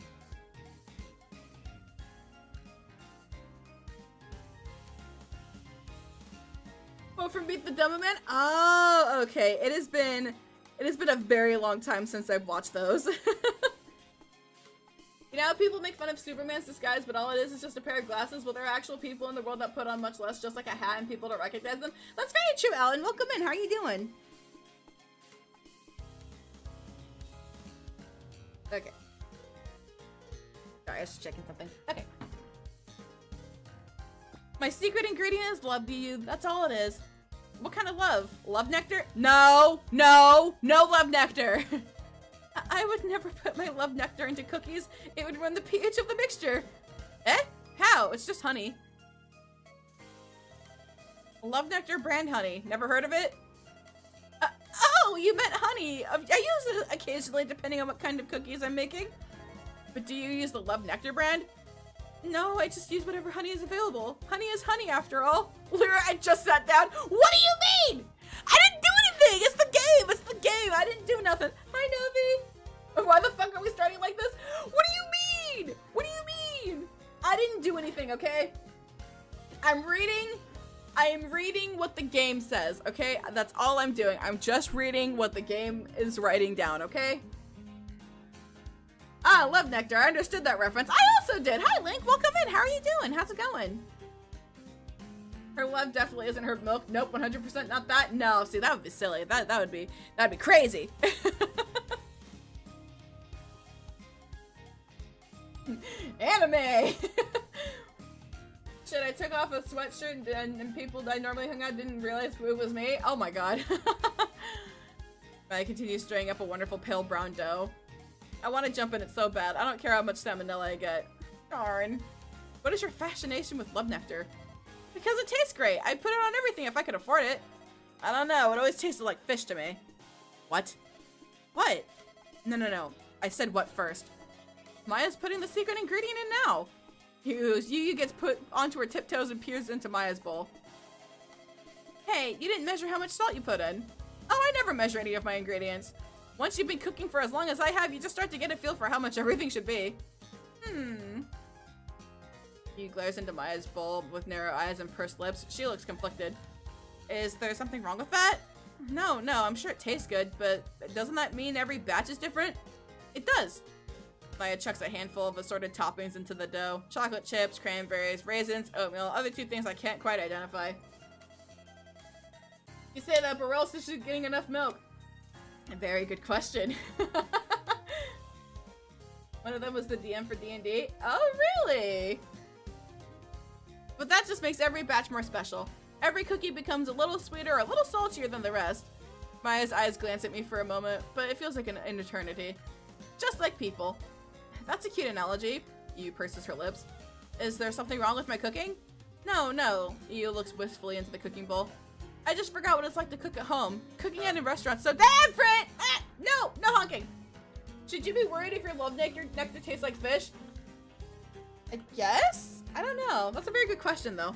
Oh, from Beat the Dumb Man? Oh, okay. It has been a very long time since I've watched those. You know, people make fun of Superman's disguise, but all it is just a pair of glasses. Well, there are actual people in the world that put on much less, just like a hat, and people don't recognize them. That's very true, Alan. Welcome in. How are you doing? Okay. Sorry, I was just checking something. Okay. My secret ingredient is love to you. That's all it is. What kind of love? Love nectar? No love nectar. I would never put my love nectar into cookies. It would ruin the pH of the mixture. Eh? How? It's just honey. Love nectar brand honey. Never heard of it? Oh, you meant honey. I use it occasionally depending on what kind of cookies I'm making. But do you use the love nectar brand? No, I just use whatever honey is available. Honey is honey after all. Lira, I just sat down. What do you mean? I didn't do anything. It's the game. It's the game. I didn't do nothing. Hi, Novi. Why the fuck are we starting like this? What do you mean? What do you mean? I didn't do anything, okay? I am reading what the game says, okay? That's all I'm doing. I'm just reading what the game is writing down, okay? Ah, love nectar. I understood that reference. I also did. Hi, Link. Welcome in. How are you doing? How's it going? Her love definitely isn't her milk. Nope, 100% not that. No, see, that would be silly. That'd be crazy. Anime. Shit, I took off a sweatshirt and people I normally hung out didn't realize it was me. Oh my god. I continue stirring up a wonderful pale brown dough. I want to jump in it so bad. I don't care how much salmonella I get. Darn. What is your fascination with love nectar? Because it tastes great. I'd put it on everything if I could afford it. I don't know. It always tasted like fish to me. What? What? No. I said what first. Maya's putting the secret ingredient in now. Yu gets put onto her tiptoes and peers into Maya's bowl. Hey, you didn't measure how much salt you put in. Oh, I never measure any of my ingredients. Once you've been cooking for as long as I have, you just start to get a feel for how much everything should be. Yu glares into Maya's bowl with narrow eyes and pursed lips. She looks conflicted. Is there something wrong with that? No, I'm sure it tastes good, but doesn't that mean every batch is different? It does. Maya chucks a handful of assorted toppings into the dough. Chocolate chips, cranberries, raisins, oatmeal, other two things I can't quite identify. You say that, but else is she getting enough milk? A very good question. One of them was the DM for D&D. Oh, really? But that just makes every batch more special. Every cookie becomes a little sweeter, a little saltier than the rest. Maya's eyes glance at me for a moment, but it feels like an eternity. Just like people. That's a cute analogy. Yu purses her lips. Is there something wrong with my cooking? No, no. Yu looks wistfully into the cooking bowl. I just forgot what it's like to cook at home. Cooking at a restaurant's so different! Ah, no! No honking! Should you be worried if your love nectar tastes like fish? I guess? I don't know. That's a very good question, though.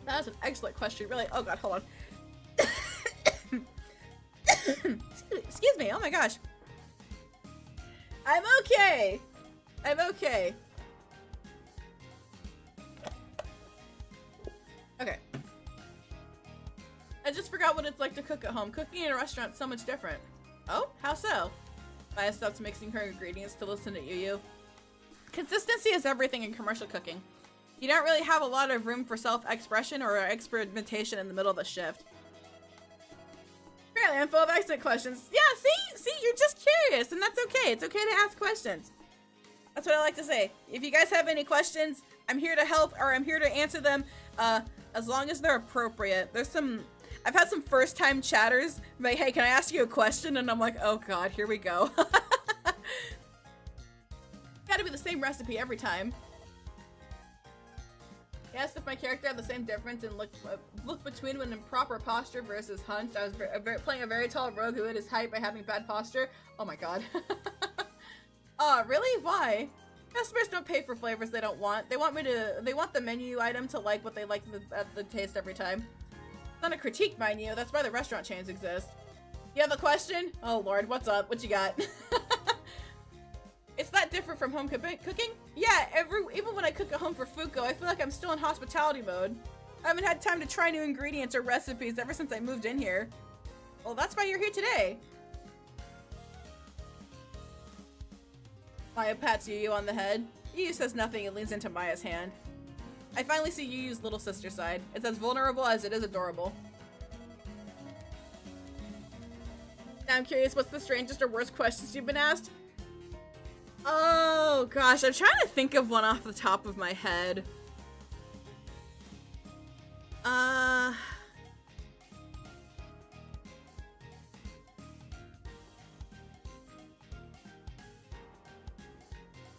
That's an excellent question, really. Oh god, hold on. Excuse me, oh my gosh. I'm okay. I'm okay. Okay. I just forgot what it's like to cook at home. Cooking in a restaurant is so much different. Oh, how so? Maya stops mixing her ingredients to listen to Yu. Consistency is everything in commercial cooking. You don't really have a lot of room for self-expression or experimentation in the middle of the shift. Apparently, I'm full of excellent questions. Yeah, see, you're just curious, and that's okay. It's okay to ask questions. That's what I like to say. If you guys have any questions, I'm here to help, or I'm here to answer them, as long as they're appropriate. I've had some first-time chatters, like, hey, can I ask you a question? And I'm like, oh god, here we go. Gotta be the same recipe every time. He asked if my character had the same difference in look between when in proper posture versus hunched. I was playing a very tall rogue who hid his height by having bad posture. Oh my god. Oh, really? Why? Customers don't pay for flavors they don't want. They want the menu item to like what they like the taste every time. It's not a critique, mind you. That's why the restaurant chains exist. You have a question? Oh lord, what's up? What you got? It's that different from home cooking? Yeah, even when I cook at home for Fuko, I feel like I'm still in hospitality mode. I haven't had time to try new ingredients or recipes ever since I moved in here. Well, that's why you're here today. Maya pats Yu on the head. Yu says nothing and leans into Maya's hand. I finally see Yu's little sister side. It's as vulnerable as it is adorable. Now I'm curious, what's the strangest or worst questions you've been asked? Oh gosh, I'm trying to think of one off the top of my head.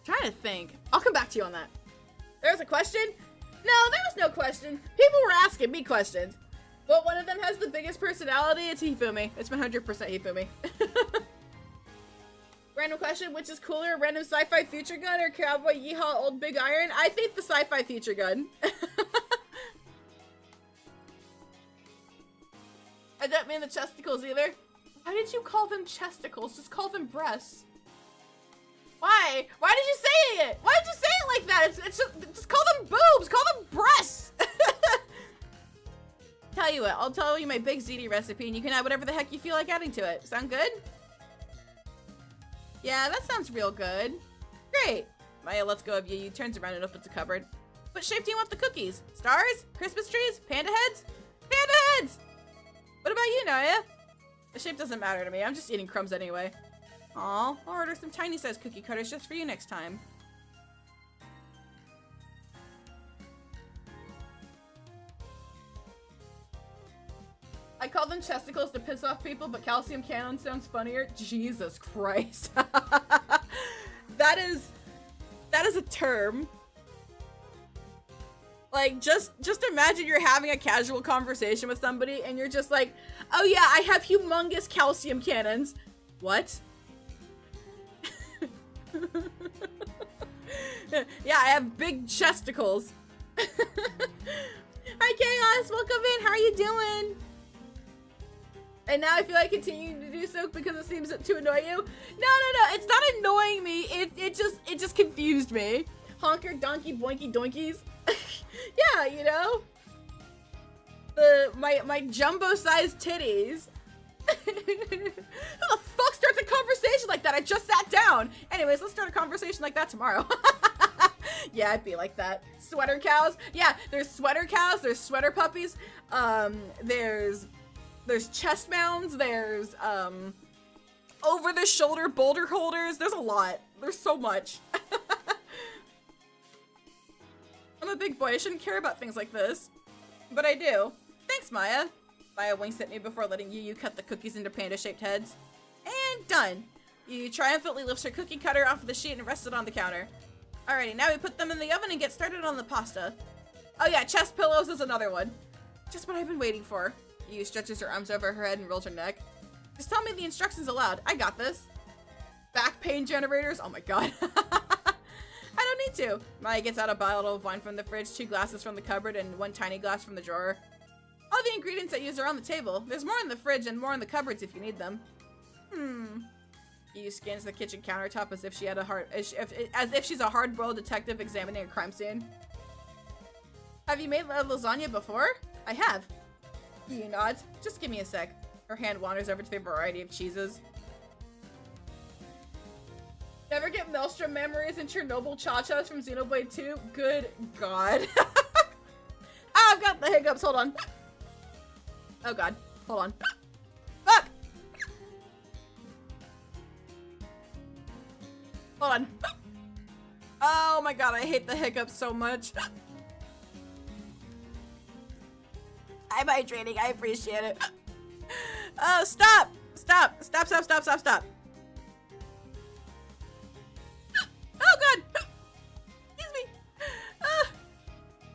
Trying to think. I'll come back to you on that. There's a question? No, there was no question. People were asking me questions. But one of them has the biggest personality. It's Hifumi. It's 100% Hifumi. Random question, which is cooler, random sci-fi future gun or cowboy yeehaw old big iron? I think the sci-fi future gun. I don't mean the chesticles either. Why did you call them chesticles? Just call them breasts. Why? Why did you say it? Why did you say it like that? It's just call them boobs. Call them breasts. Tell you what, I'll tell you my big ziti recipe and you can add whatever the heck you feel like adding to it. Sound good? Yeah, that sounds real good. Great. Maya lets go of Yu, turns around and opens a cupboard. What shape do you want the cookies? Stars? Christmas trees? Panda heads? Panda heads! What about you, Naya? The shape doesn't matter to me. I'm just eating crumbs anyway. Aw, I'll order some tiny-sized cookie cutters just for you next time. I call them chesticles to piss off people, but calcium cannon sounds funnier. Jesus Christ. That is a term. Like, just imagine you're having a casual conversation with somebody and you're just like, oh yeah, I have humongous calcium cannons. What? Yeah, I have big chesticles. Hi Chaos, welcome in, how are you doing? And now I feel like continuing to do so because it seems to annoy you. No, it's not annoying me. It just confused me. Honker, donkey, boinky, doinkies. Yeah, you know, my jumbo-sized titties. Who the fuck's starts a conversation like that? I just sat down. Anyways, let's start a conversation like that tomorrow. Yeah, I'd be like that. Sweater cows. Yeah, there's sweater cows. There's sweater puppies. There's chest mounds. There's over the shoulder boulder holders. There's a lot. There's so much. I'm a big boy. I shouldn't care about things like this, but I do. Thanks, Maya. Maya winks at me before letting you cut the cookies into panda-shaped heads. And done. You triumphantly lifts her cookie cutter off of the sheet and rests it on the counter. Alrighty, now we put them in the oven and get started on the pasta. Oh yeah, chest pillows is another one. Just what I've been waiting for. You stretches her arms over her head and rolls her neck. Just tell me the instructions aloud. I got this. Back pain generators? Oh my god. I don't need to. Maya gets out a bottle of wine from the fridge, 2 glasses from the cupboard, and 1 tiny glass from the drawer. All the ingredients I use are on the table. There's more in the fridge and more in the cupboards if you need them. He scans the kitchen countertop as if she had as if she's a hard-boiled detective examining a crime scene. Have you made lasagna before? I have. He nods. Just give me a sec. Her hand wanders over to the variety of cheeses. Never get Maelstrom memories and Chernobyl cha-chas from Xenoblade 2? Good god. Ah, I've got the hiccups. Hold on. Oh god. Hold on. Fuck! Hold on. Oh my god, I hate the hiccups so much. I'm hydrating. I appreciate it. Oh, stop! Stop! Stop, stop, stop, stop, stop. Oh god! Excuse me!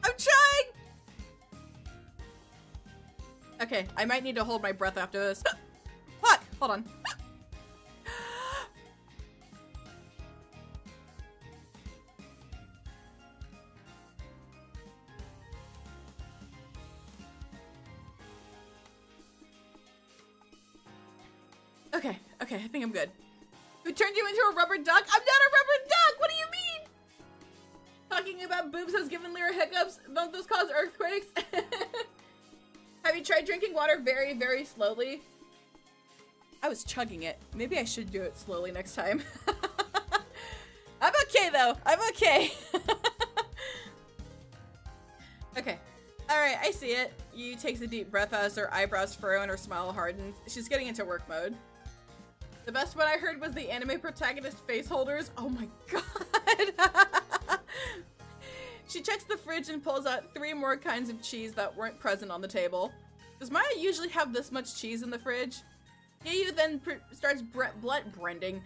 I'm trying! Okay, I might need to hold my breath after this. Fuck! Hold on. Okay, okay, I think I'm good. Who turned you into a rubber duck? I'm not a rubber duck! What do you mean? Talking about boobs has given Lira hiccups. Don't those cause earthquakes? Have you tried drinking water very, very slowly? I was chugging it. Maybe I should do it slowly next time. I'm okay though. I'm okay. Okay. Alright, I see it. You takes a deep breath as her eyebrows furrow and her smile hardens. She's getting into work mode. The best one I heard was the anime protagonist face holders. Oh my god. She checks the fridge and pulls out 3 more kinds of cheese that weren't present on the table. Does Maya usually have this much cheese in the fridge? Yayu then starts blending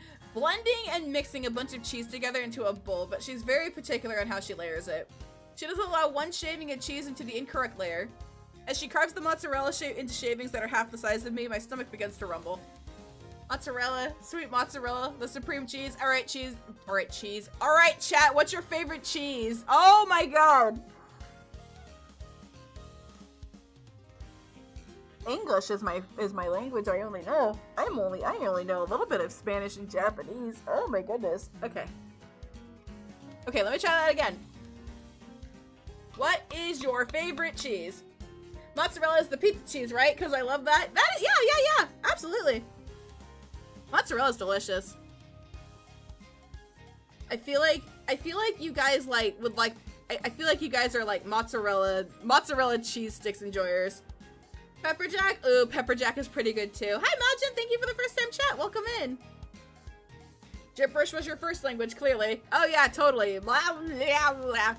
and mixing a bunch of cheese together into a bowl, but she's very particular on how she layers it. She doesn't allow 1 shaving of cheese into the incorrect layer. As she carves the mozzarella into shavings that are half the size of me, my stomach begins to rumble. Mozzarella, sweet mozzarella, the supreme cheese. Alright, cheese. Alright, cheese. Alright, chat, what's your favorite cheese? Oh my god! English is my language I only know. I only know a little bit of Spanish and Japanese. Oh my goodness. Okay. Okay, let me try that again. What is your favorite cheese? Mozzarella is the pizza cheese, right? Because I love that. Yeah, absolutely. Mozzarella's delicious. I feel like you guys I feel like you guys are like mozzarella cheese sticks enjoyers. Pepper jack? Ooh, pepper jack is pretty good too. Hi Malchin, thank you for the first time chat. Welcome in. Gibberish was your first language, clearly. Oh yeah, totally. Blah, blah, blah.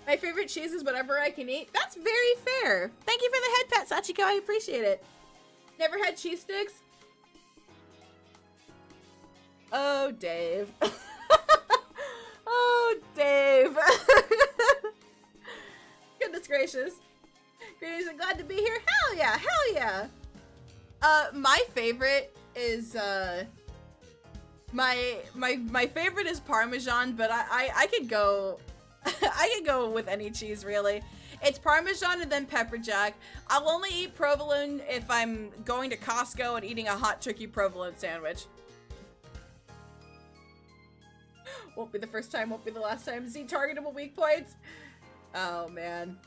My favorite cheese is whatever I can eat. That's very fair. Thank you for the head pat, Sachiko. I appreciate it. Never had cheese sticks? Oh, Dave. Oh, Dave. Goodness gracious. Greetings and glad to be here. Hell yeah, hell yeah. My favorite is, my favorite is Parmesan, but I could go, I could go with any cheese, really. It's Parmesan and then pepper jack. I'll only eat provolone if I'm going to Costco and eating a hot turkey provolone sandwich. Won't be the first time, won't be the last time. Z targetable weak points. Oh man.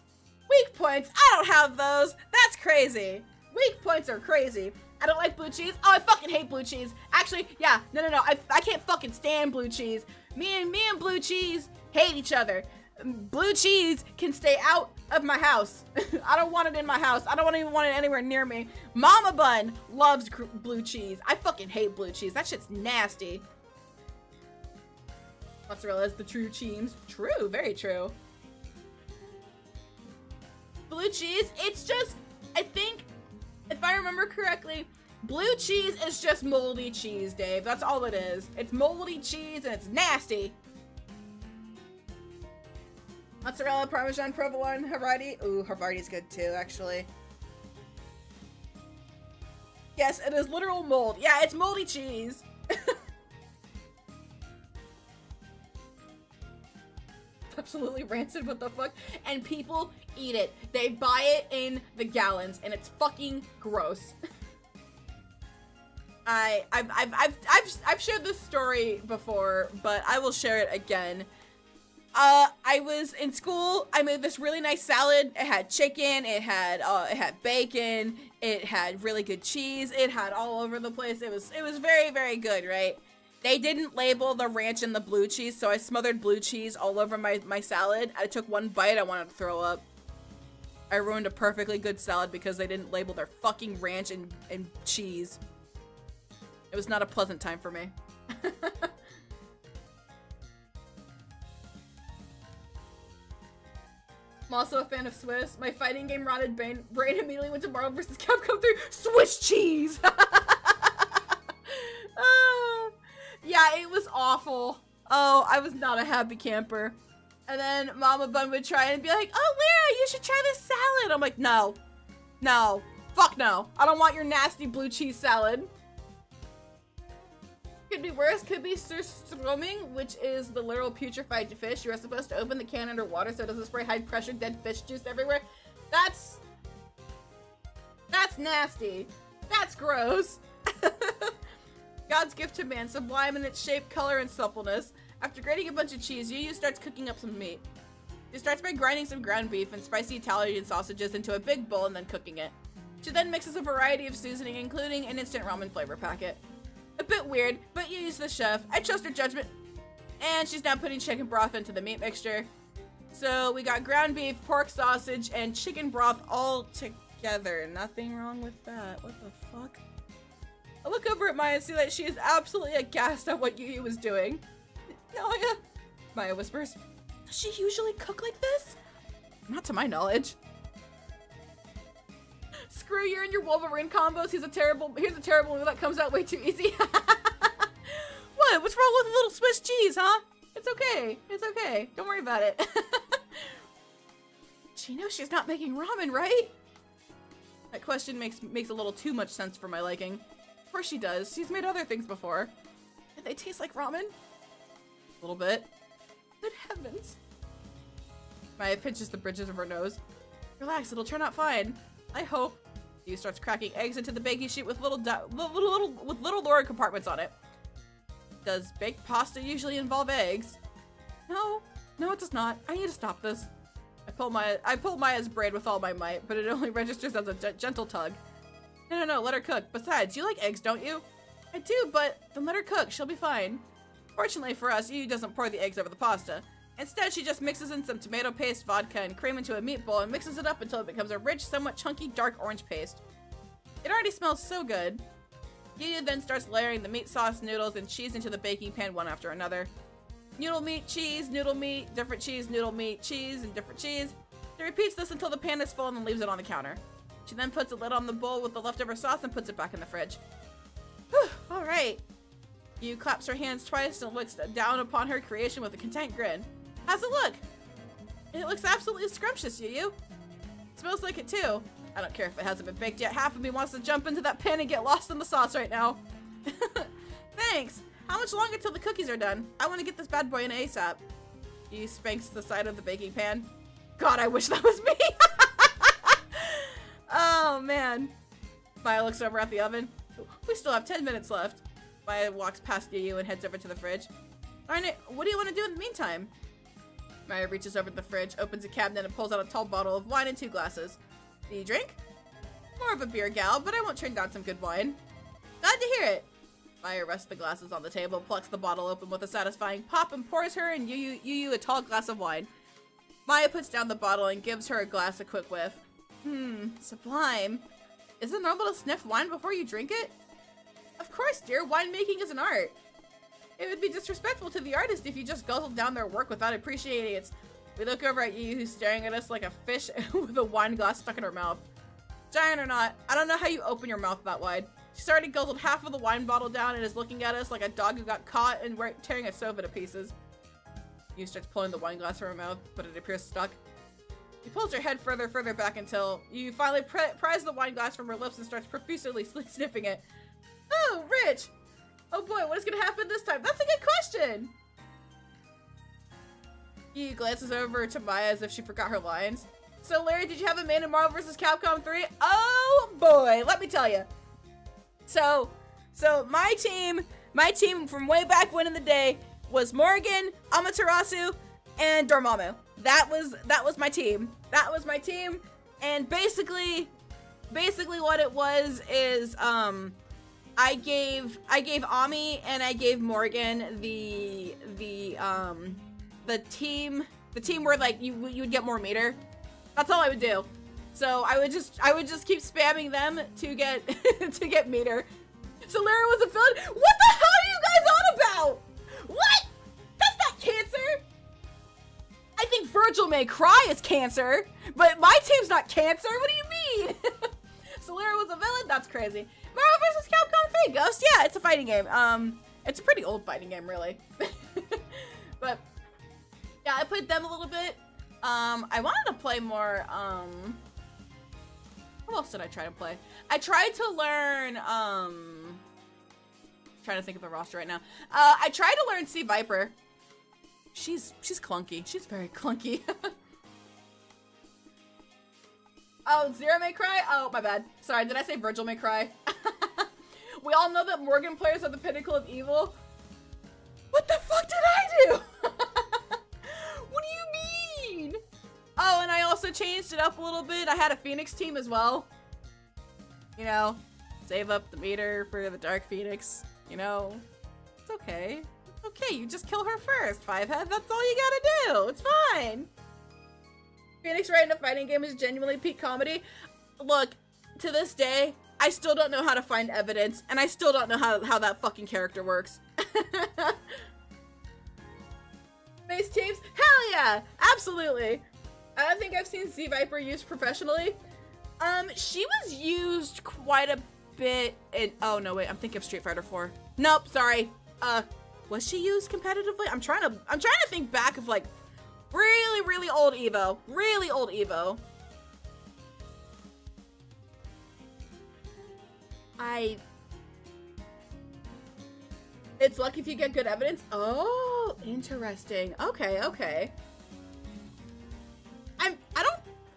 Weak points, I don't have those. That's crazy. Weak points are crazy. I don't like blue cheese. Oh, I fucking hate blue cheese. Actually, yeah, no. I can't fucking stand blue cheese. Me and blue cheese hate each other. Blue cheese can stay out of my house. I don't want it in my house. I don't even want it anywhere near me. Mama Bun loves blue cheese. I fucking hate blue cheese. That shit's nasty. Mozzarella is the true cheese. True, very true. Blue cheese, it's just, I think, if I remember correctly, blue cheese is just moldy cheese, Dave. That's all it is. It's moldy cheese and it's nasty. Mozzarella, Parmesan, provolone, Havarti. Ooh, Havarti's good too, actually. Yes, it is literal mold. Yeah, it's moldy cheese. Absolutely rancid, what the fuck? And people eat it. They buy it in the gallons, and it's fucking gross. I've shared this story before, but I will share it again. I was in school. I made this really nice salad. It had chicken. It had bacon. It had really good cheese. It had all over the place. It was very, very good, right? They didn't label the ranch and the blue cheese, so I smothered blue cheese all over my salad. I took one bite. I wanted to throw up. I ruined a perfectly good salad because they didn't label their fucking ranch and cheese. It was not a pleasant time for me. I'm also a fan of Swiss. My fighting game rotted brain immediately went to Marvel vs. Capcom 3. Swiss cheese! Yeah, it was awful. Oh, I was not a happy camper. And then Mama Bun would try and be like, oh, Lira, you should try this salad. I'm like, no. No. Fuck no. I don't want your nasty blue cheese salad. Could be worse. Could be surströmming, which is the literal putrefied fish. You are supposed to open the can underwater so it doesn't spray high-pressure dead fish juice everywhere. That's nasty. That's gross. God's gift to man, sublime in its shape, color, and suppleness. After grating a bunch of cheese, Yu starts cooking up some meat. She starts by grinding some ground beef and spicy Italian sausages into a big bowl and then cooking it. She then mixes a variety of seasoning, including an instant ramen flavor packet. A bit weird, but Yu's the chef. I trust her judgment. And she's now putting chicken broth into the meat mixture. So we got ground beef, pork sausage, and chicken broth all together. Nothing wrong with that. What the fuck? I look over at Maya and see that she is absolutely aghast at what Yu was doing. Maya, Maya whispers, does she usually cook like this? Not to my knowledge. Screw you and your Wolverine combos. Here's a terrible move that comes out way too easy. What? What's wrong with a little Swiss cheese, huh? It's okay. It's okay. Don't worry about it. She knows she's not making ramen, right? That question makes a little too much sense for my liking. Of course she does. She's made other things before. And they taste like ramen? A little bit. Good heavens. Maya pinches the bridges of her nose. Relax, it'll turn out fine. I hope. Yu starts cracking eggs into the baking sheet with little door compartments on it. Does baked pasta usually involve eggs? No, it does not. I need to stop this. I pull Maya's braid with all my might, but it only registers as a gentle tug. No, let her cook. Besides, you like eggs, don't you? I do, but then let her cook. She'll be fine. Fortunately for us, Yu doesn't pour the eggs over the pasta. Instead, she just mixes in some tomato paste, vodka, and cream into a meatball and mixes it up until it becomes a rich, somewhat chunky, dark orange paste. It already smells so good. Yu then starts layering the meat sauce, noodles, and cheese into the baking pan one after another. Noodle meat, cheese, noodle meat, different cheese, noodle meat, cheese, and different cheese. She repeats this until the pan is full and then leaves it on the counter. She then puts a lid on the bowl with the leftover sauce and puts it back in the fridge. Whew, alright. Yu claps her hands twice and looks down upon her creation with a content grin. How's it look? It looks absolutely scrumptious, Yu. It smells like it too. I don't care if it hasn't been baked yet. Half of me wants to jump into that pan and get lost in the sauce right now. Thanks. How much longer till the cookies are done? I want to get this bad boy in ASAP. Yu spanks the side of the baking pan. God, I wish that was me. Oh, man. Maya looks over at the oven. We still have 10 minutes left. Maya walks past Yu and heads over to the fridge. Darn it, what do you want to do in the meantime? Maya reaches over to the fridge, opens a cabinet, and pulls out a tall bottle of wine and 2 glasses. Do you drink? More of a beer gal, but I won't turn down some good wine. Glad to hear it. Maya rests the glasses on the table, plucks the bottle open with a satisfying pop, and pours her and Yu a tall glass of wine. Maya puts down the bottle and gives her a glass a quick whiff. Sublime. Is it normal to sniff wine before you drink it? Of course, dear. Winemaking is an art. It would be disrespectful to the artist if you just guzzled down their work without appreciating it. We look over at Yu, who's staring at us like a fish with a wine glass stuck in her mouth. Giant or not, I don't know how you open your mouth that wide. She's already guzzled half of the wine bottle down and is looking at us like a dog who got caught and tearing a sofa to pieces. Yu starts pulling the wine glass from her mouth, but it appears stuck. She pulls her head further back until Yu finally pries the wine glass from her lips and starts profusely sniffing it. Oh, Rich! Oh boy, what is gonna happen this time? That's a good question! Yu glances over to Maya as if she forgot her lines. So, Larry, did you have a main in Marvel vs. Capcom 3? Oh boy, let me tell you. So my team from way back when in the day was Morgan, Amaterasu, and Dormammu. That was my team. That was my team. And basically what it was is I gave Ami and I gave Morgan the team where like you would get more meter. That's all I would do. So I would just keep spamming them to get to get meter. So Lara was a villain. What the hell are you guys on about? What? That's not cancer. I think Virgil May Cry is cancer, but my team's not cancer. What do you mean? So Lara was a villain? That's crazy. Marvel vs. Capcom 3 Ghost? Yeah, it's a fighting game. It's a pretty old fighting game, really. But yeah, I played them a little bit. I wanted to play more, what else did I try to play? I tried to learn, trying to think of the roster right now. I tried to learn Sea Viper. She's clunky. She's very clunky. Oh, Zero May Cry? Oh, my bad. Sorry, did I say Virgil May Cry? We all know that Morgan players are the pinnacle of evil. What the fuck did I do? What do you mean? Oh, and I also changed it up a little bit. I had a Phoenix team as well. You know, save up the meter for the Dark Phoenix. You know, it's okay. It's okay, you just kill her first, Fivehead. That's all you gotta do. It's fine. Phoenix right in a fighting game is genuinely peak comedy. Look, to this day, I still don't know how to find evidence, and I still don't know how that fucking character works. Base teams? Hell yeah! Absolutely! I don't think I've seen Sea Viper used professionally. She was used quite a bit in— oh no, wait, I'm thinking of Street Fighter 4. Nope, sorry. Was she used competitively? I'm trying to think back of like really old Evo. Really old Evo. It's lucky if you get good evidence. Oh, interesting. Okay.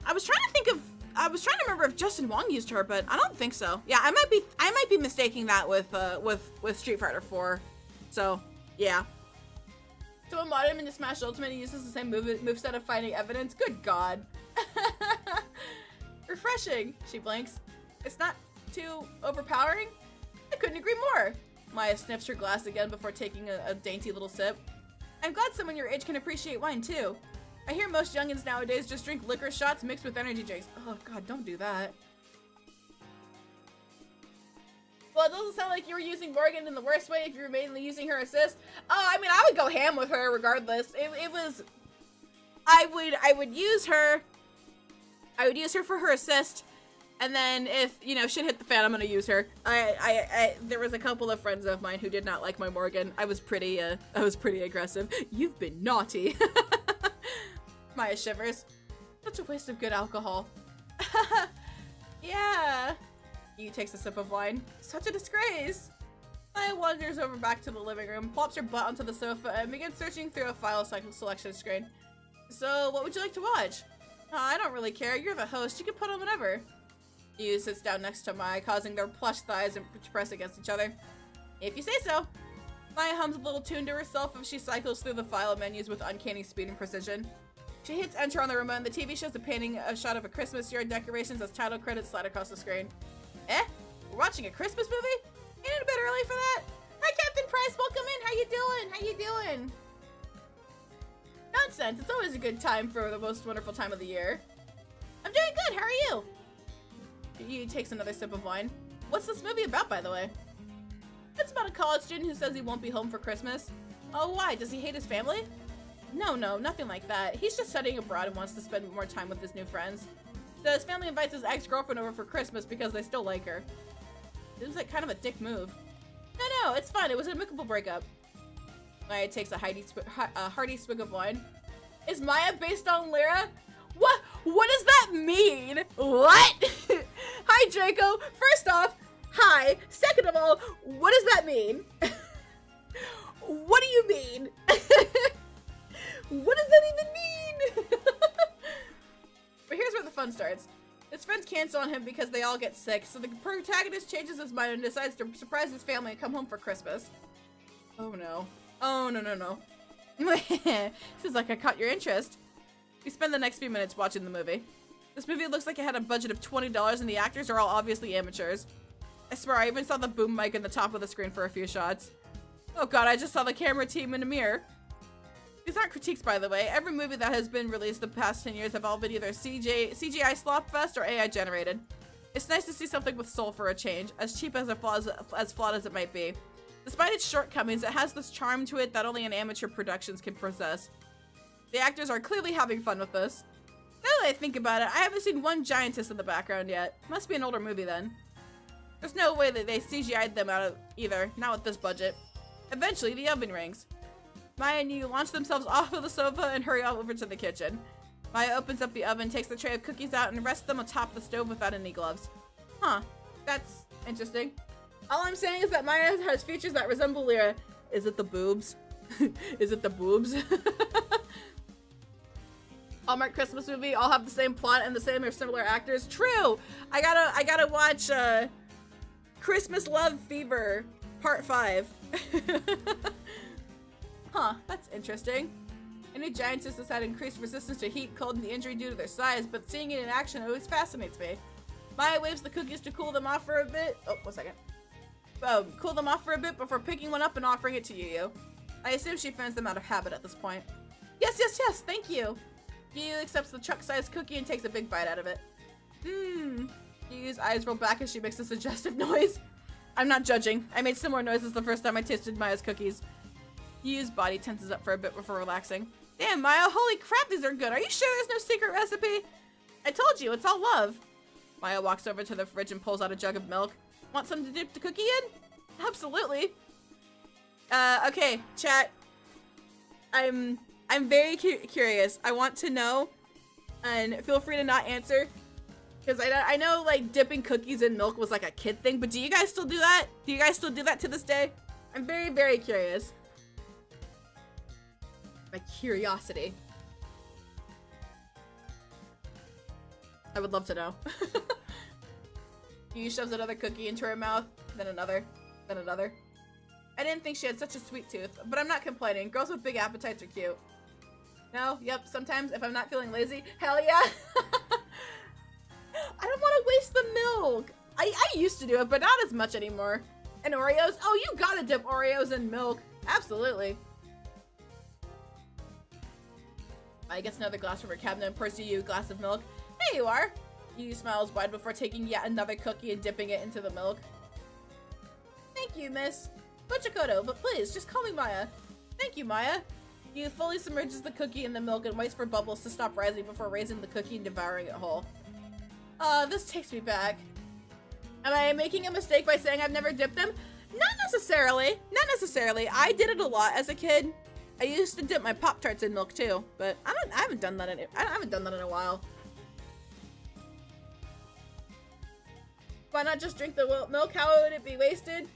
I was trying to remember if Justin Wong used her, but I don't think so. Yeah, I might be mistaking that with Street Fighter 4. So, yeah. So a modem into Smash Ultimate uses the same moveset of finding evidence. Good God. Refreshing. She blinks. It's not too overpowering. I couldn't agree more. Maya sniffs her glass again before taking a dainty little sip. I'm glad someone your age can appreciate wine too. I hear most youngins nowadays just drink liquor shots mixed with energy drinks. Oh God, don't do that. Well, it doesn't sound like you were using Morgan in the worst way if you were mainly using her assist. Oh, I mean, I would go ham with her regardless. It was, I would use her for her assist. And then if, you know, shit hit the fan, I'm gonna use her. There was a couple of friends of mine who did not like my Morgan. I was pretty aggressive. You've been naughty. Maya shivers. Such a waste of good alcohol. Yeah. Yu takes a sip of wine. Such a disgrace. Maya wanders over back to the living room, plops her butt onto the sofa, and begins searching through a file selection screen. So, what would you like to watch? Oh, I don't really care. You're the host. You can put on whatever. Yu sits down next to Maya, causing their plush thighs to press against each other. If you say so. Maya hums a little tune to herself as she cycles through the file menus with uncanny speed and precision. She hits enter on the remote and the TV shows a painting a shot of a Christmas yard decorations as title credits slide across the screen. Eh? We're watching a Christmas movie? Ain't it a bit early for that? Hi, Captain Price. Welcome in. How you doing? How you doing? Nonsense. It's always a good time for the most wonderful time of the year. I'm doing good. How are you? He takes another sip of wine. What's this movie about, by the way? It's about a college student who says he won't be home for Christmas. Oh, why? Does he hate his family? No, nothing like that. He's just studying abroad and wants to spend more time with his new friends. So his family invites his ex-girlfriend over for Christmas because they still like her. Seems like kind of a dick move. No, it's fine. It was an amicable breakup. Maya takes a hearty swig of wine. Is Maya based on Lira? What does that mean? What? Hi, Draco. First off, hi. Second of all, what does that mean? What do you mean? What does that even mean? But here's where the fun starts. His friends cancel on him because they all get sick, so the protagonist changes his mind and decides to surprise his family and come home for Christmas. Oh no. Oh no. Seems like I caught your interest. We spend the next few minutes watching the movie. This movie looks like it had a budget of $20 and the actors are all obviously amateurs. I swear I even saw the boom mic in the top of the screen for a few shots. Oh god, I just saw the camera team in a mirror. These aren't critiques, by the way. Every movie that has been released the past 10 years have all been either CGI slopfest or AI generated. It's nice to see something with soul for a change, as cheap as flawed as it might be. Despite its shortcomings, it has this charm to it that only an amateur productions can possess. The actors are clearly having fun with this. Now that I think about it, I haven't seen one giantess in the background yet. Must be an older movie then. There's no way that they CGI'd them out of either, not with this budget. Eventually, the oven rings. Maya and Yu launch themselves off of the sofa and hurry over to the kitchen. Maya opens up the oven, takes the tray of cookies out, and rests them atop the stove without any gloves. Huh, that's interesting. All I'm saying is that Maya has features that resemble Lira. Is it the boobs? Is it the boobs? Hallmark Christmas movie all have the same plot and the same or similar actors. True! I gotta watch Christmas Love Fever Part 5. Huh, that's interesting. I knew giantesses had increased resistance to heat, cold, and the injury due to their size, but seeing it in action always fascinates me. Maya waves the cookies to cool them off for a bit. Oh, 1 second. Cool them off for a bit before picking one up and offering it to Yu. I assume she finds them out of habit at this point. Yes, thank you. Yu accepts the truck-sized cookie and takes a big bite out of it. Yu's eyes roll back as she makes a suggestive noise. I'm not judging. I made similar noises the first time I tasted Maya's cookies. Yu's body tenses up for a bit before relaxing. Damn, Maya, holy crap, these are good. Are you sure there's no secret recipe? I told you, it's all love. Maya walks over to the fridge and pulls out a jug of milk. Want some to dip the cookie in? Absolutely. Okay, chat. I'm very curious. I want to know, and feel free to not answer, because I know like dipping cookies in milk was like a kid thing, but do you guys still do that? Do you guys still do that to this day? I'm very, very curious. My curiosity. I would love to know. Yu shoves another cookie into her mouth, then another, then another. I didn't think she had such a sweet tooth, but I'm not complaining. Girls with big appetites are cute. No, yep, sometimes if I'm not feeling lazy, hell yeah. I don't want to waste the milk. I used to do it, but not as much anymore. And Oreos? Oh, you gotta dip Oreos in milk. Absolutely. I gets another glass from her cabinet and pours you a glass of milk. There you are. Yu smiles wide before taking yet another cookie and dipping it into the milk. Thank you, miss. Bochikoto, but please, just call me Maya. Thank you, Maya. Yu fully submerges the cookie in the milk and waits for bubbles to stop rising before raising the cookie and devouring it whole. This takes me back. Am I making a mistake by saying I've never dipped them? Not necessarily. Not necessarily. I did it a lot as a kid. I used to dip my Pop-Tarts in milk too, but I haven't done that in a while. Why not just drink the milk? How would it be wasted?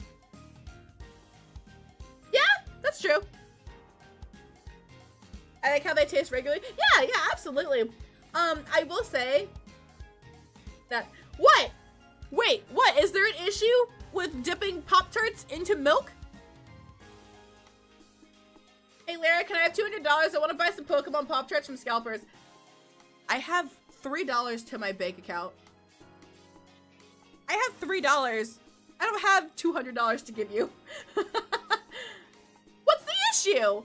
Yeah, that's true. I like how they taste regularly. Yeah, absolutely. I will say that, what? Wait, what? Is there an issue with dipping Pop-Tarts into milk? Hey, Lara, can I have $200? I want to buy some Pokemon Pop-Tarts from scalpers. I have $3 to my bank account. I have $3. I don't have $200 to give you. What's the issue?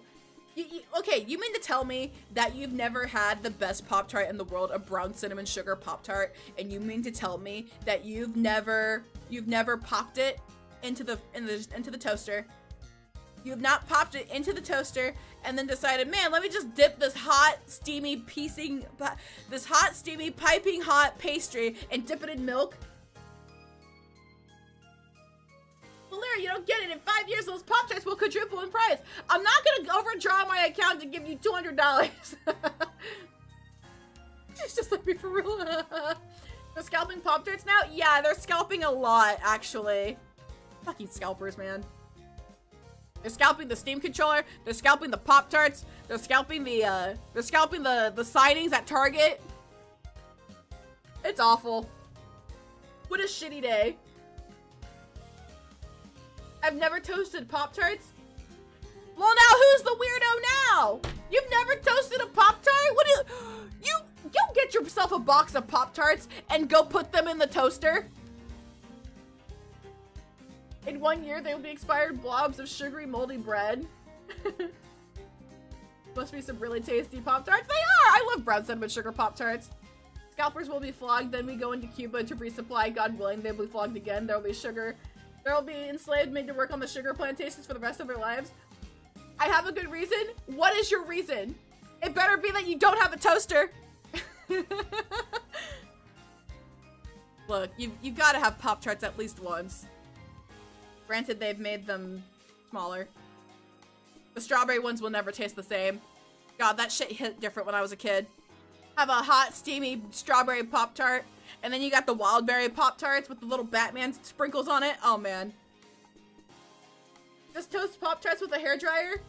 Okay, you mean to tell me that you've never had the best Pop-Tart in the world, a brown cinnamon sugar Pop-Tart, and you mean to tell me that you've never popped it into the toaster? You've not popped it into the toaster and then decided, man, let me just dip this hot, steamy, piping hot pastry and dip it in milk? Well, Larry, you don't get it. In 5 years, those Pop-Tarts will quadruple in price. I'm not going to overdraw my account to give you $200. She's just like me for real. They're scalping Pop-Tarts now? Yeah, they're scalping a lot, actually. Fucking scalpers, man. They're scalping the Steam controller. They're scalping the Pop-Tarts. They're scalping the sightings at Target. It's awful. What a shitty day. I've never toasted Pop-Tarts. Well, now who's the weirdo now? You've never toasted a Pop-Tart? What do you get yourself a box of Pop-Tarts and go put them in the toaster? In 1 year, they will be expired blobs of sugary, moldy bread. Must be some really tasty Pop-Tarts. They are! I love brown cinnamon sugar Pop-Tarts. Scalpers will be flogged, then we go into Cuba to resupply. God willing, they'll be flogged again. There will be sugar. There will be enslaved, made to work on the sugar plantations for the rest of their lives. I have a good reason. What is your reason? It better be that you don't have a toaster. Look, you've got to have Pop-Tarts at least once. Granted, they've made them smaller. The strawberry ones will never taste the same. God, that shit hit different when I was a kid. Have a hot, steamy strawberry Pop-Tart, and then you got the wild berry Pop-Tarts with the little Batman sprinkles on it. Oh, man. Just toast Pop-Tarts with a hairdryer?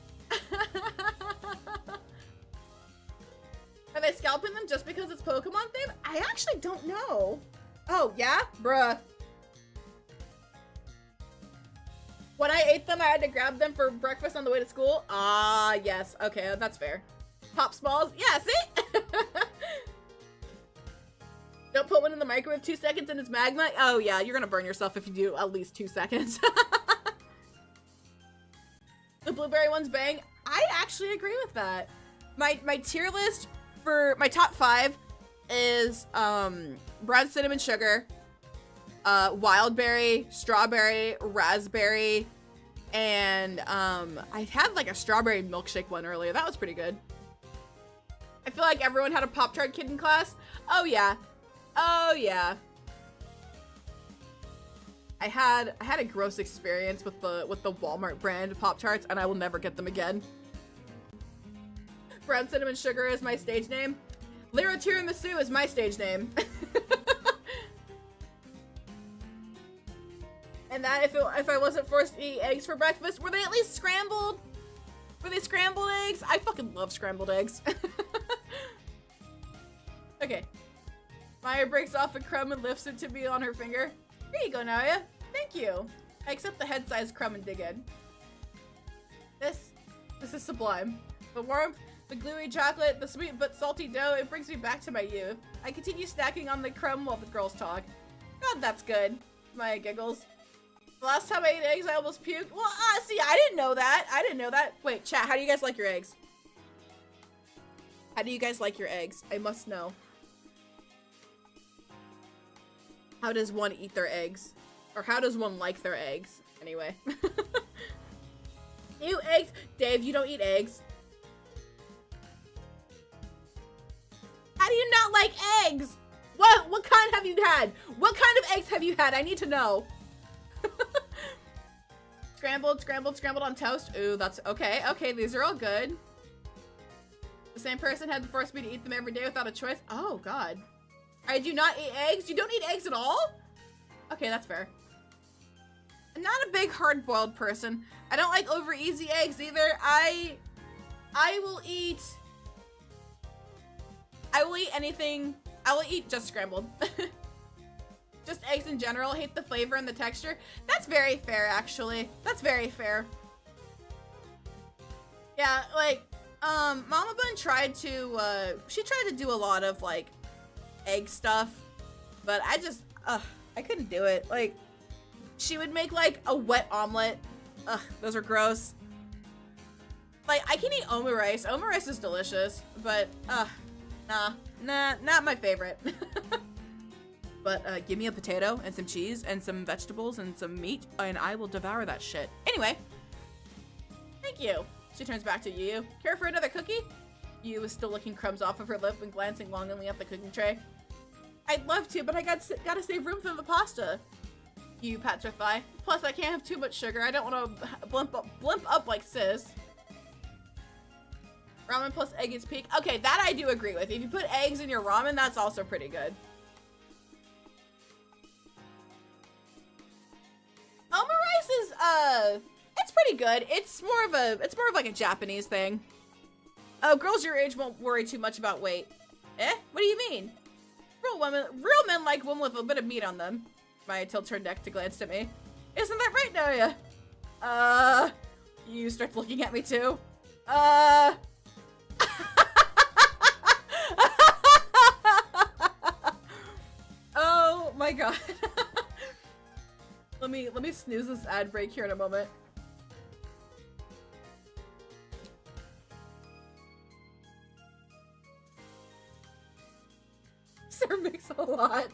Are they scalping them just because it's Pokemon themed? I actually don't know. Oh, yeah? Bruh. When I ate them, I had to grab them for breakfast on the way to school. Ah, yes. Okay, that's fair. Pop Smalls? Yeah, see? Don't put one in the microwave 2 seconds and it's magma? Oh, yeah, you're gonna burn yourself if you do at least 2 seconds. The blueberry ones bang. I actually agree with that. My tier list for my top 5 is brown cinnamon sugar, wild berry, strawberry, raspberry, and I had like a strawberry milkshake one earlier. That was pretty good. I feel like everyone had a Pop-Tart kid in class. Oh yeah. Oh yeah. I had a gross experience with the Walmart brand Pop-Tarts, and I will never get them again. Brown cinnamon sugar is my stage name. Lira Tiramisu is my stage name. And that if I wasn't forced to eat eggs for breakfast, were they at least scrambled? Were they scrambled eggs? I fucking love scrambled eggs. Okay. Maya breaks off a crumb and lifts it to be on her finger. Here you go, Naya. Thank you. I accept the head-sized crumb and dig in. This is sublime. The warmth, the gluey chocolate, the sweet but salty dough, it brings me back to my youth. I continue snacking on the crumb while the girls talk. God, that's good. Maya giggles. The last time I ate eggs, I almost puked. Well, see, I didn't know that. I didn't know that. Wait, chat, how do you guys like your eggs? How do you guys like your eggs? I must know. How does one eat their eggs? Or how does one like their eggs? Anyway. Ew, eggs! Dave, you don't eat eggs. How do you not like eggs? What kind have you had? What kind of eggs have you had? I need to know. Scrambled on toast. Ooh, that's okay. Okay, these are all good. The same person had to force me to eat them every day without a choice. Oh, God. I do not eat eggs? You don't eat eggs at all? Okay, that's fair. I'm not a big hard-boiled person. I don't like over easy eggs either. I will eat anything. I will eat just scrambled. Just eggs in general. Hate the flavor and the texture. That's very fair, actually. That's very fair. Yeah, like, Mama Bun tried to, she tried to do a lot of, like, egg stuff, but I just, I couldn't do it. Like, she would make, like, a wet omelet. Ugh, those are gross. Like, I can eat omu rice. Omu rice is delicious, but, nah, not my favorite. But, give me a potato and some cheese and some vegetables and some meat, and I will devour that shit. Anyway, thank you. She turns back to Yu. Care for another cookie? Yu was still licking crumbs off of her lip and glancing longingly at the cooking tray. I'd love to, but I gotta save room for the pasta. Yu pats her thigh. Plus, I can't have too much sugar. I don't want to blimp up like sis. Ramen plus egg is peak. Okay, that I do agree with. If you put eggs in your ramen, that's also pretty good. Omu rice is, it's pretty good. It's more of like a Japanese thing. Oh, girls your age won't worry too much about weight. Eh? What do you mean? Real men like women with a bit of meat on them. Maya tilts her neck to glance at me. Isn't that right, Noya? You start looking at me too. Oh my god. Let me snooze this ad break here in a moment. Sir makes a lot.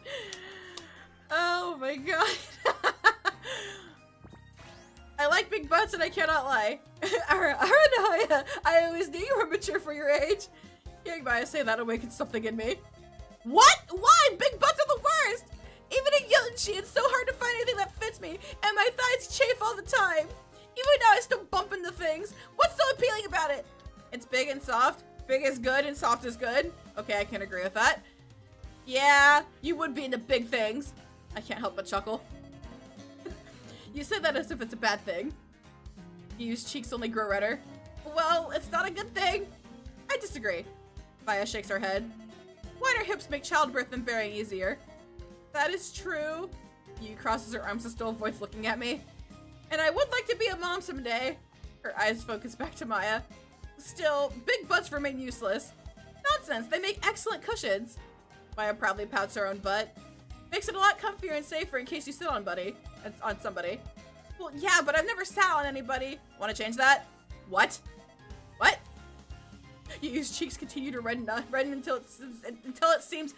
Oh my god. I like big butts and I cannot lie. I always knew you were mature for your age. Hearing Maya say that awakens something in me. What? Why? Big butts are the worst! Even in Jotun-shi, it's so hard to find anything that fits me, and my thighs chafe all the time. Even now, I still bump into things. What's so appealing about it? It's big and soft. Big is good and soft is good. Okay, I can agree with that. Yeah, you would be into big things. I can't help but chuckle. You say that as if it's a bad thing. Yu's cheeks only grow redder. Well, it's not a good thing. I disagree. Maya shakes her head. Wider hips make childbirth and bearing easier. That is true. Yu crosses her arms and still avoids looking at me. And I would like to be a mom someday. Her eyes focus back to Maya. Still, big butts remain useless. Nonsense, they make excellent cushions. Maya proudly pouts her own butt. Makes it a lot comfier and safer in case you sit on somebody. Well, yeah, but I've never sat on anybody. Want to change that? What? What? Yu's cheeks continue to redden until it seems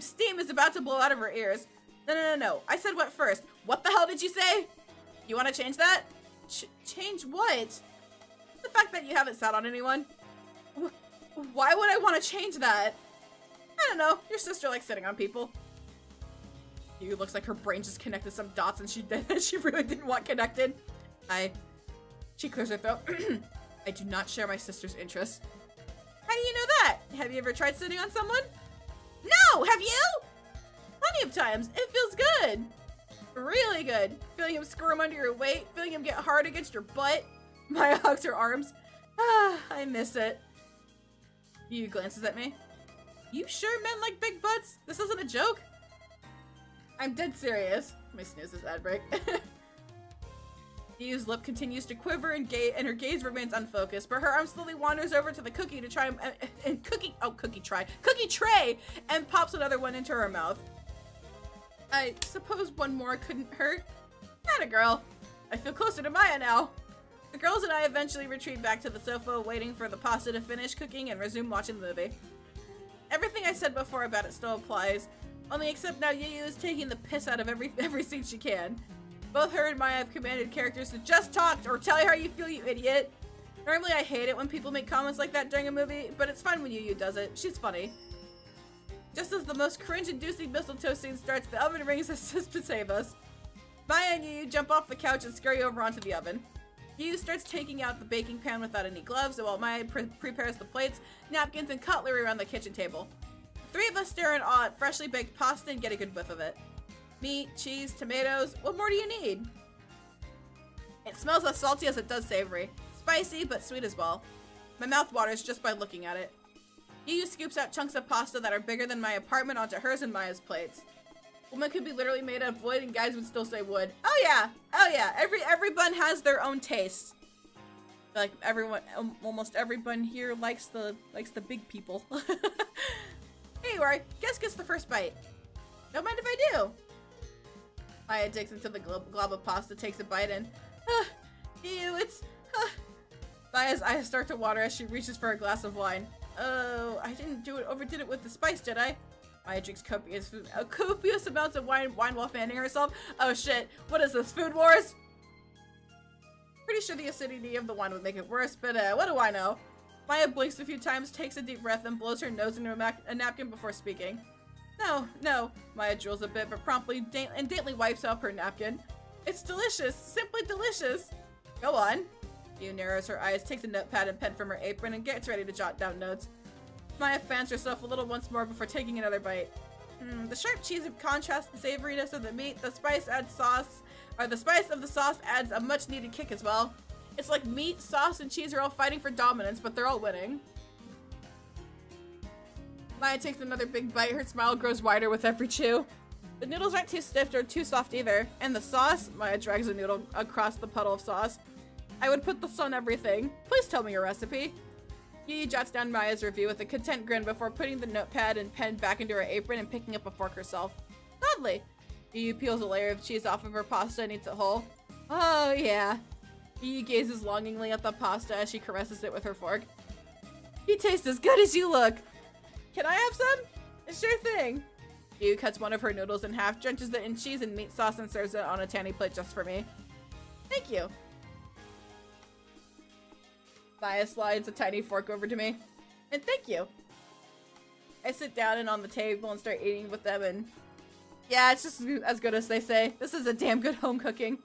steam is about to blow out of her ears. No. I said what first? What the hell did you say? You want to change that? Change what? The fact that you haven't sat on anyone. Why would I want to change that? I don't know. Your sister likes sitting on people. Yu looks like her brain just connected some dots and she really didn't want connected. She clears her throat. I do not share my sister's interests. How do you know that? Have you ever tried sitting on someone? No! Have you? Plenty of times. It feels good. Really good. Feeling him squirm under your weight. Feeling him get hard against your butt. Maya hugs her arms. I miss it. Yu glances at me. You sure men like big butts? This isn't a joke? I'm dead serious. Let me snooze this ad break. Yu's lip continues to quiver and her gaze remains unfocused, but her arm slowly wanders over to the cookie to try cookie tray and pops another one into her mouth. I suppose one more couldn't hurt. Atta girl. I feel closer to Maya now. The girls and I eventually retreat back to the sofa, waiting for the pasta to finish cooking and resume watching the movie. Everything I said before about it still applies, only except now Yu is taking the piss out of every scene she can. Both her and Maya have commanded characters to just talk or tell you how you feel, you idiot. Normally I hate it when people make comments like that during a movie, but it's fun when Yu does it. She's funny. Just as the most cringe-inducing mistletoe scene starts, the oven rings assist to save us. Maya and Yu jump off the couch and scurry over onto the oven. Yu starts taking out the baking pan without any gloves, while Maya prepares the plates, napkins, and cutlery around the kitchen table. The three of us stare in awe at freshly baked pasta and get a good whiff of it. Meat, cheese, tomatoes, what more do you need? It smells as salty as it does savory. Spicy, but sweet as well. My mouth waters just by looking at it. Yu scoops out chunks of pasta that are bigger than my apartment onto hers and Maya's plates. Woman could be literally made of wood and guys would still say wood. Oh yeah! Every bun has their own taste. Like everyone, almost everyone here likes the big people. Here you are. Guess gets the first bite. Don't mind if I do. Maya digs into the glob of pasta, takes a bite, and ew, it's. Maya's eyes start to water as she reaches for a glass of wine. Oh, I didn't overdid it with the spice, did I? Maya drinks copious amounts of wine while fanning herself. Oh shit, what is this, Food Wars? Pretty sure the acidity of the wine would make it worse, but what do I know? Maya blinks a few times, takes a deep breath, and blows her nose into a napkin before speaking. No. Maya drools a bit, but promptly and daintily wipes off her napkin. It's delicious, simply delicious. Go on. Yu narrows her eyes, takes a notepad and pen from her apron, and gets ready to jot down notes. Maya fans herself a little once more before taking another bite. The sharp cheese contrasts the savoriness of the meat. The spice of the sauce adds a much-needed kick as well. It's like meat, sauce, and cheese are all fighting for dominance, but they're all winning. Maya takes another big bite. Her smile grows wider with every chew. The noodles aren't too stiff or too soft either. And the sauce? Maya drags a noodle across the puddle of sauce. I would put this on everything. Please tell me your recipe. Yi jots down Maya's review with a content grin before putting the notepad and pen back into her apron and picking up a fork herself. Lovely. Yi peels a layer of cheese off of her pasta and eats it whole. Oh, yeah. Yi gazes longingly at the pasta as she caresses it with her fork. You taste as good as you look. Can I have some? Sure thing. Yi cuts one of her noodles in half, drenches it in cheese and meat sauce, and serves it on a tiny plate just for me. Thank you. Maya slides a tiny fork over to me. And thank you. I sit down and on the table and start eating with them, and yeah, it's just as good as they say. This is a damn good home cooking.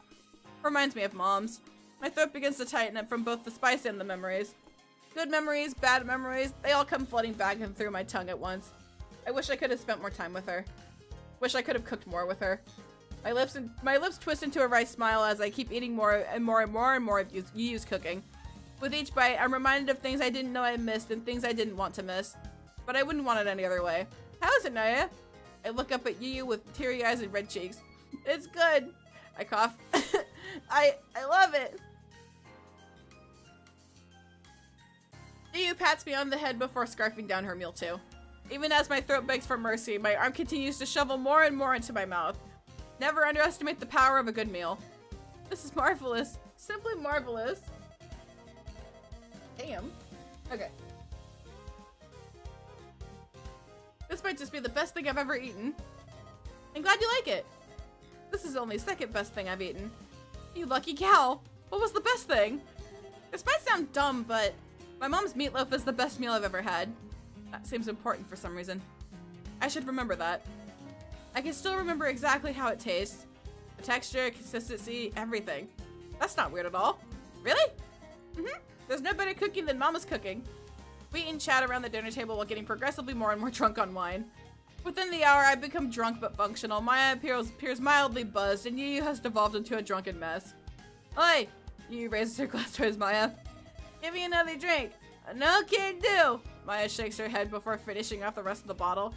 Reminds me of mom's. My throat begins to tighten up from both the spice and the memories. Good memories, bad memories, they all come flooding back and through my tongue at once. I wish I could have spent more time with her. Wish I could have cooked more with her. My lips twist into a wry smile as I keep eating more and more of Yu's cooking. With each bite, I'm reminded of things I didn't know I missed and things I didn't want to miss. But I wouldn't want it any other way. How is it, Naya? I look up at Yu with teary eyes and red cheeks. It's good. I cough. I love it. Yu pats me on the head before scarfing down her meal too. Even as my throat begs for mercy, my arm continues to shovel more and more into my mouth. Never underestimate the power of a good meal. This is marvelous. Simply marvelous. Damn. Okay. This might just be the best thing I've ever eaten. I'm glad you like it. This is only second best thing I've eaten. You lucky cow. What was the best thing? This might sound dumb, but my mom's meatloaf is the best meal I've ever had. That seems important for some reason. I should remember that. I can still remember exactly how it tastes. The texture, consistency, everything. That's not weird at all. Really? There's no better cooking than Mama's cooking. We eat and chat around the dinner table while getting progressively more and more drunk on wine. Within the hour, I become drunk but functional. Maya appears mildly buzzed, and Yu has devolved into a drunken mess. Oi! Yu raises her glass towards Maya. Give me another drink. No can do. Maya shakes her head before finishing off the rest of the bottle.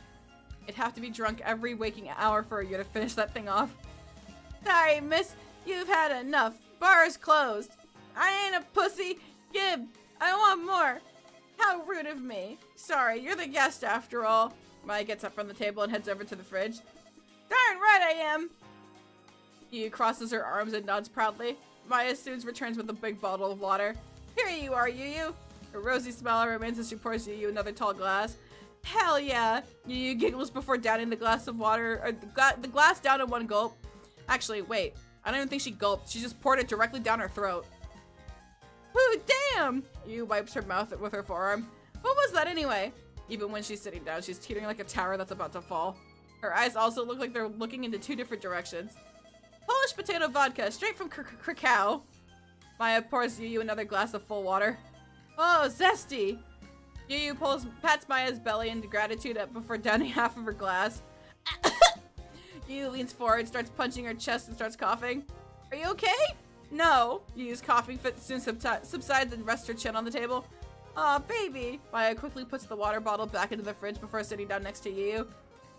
It'd have to be drunk every waking hour for you to finish that thing off. Sorry, miss. You've had enough. Bar's closed. I ain't a pussy. Gib, I want more. How rude of me. Sorry, you're the guest after all. Maya gets up from the table and heads over to the fridge. Darn right I am. Yu crosses her arms and nods proudly. Maya soon returns with a big bottle of water. Here you are, Yu. Her rosy smile remains as she pours Yu another tall glass. Hell yeah. Yu giggles before downing the glass of water, or the glass down in one gulp. Actually, wait. I don't even think she gulped. She just poured it directly down her throat. Ooh, damn! Yu wipes her mouth with her forearm. What was that anyway? Even when she's sitting down, she's teetering like a tower that's about to fall. Her eyes also look like they're looking into two different directions. Polish potato vodka, straight from Krakow. Maya pours Yu another glass of full water. Oh, zesty! Yu pats Maya's belly into gratitude before downing half of her glass. Yu leans forward, starts punching her chest, and starts coughing. Are you okay? No. Yu's coughing fit soon subsides and rests her chin on the table. Aw, baby. Maya quickly puts the water bottle back into the fridge before sitting down next to Yu.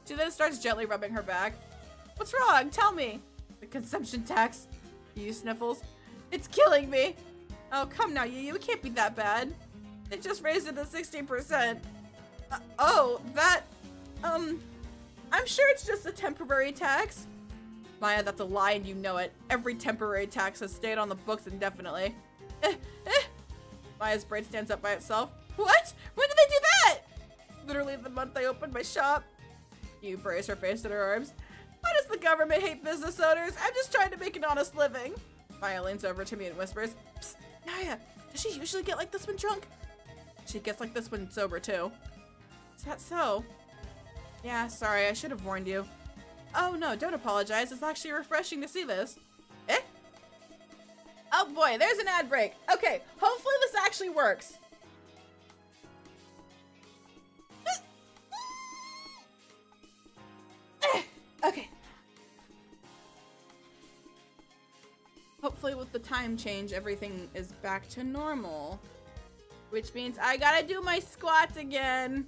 She then starts gently rubbing her back. What's wrong? Tell me. The consumption tax. Yu sniffles. It's killing me. Oh, come now, you it can't be that bad. They just raised it to 16%. Oh, that, I'm sure it's just a temporary tax. Maya, that's a lie and you know it. Every temporary tax has stayed on the books indefinitely. Maya's brain stands up by itself. What? When did they do that? Literally the month I opened my shop. You brace her face in her arms. Why does the government hate business owners? I'm just trying to make an honest living. Maya leans over to me and whispers, Psst, Maya, does she usually get like this when drunk? She gets like this when sober too. Is that so? Yeah, sorry, I should have warned you. Oh no, don't apologize. It's actually refreshing to see this. Eh? Oh boy, there's an ad break. Okay, hopefully this actually works. Okay. Hopefully with the time change, everything is back to normal. Which means I gotta do my squats again.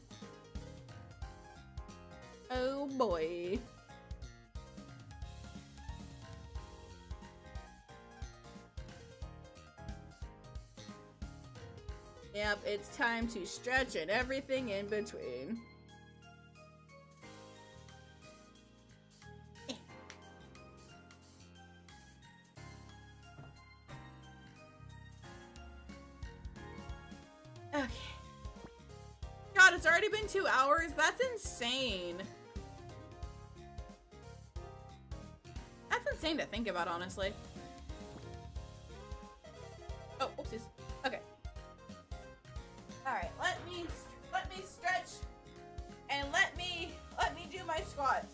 Oh boy. Yep, it's time to stretch and everything in between. Okay. God, it's already been 2 hours? That's insane. That's insane to think about, honestly. Oh, oopsies. Okay. Alright, let me stretch and let me do my squats.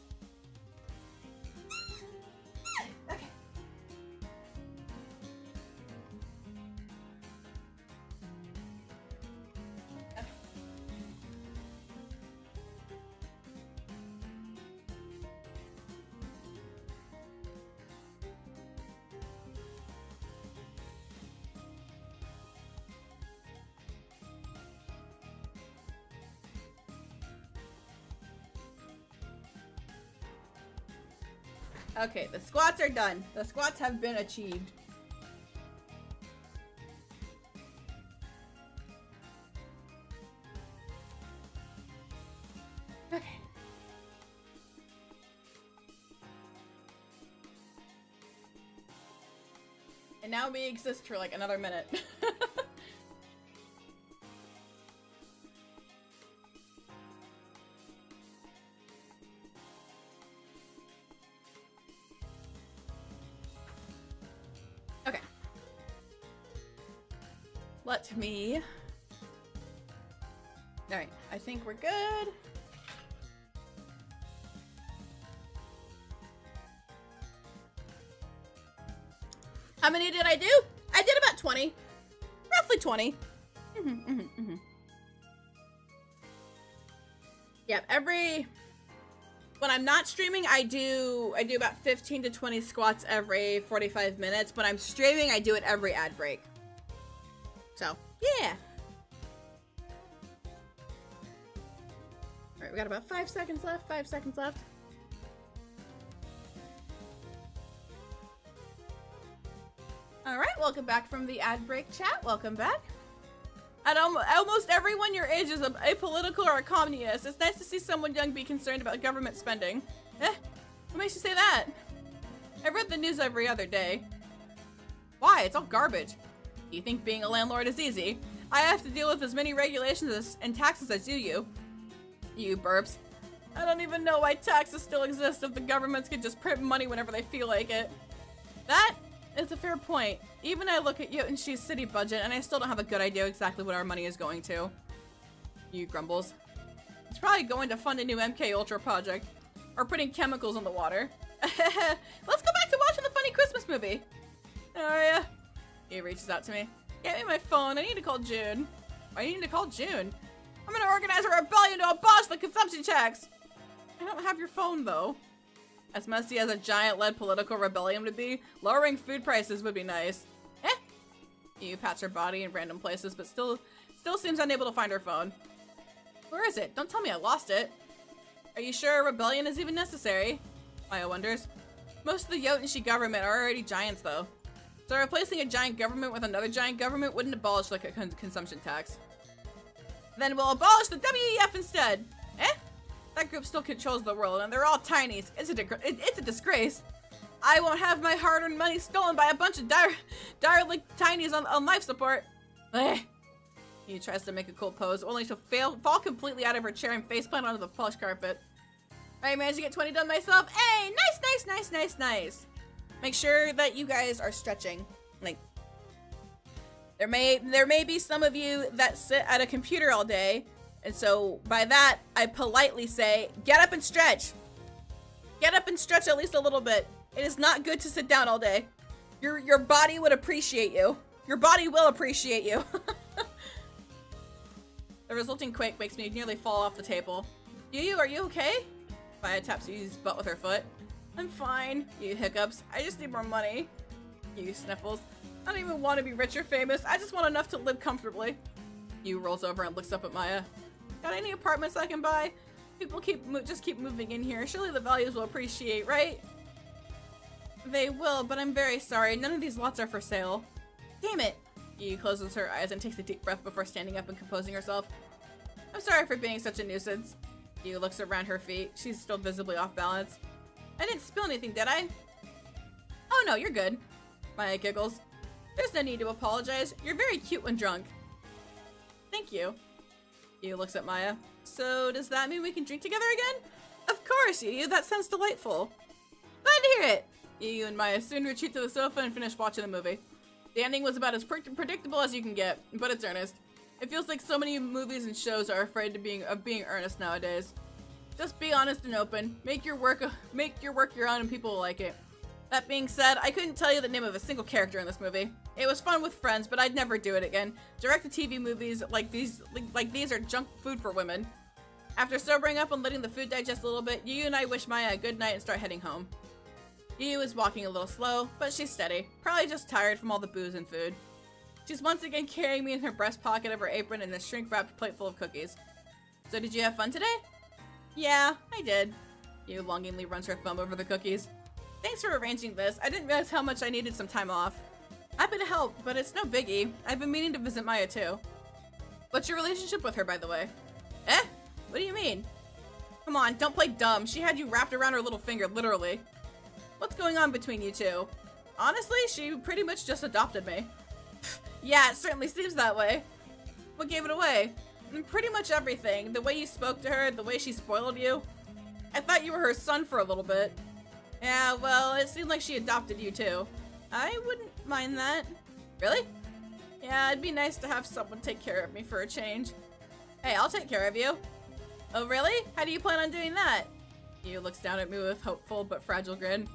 Okay. Okay, the squats are done. The squats have been achieved. Okay. And now we exist for like another minute. Let me. Alright, I think we're good. How many did I do? I did about 20. Roughly 20. Yep, when I'm not streaming, I do about 15 to 20 squats every 45 minutes. When I'm streaming, I do it every ad break. So, yeah. Alright, we got about 5 seconds left. 5 seconds left. Alright, welcome back from the ad break chat. Welcome back. And almost everyone your age is a political or a communist. It's nice to see someone young be concerned about government spending. What makes you say that? I read the news every other day. Why? It's all garbage. You think being a landlord is easy? I have to deal with as many regulations and taxes as you. You burps. I don't even know why taxes still exist if the governments could just print money whenever they feel like it. That is a fair point. Even I look at Jotun-shi's city budget and I still don't have a good idea exactly what our money is going to. You grumbles. It's probably going to fund a new MK Ultra project. Or putting chemicals in the water. Let's go back to watching the funny Christmas movie. Oh yeah. He reaches out to me. Get me my phone. I need to call June. Why do you need to call June? I'm gonna organize a rebellion to abolish the consumption tax. I don't have your phone though. As messy as a giant-led political rebellion would be, lowering food prices would be nice. You pats her body in random places, but still seems unable to find her phone. Where is it? Don't tell me I lost it. Are you sure a rebellion is even necessary? Maya wonders. Most of the Jotun-shi government are already giants though. So replacing a giant government with another giant government wouldn't abolish like a consumption tax. Then we'll abolish the WEF instead. Eh? That group still controls the world, and they're all tinies. It's a disgrace. I won't have my hard-earned money stolen by a bunch of direly tinies on life support. Eh. He tries to make a cool pose, only to fall completely out of her chair and faceplant onto the plush carpet. I managed to get 20 done myself. Hey, nice. Make sure that you guys are stretching. Like, there may be some of you that sit at a computer all day, and so by that, I politely say, get up and stretch. Get up and stretch at least a little bit. It is not good to sit down all day. Your body would appreciate you. Your body will appreciate you. The resulting quake makes me nearly fall off the table. Yu, are you okay? Maya taps Yu's butt with her foot. I'm fine. Yu hiccups. I just need more money. Yu sniffles. I don't even want to be rich or famous. I just want enough to live comfortably. Yu rolls over and looks up at Maya. Got any apartments I can buy? People just keep moving in here. Surely the values will appreciate, right? They will, but I'm very sorry. None of these lots are for sale. Damn it. Yu closes her eyes and takes a deep breath before standing up and composing herself. I'm sorry for being such a nuisance. Yu looks around her feet. She's still visibly off balance. I didn't spill anything, did I? Oh no, you're good. Maya giggles. There's no need to apologize. You're very cute when drunk. Thank you. Yu looks at Maya. So does that mean we can drink together again? Of course, Yu. That sounds delightful. Glad to hear it. Yu and Maya soon retreat to the sofa and finish watching the movie. The ending was about as predictable as you can get, but it's earnest. It feels like so many movies and shows are afraid of being earnest nowadays. Just be honest and open. Make your work your own and people will like it. That being said, I couldn't tell you the name of a single character in this movie. It was fun with friends, but I'd never do it again. Direct-to-TV movies like these are junk food for women. After sobering up and letting the food digest a little bit, Yu and I wish Maya a good night and start heading home. Yu is walking a little slow, but she's steady. Probably just tired from all the booze and food. She's once again carrying me in her breast pocket of her apron and a shrink-wrapped plate full of cookies. So did you have fun today? Yeah, I did. Yu longingly runs her thumb over the cookies. Thanks for arranging this. I didn't realize how much I needed some time off. Happy to help, but it's no biggie. I've been meaning to visit Maya too. What's your relationship with her, by the way? Eh? What do you mean? Come on, don't play dumb. She had you wrapped around her little finger, literally. What's going on between you two? Honestly, she pretty much just adopted me. Yeah, it certainly seems that way. What gave it away? Pretty much everything. The way you spoke to her, the way she spoiled you. I thought you were her son for a little bit. Yeah, well, it seemed like she adopted you too. I wouldn't mind that. Really? Yeah, it'd be nice to have someone take care of me for a change. Hey, I'll take care of you. Oh, really? How do you plan on doing that? Yu looks down at me with hopeful but fragile grin.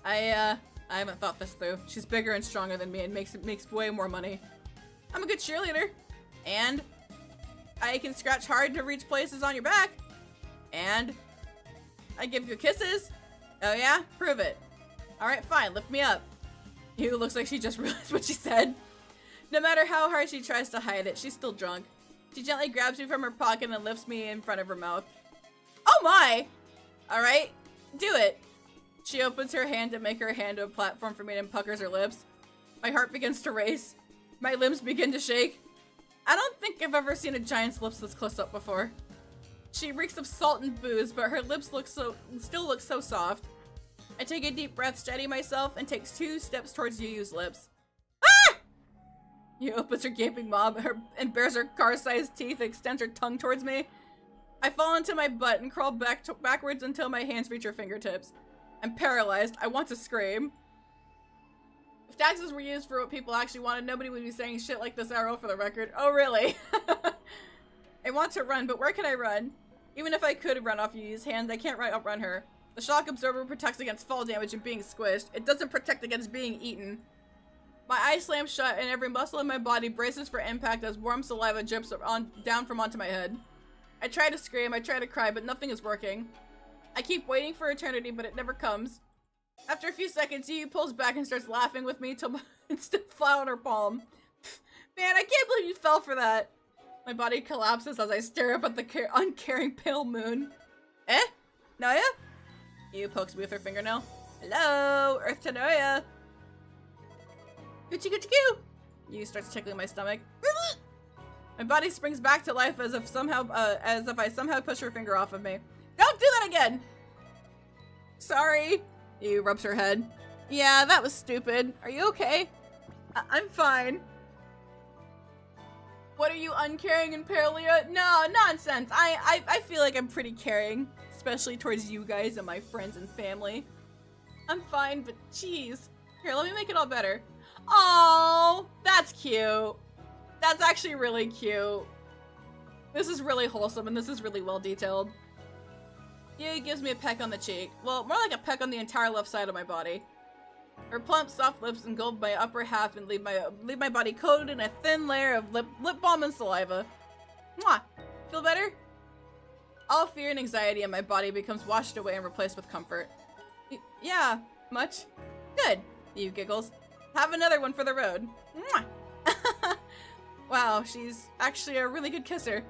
I haven't thought this through. She's bigger and stronger than me and makes way more money. I'm a good cheerleader. And I can scratch hard to reach places on your back. And I give you kisses. Oh yeah? Prove it. Alright, fine. Lift me up. Yu looks like she just realized what she said. No matter how hard she tries to hide it, she's still drunk. She gently grabs me from her pocket and lifts me in front of her mouth. Oh my! Alright, do it. She opens her hand to make her hand to a platform for me and puckers her lips. My heart begins to race. My limbs begin to shake. I don't think I've ever seen a giant's lips this close up before. She reeks of salt and booze, but her lips still look so soft. I take a deep breath, steady myself, and takes 2 steps towards Yu's lips. Ah! Yu opens her gaping maw and bares her car-sized teeth and extends her tongue towards me. I fall into my butt and crawl backwards until my hands reach her fingertips. I'm paralyzed. I want to scream. If taxes were used for what people actually wanted, nobody would be saying shit like this arrow for the record. Oh, really? I want to run, but where can I run? Even if I could run off Yu's hands, I can't outrun her. The shock absorber protects against fall damage and being squished. It doesn't protect against being eaten. My eyes slam shut and every muscle in my body braces for impact as warm saliva drips down from onto my head. I try to scream, I try to cry, but nothing is working. I keep waiting for eternity, but it never comes. After a few seconds, Yu pulls back and starts laughing with me till it's still flat on her palm. Man, I can't believe you fell for that. My body collapses as I stare up at the uncaring pale moon. Eh? Noya? Yu pokes me with her fingernail. Hello, Earth to Noya. Coochie coochie coo! You starts tickling my stomach. My body springs back to life as if I somehow push her finger off of me. Don't do that again! Sorry. You rubs her head. Yeah, that was stupid. Are you okay? I'm fine. What are you, uncaring and Paralia? No, nonsense. I feel like I'm pretty caring, especially towards you guys and my friends and family. I'm fine, but jeez. Here, let me make it all better. Oh, that's cute. That's actually really cute. This is really wholesome and this is really well detailed. Yeah, he gives me a peck on the cheek. Well, more like a peck on the entire left side of my body. Her plump, soft lips engulf my upper half and leave my body coated in a thin layer of lip balm and saliva. Mwah! Feel better? All fear and anxiety in my body becomes washed away and replaced with comfort. Yeah, much. Good, you giggles. Have another one for the road. Mwah! Wow, she's actually a really good kisser.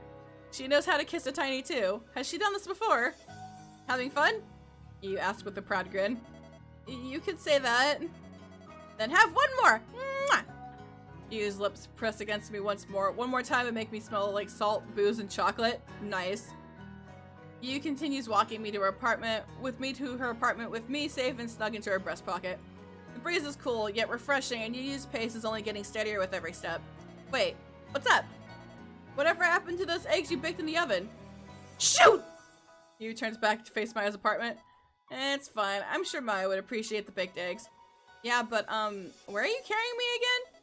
She knows how to kiss a tiny too. Has she done this before? Having fun? You ask with a proud grin. You could say that. Then have one more! Mwah! Yu's lips press against me once more. One more time and make me smell like salt, booze, and chocolate. Nice. Yu continues walking me to her apartment, with me safe and snug into her breast pocket. The breeze is cool, yet refreshing, and Yu's pace is only getting steadier with every step. Wait, what's up? Whatever happened to those eggs you baked in the oven? Shoot! Yu turns back to face Maya's apartment. It's fine. I'm sure Maya would appreciate the baked eggs. Yeah, but, where are you carrying me again?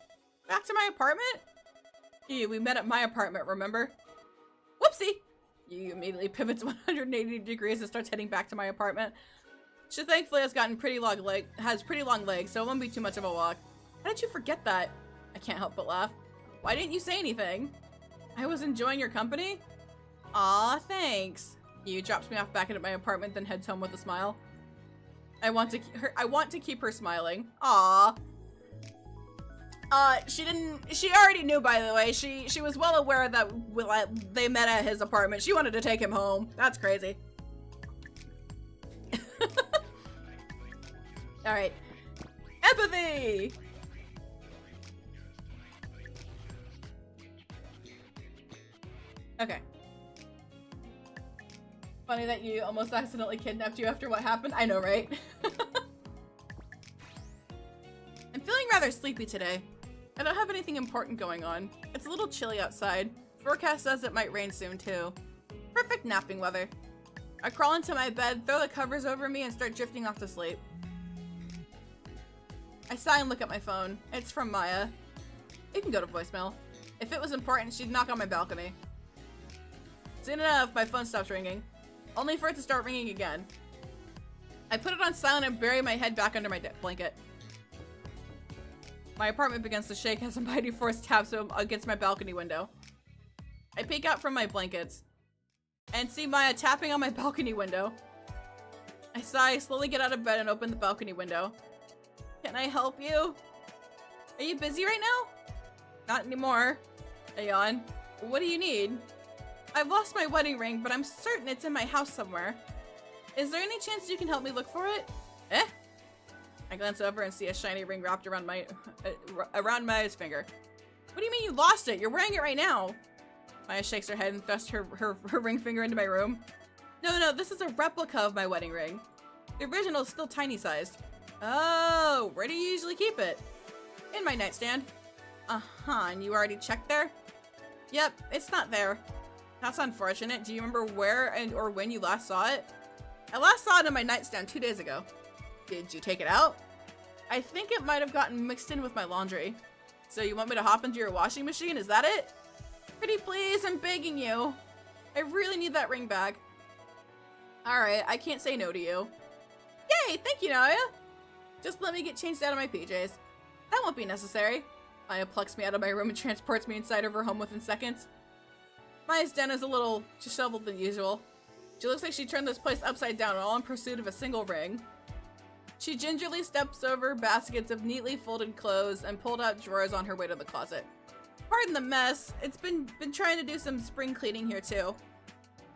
Back to my apartment? Yu, we met at my apartment, remember? Whoopsie! Yu immediately pivots 180 degrees and starts heading back to my apartment. She thankfully has pretty long legs, so it won't be too much of a walk. How did you forget that? I can't help but laugh. Why didn't you say anything? I was enjoying your company? Aw, thanks. Yu drops me off back into my apartment, then heads home with a smile. I want to keep her smiling. Aw. She already knew, by the way. She was well aware that they met at his apartment. She wanted to take him home. That's crazy. Alright. Empathy! Okay. Funny that you almost accidentally kidnapped you after what happened. I know, right? I'm feeling rather sleepy today. I don't have anything important going on. It's a little chilly outside. Forecast says it might rain soon, too. Perfect napping weather. I crawl into my bed, throw the covers over me, and start drifting off to sleep. I sigh and look at my phone. It's from Maya. It can go to voicemail. If it was important, she'd knock on my balcony. Soon enough, my phone stops ringing, only for it to start ringing again. I put it on silent and bury my head back under my blanket. My apartment begins to shake as a mighty force taps against my balcony window. I peek out from my blankets and see Maya tapping on my balcony window. I sigh, slowly get out of bed and open the balcony window. Can I help you? Are you busy right now? Not anymore. I yawn. What do you need? I've lost my wedding ring, but I'm certain it's in my house somewhere. Is there any chance you can help me look for it? Eh? I glance over and see a shiny ring wrapped around Maya's finger. What do you mean you lost it? You're wearing it right now. Maya shakes her head and thrusts her ring finger into my room. No, this is a replica of my wedding ring. The original is still tiny sized. Oh, where do you usually keep it? In my nightstand. Uh-huh, and you already checked there? Yep, it's not there. That's unfortunate. Do you remember where or when you last saw it? I last saw it in my nightstand 2 days ago. Did you take it out? I think it might have gotten mixed in with my laundry. So you want me to hop into your washing machine? Is that it? Pretty please, I'm begging you. I really need that ring back. Alright, I can't say no to you. Yay, thank you, Naya. Just let me get changed out of my PJs. That won't be necessary. Maya plucks me out of my room and transports me inside of her home within seconds. Maya's den is a little disheveled than usual. She looks like she turned this place upside down, all in pursuit of a single ring. She gingerly steps over baskets of neatly folded clothes and pulled out drawers on her way to the closet. Pardon the mess. It's been trying to do some spring cleaning here too.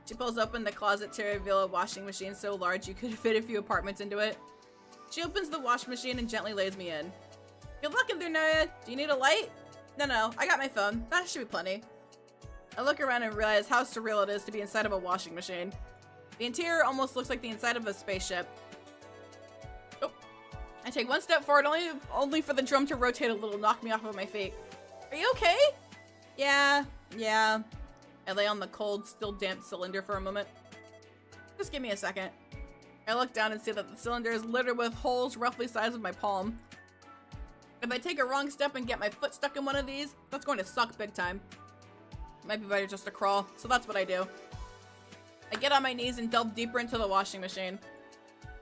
She pulls open the closet to reveal a washing machine so large you could fit a few apartments into it. She opens the wash machine and gently lays me in. Good luck, bnnuy. Do you need a light? No, I got my phone. That should be plenty. I look around and realize how surreal it is to be inside of a washing machine. The interior almost looks like the inside of a spaceship. Oh. I take one step forward, only for the drum to rotate a little, knock me off of my feet. Are you okay? Yeah. I lay on the cold, still damp cylinder for a moment. Just give me a second. I look down and see that the cylinder is littered with holes roughly the size of my palm. If I take a wrong step and get my foot stuck in one of these, that's going to suck big time. Might be better just to crawl, so that's what I do. I get on my knees and delve deeper into the washing machine.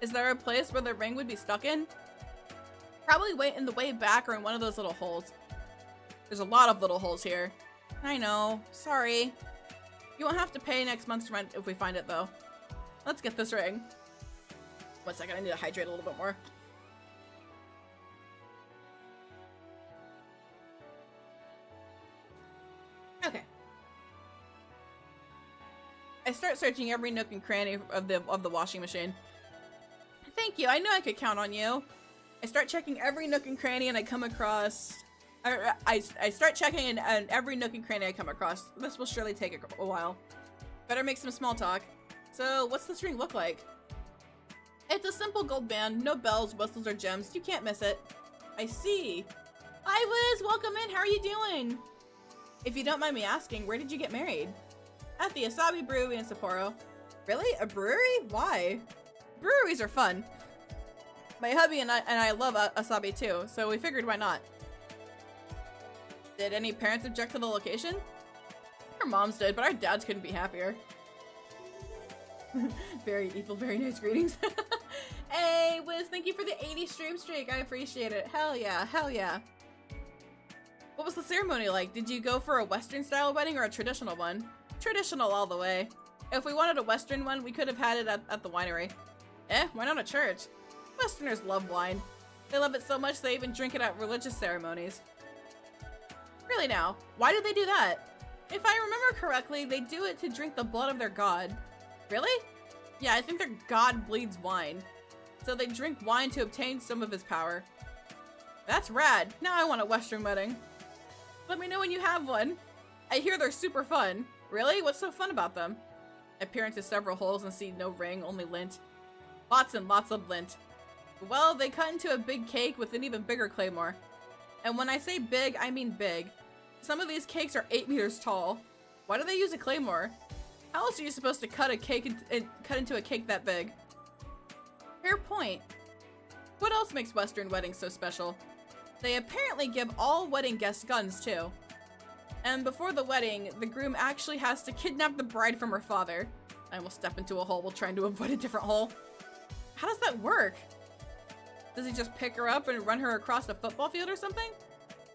Is there a place where the ring would be stuck in? Probably in the way back or in one of those little holes. There's a lot of little holes here. I know, sorry. You won't have to pay next month's rent if we find it though. Let's get this ring. 1 second, I need to hydrate a little bit more. Okay. I start searching every nook and cranny of the washing machine. Thank you, I knew I could count on you. I start checking every nook and cranny and I come across... I start checking in every nook and cranny I come across. This will surely take a while. Better make some small talk. So, what's this ring look like? It's a simple gold band, no bells, whistles, or gems. You can't miss it. I see. Hi, Wiz! Welcome in! How are you doing? If you don't mind me asking, where did you get married? At the Asabi Brewery in Sapporo. Really? A brewery? Why? Breweries are fun. My hubby and I love Asabi too, so we figured why not. Did any parents object to the location? Our moms did, but our dads couldn't be happier. Very evil, very nice greetings. Hey, Wiz, thank you for the 80 stream streak. I appreciate it. Hell yeah, hell yeah. What was the ceremony like? Did you go for a Western style wedding or a traditional one? Traditional all the way. If we wanted a Western one, we could have had it at the winery. Why not a church? Westerners love wine. They love it so much they even drink it at religious ceremonies. Really now, why did they do that? If I remember correctly, they do it to drink the blood of their god. Really? Yeah, I think their god bleeds wine. So they drink wine to obtain some of his power. That's rad. Now I want a Western wedding. Let me know when you have one. I hear they're super fun. Really? What's so fun about them? I peer into several holes and see no ring, only lint. Lots and lots of lint. Well, they cut into a big cake with an even bigger claymore. And when I say big, I mean big. Some of these cakes are 8 meters tall. Why do they use a claymore? How else are you supposed to cut a cake cut into a cake that big? Fair point. What else makes Western weddings so special? They apparently give all wedding guests guns too. And before the wedding, the groom actually has to kidnap the bride from her father. I almost step into a hole while trying to avoid a different hole. How does that work? Does he just pick her up and run her across a football field or something?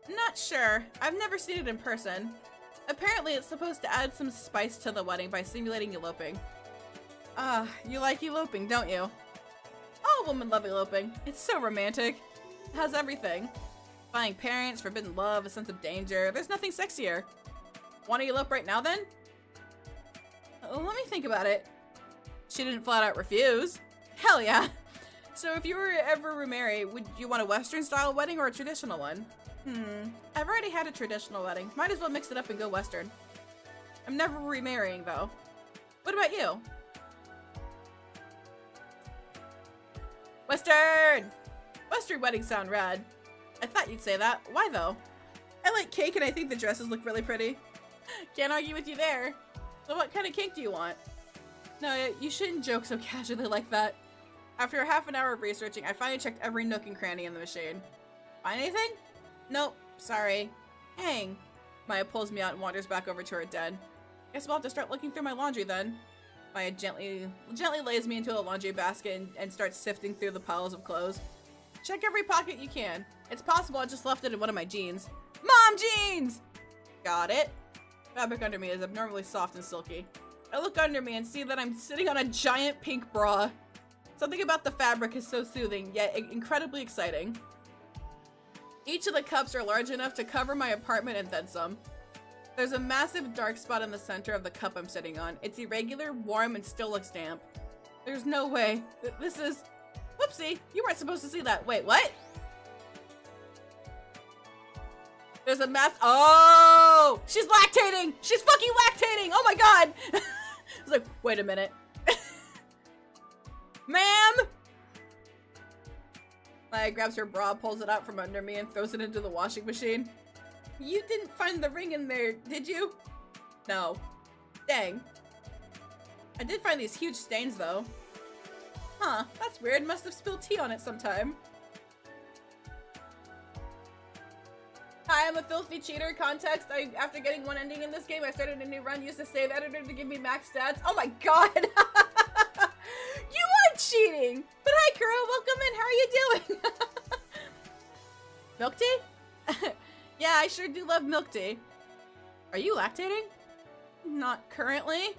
Not sure. I've never seen it in person. Apparently it's supposed to add some spice to the wedding by simulating eloping. You like eloping, don't you? All women love eloping. It's so romantic. It has everything. Flying parents, forbidden love, a sense of danger. There's nothing sexier. Want to elope right now then? Let me think about it. She didn't flat out refuse. Hell yeah. So if you were ever remarry, would you want a Western style wedding or a traditional one? I've already had a traditional wedding. Might as well mix it up and go Western. I'm never remarrying though. What about you? Western! Western weddings sound rad. I thought you'd say that. Why though? I like cake and I think the dresses look really pretty. Can't argue with you there. So what kind of cake do you want? No, you shouldn't joke so casually like that. After half an hour of researching, I finally checked every nook and cranny in the machine. Find anything? Nope, sorry. Hang. Maya pulls me out and wanders back over to her den. Guess we'll have to start looking through my laundry then. Maya gently lays me into a laundry basket and starts sifting through the piles of clothes. Check every pocket you can. It's possible I just left it in one of my jeans. Mom jeans! Got it. Fabric under me is abnormally soft and silky. I look under me and see that I'm sitting on a giant pink bra. Something about the fabric is so soothing, yet incredibly exciting. Each of the cups are large enough to cover my apartment and then some. There's a massive dark spot in the center of the cup I'm sitting on. It's irregular, warm, and still looks damp. There's no way. This is... Whoopsie, you weren't supposed to see that. Wait, what? There's a mess. Oh, she's lactating. She's fucking lactating. Oh my god. I was like, wait a minute. Ma'am. Maya grabs her bra, pulls it out from under me, and throws it into the washing machine. You didn't find the ring in there, did you? No. Dang. I did find these huge stains, though. Huh, that's weird. Must have spilled tea on it sometime. Hi, I'm a filthy cheater. Context, after getting one ending in this game, I started a new run, used the save editor to give me max stats. Oh my god! You are cheating! But hi, Kuro, welcome in. How are you doing? Milk tea? Yeah, I sure do love milk tea. Are you lactating? Not currently,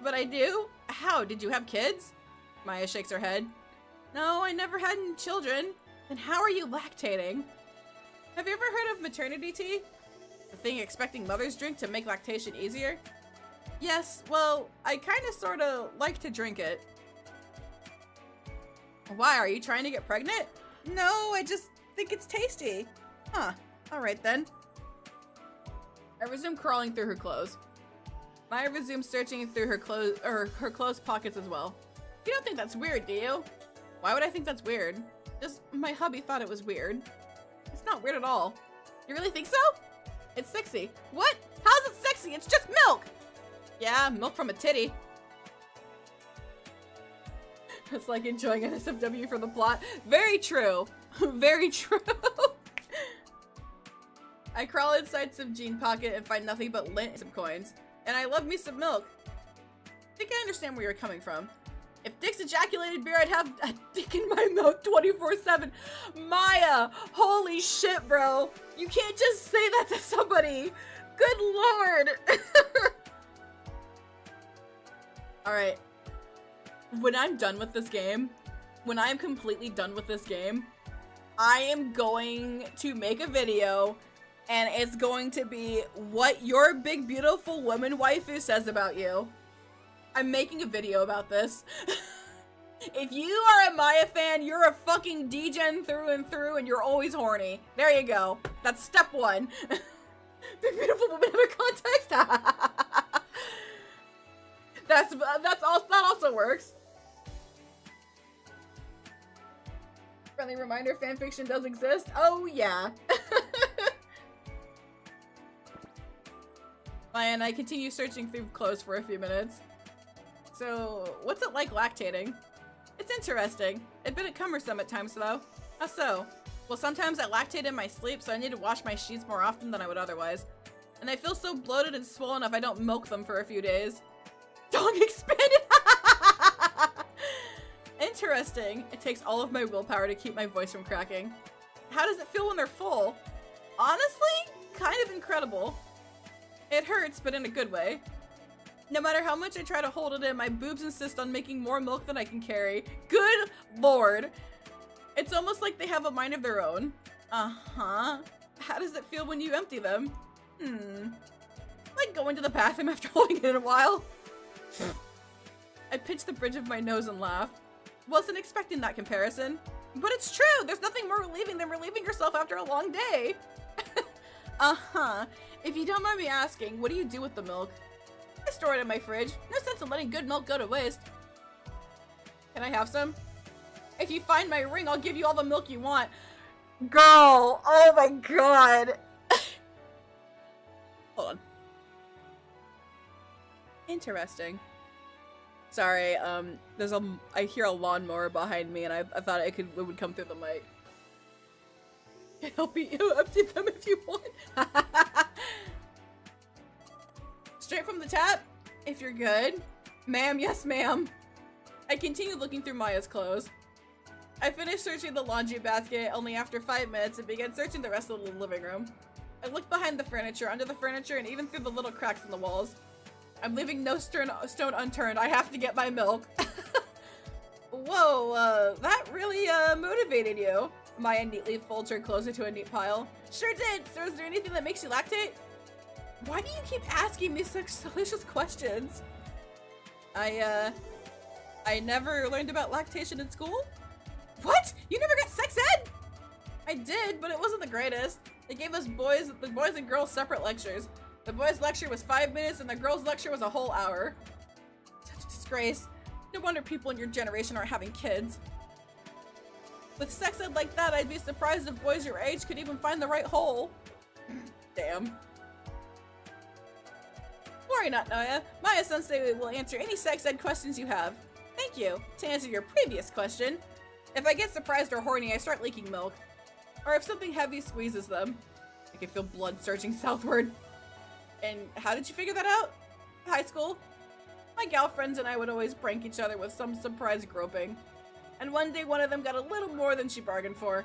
but I do. How? Did you have kids? Maya shakes her head. No, I never had any children. Then how are you lactating? Have you ever heard of maternity tea? The thing expecting mothers drink to make lactation easier? Yes, well, I kinda sorta like to drink it. Why, are you trying to get pregnant? No, I just think it's tasty. Huh, alright then. I resume crawling through her clothes. Maya resumes searching through her clothes pockets as well. You don't think that's weird, do you? Why would I think that's weird? Just my hubby thought it was weird. It's not weird at all. You really think so? It's sexy. What? How's it sexy? It's just milk! Yeah, milk from a titty. It's like enjoying an SFW for the plot. Very true. Very true. I crawl inside some jean pocket and find nothing but lint and some coins. And I love me some milk. I think I understand where you're coming from. If dicks ejaculated beer, I'd have a dick in my mouth 24/7. Maya, holy shit, bro. You can't just say that to somebody. Good lord. Alright. When I'm done with this game, when I'm completely done with this game, I am going to make a video and it's going to be what your big beautiful woman waifu says about you. I'm making a video about this. If you are a Maya fan, you're a fucking degen through and through and you're always horny. There you go. That's step one. Big beautiful woman in a context. That also works. Friendly reminder, fanfiction does exist. Oh yeah. And I continue searching through clothes for a few minutes. So, what's it like lactating? It's interesting. A bit cumbersome at times though. How so? Well, sometimes I lactate in my sleep, so I need to wash my sheets more often than I would otherwise. And I feel so bloated and swollen if I don't milk them for a few days. Dong expanded! Interesting. It takes all of my willpower to keep my voice from cracking. How does it feel when they're full? Honestly, kind of incredible. It hurts, but in a good way. No matter how much I try to hold it in, my boobs insist on making more milk than I can carry. Good lord. It's almost like they have a mind of their own. Uh-huh. How does it feel when you empty them? Like going to the bathroom after holding it in a while. I pinch the bridge of my nose and laugh. Wasn't expecting that comparison. But it's true! There's nothing more relieving than relieving yourself after a long day. Uh-huh. If you don't mind me asking, what do you do with the milk? I store it in my fridge. No sense in letting good milk go to waste. Can I have some? If you find my ring, I'll give you all the milk you want. Girl! Oh my god! Hold on. Interesting. Sorry, I hear a lawnmower behind me and I thought it would come through the mic. I'll be empty them if you want. Straight from the tap? If you're good. Ma'am, yes ma'am. I continue looking through Maya's clothes. I finished searching the laundry basket only after 5 minutes and began searching the rest of the living room. I looked behind the furniture, under the furniture, and even through the little cracks in the walls. I'm leaving no stone unturned. I have to get my milk. Whoa, that really motivated you. Maya neatly folds her clothes into a neat pile. Sure did. So is there anything that makes you lactate? Why do you keep asking me such delicious questions? I never learned about lactation in school. What? You never got sex ed? I did, but it wasn't the greatest. They gave us the boys and girls separate lectures. The boys' lecture was 5 minutes and the girls' lecture was a whole hour. Such a disgrace. No wonder people in your generation aren't having kids. With sex ed like that, I'd be surprised if boys your age could even find the right hole. Damn. Worry not, Noya. Maya-sensei will answer any sex ed questions you have. Thank you. To answer your previous question, if I get surprised or horny, I start leaking milk. Or if something heavy squeezes them. I can feel blood surging southward. And how did you figure that out? High school? My gal friends and I would always prank each other with some surprise groping. And one day one of them got a little more than she bargained for.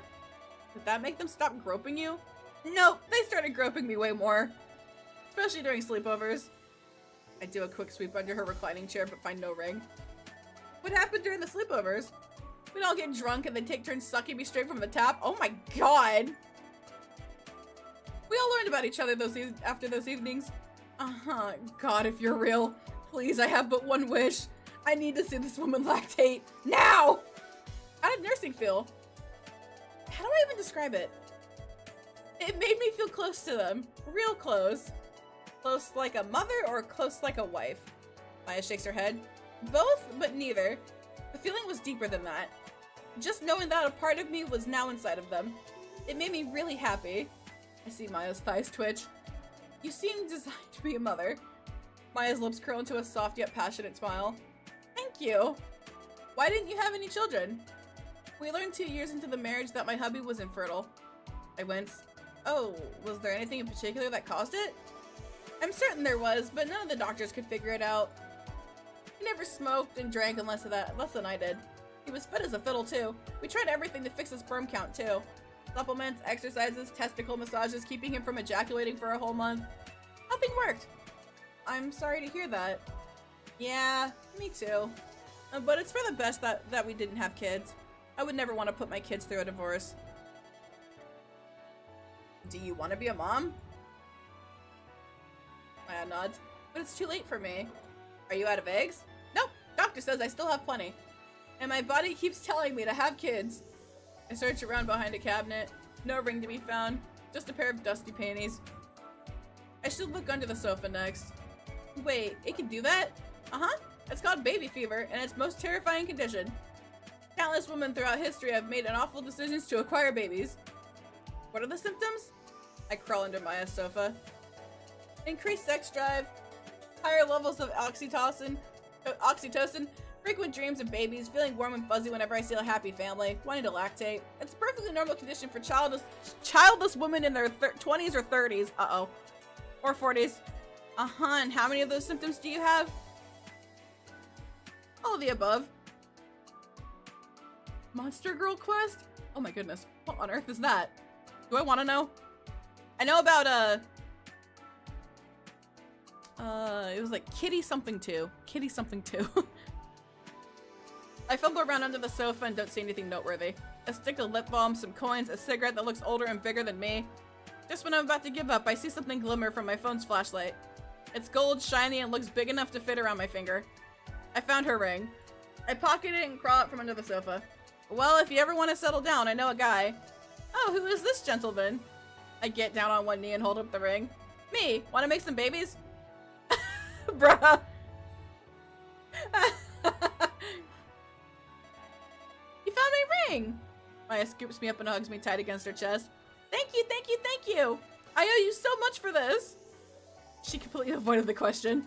Did that make them stop groping you? Nope, they started groping me way more. Especially during sleepovers. I do a quick sweep under her reclining chair but find no ring. What happened during the sleepovers? We'd all get drunk and they'd take turns sucking me straight from the tap. Oh my god! We all learned about each other after those evenings. God, if you're real, please, I have but one wish. I need to see this woman lactate. Now! How did nursing feel? How do I even describe it? It made me feel close to them. Real close. Close like a mother or close like a wife? Maya shakes her head. Both, but neither. The feeling was deeper than that. Just knowing that a part of me was now inside of them. It made me really happy. I see Maya's thighs twitch. You seem designed to be a mother. Maya's lips curl into a soft yet passionate smile. Thank you. Why didn't you have any children? We learned 2 years into the marriage that my hubby was infertile. I winced. Oh, was there anything in particular that caused it? I'm certain there was, but none of the doctors could figure it out. He never smoked and drank less than I did. He was fit as a fiddle too. We tried everything to fix his sperm count too. Supplements, exercises, testicle massages, keeping him from ejaculating for a whole month. Nothing worked. I'm sorry to hear that. Yeah, me too. But it's for the best that we didn't have kids. I would never want to put my kids through a divorce. Do you want to be a mom? Maya nods. But it's too late for me. Are you out of eggs? Nope. Doctor says I still have plenty. And my body keeps telling me to have kids. I search around behind a cabinet. No ring to be found. Just a pair of dusty panties. I should look under the sofa next. Wait, it can do that? Uh-huh. It's called baby fever, and it's most terrifying condition. Countless women throughout history have made awful decisions to acquire babies. What are the symptoms? I crawl under Maya's sofa. Increased sex drive, higher levels of oxytocin, frequent dreams of babies, feeling warm and fuzzy whenever I see a happy family, wanting to lactate. It's a perfectly normal condition for childless women in their 20s or 30s. Uh-oh. Or 40s. Uh-huh, and how many of those symptoms do you have? All of the above. Monster Girl quest? Oh my goodness. What on earth is that? Do I want to know? I know about, it was like Kitty something 2. Kitty something 2. I fumble around under the sofa and don't see anything noteworthy. A stick of lip balm, some coins, a cigarette that looks older and bigger than me. Just when I'm about to give up, I see something glimmer from my phone's flashlight. It's gold, shiny, and looks big enough to fit around my finger. I found her ring. I pocket it and crawl out from under the sofa. Well, if you ever want to settle down, I know a guy. Oh, who is this gentleman? I get down on one knee and hold up the ring. Me, want to make some babies? Bruh. You found my ring! Maya scoops me up and hugs me tight against her chest. Thank you, thank you, thank you! I owe you so much for this! She completely avoided the question.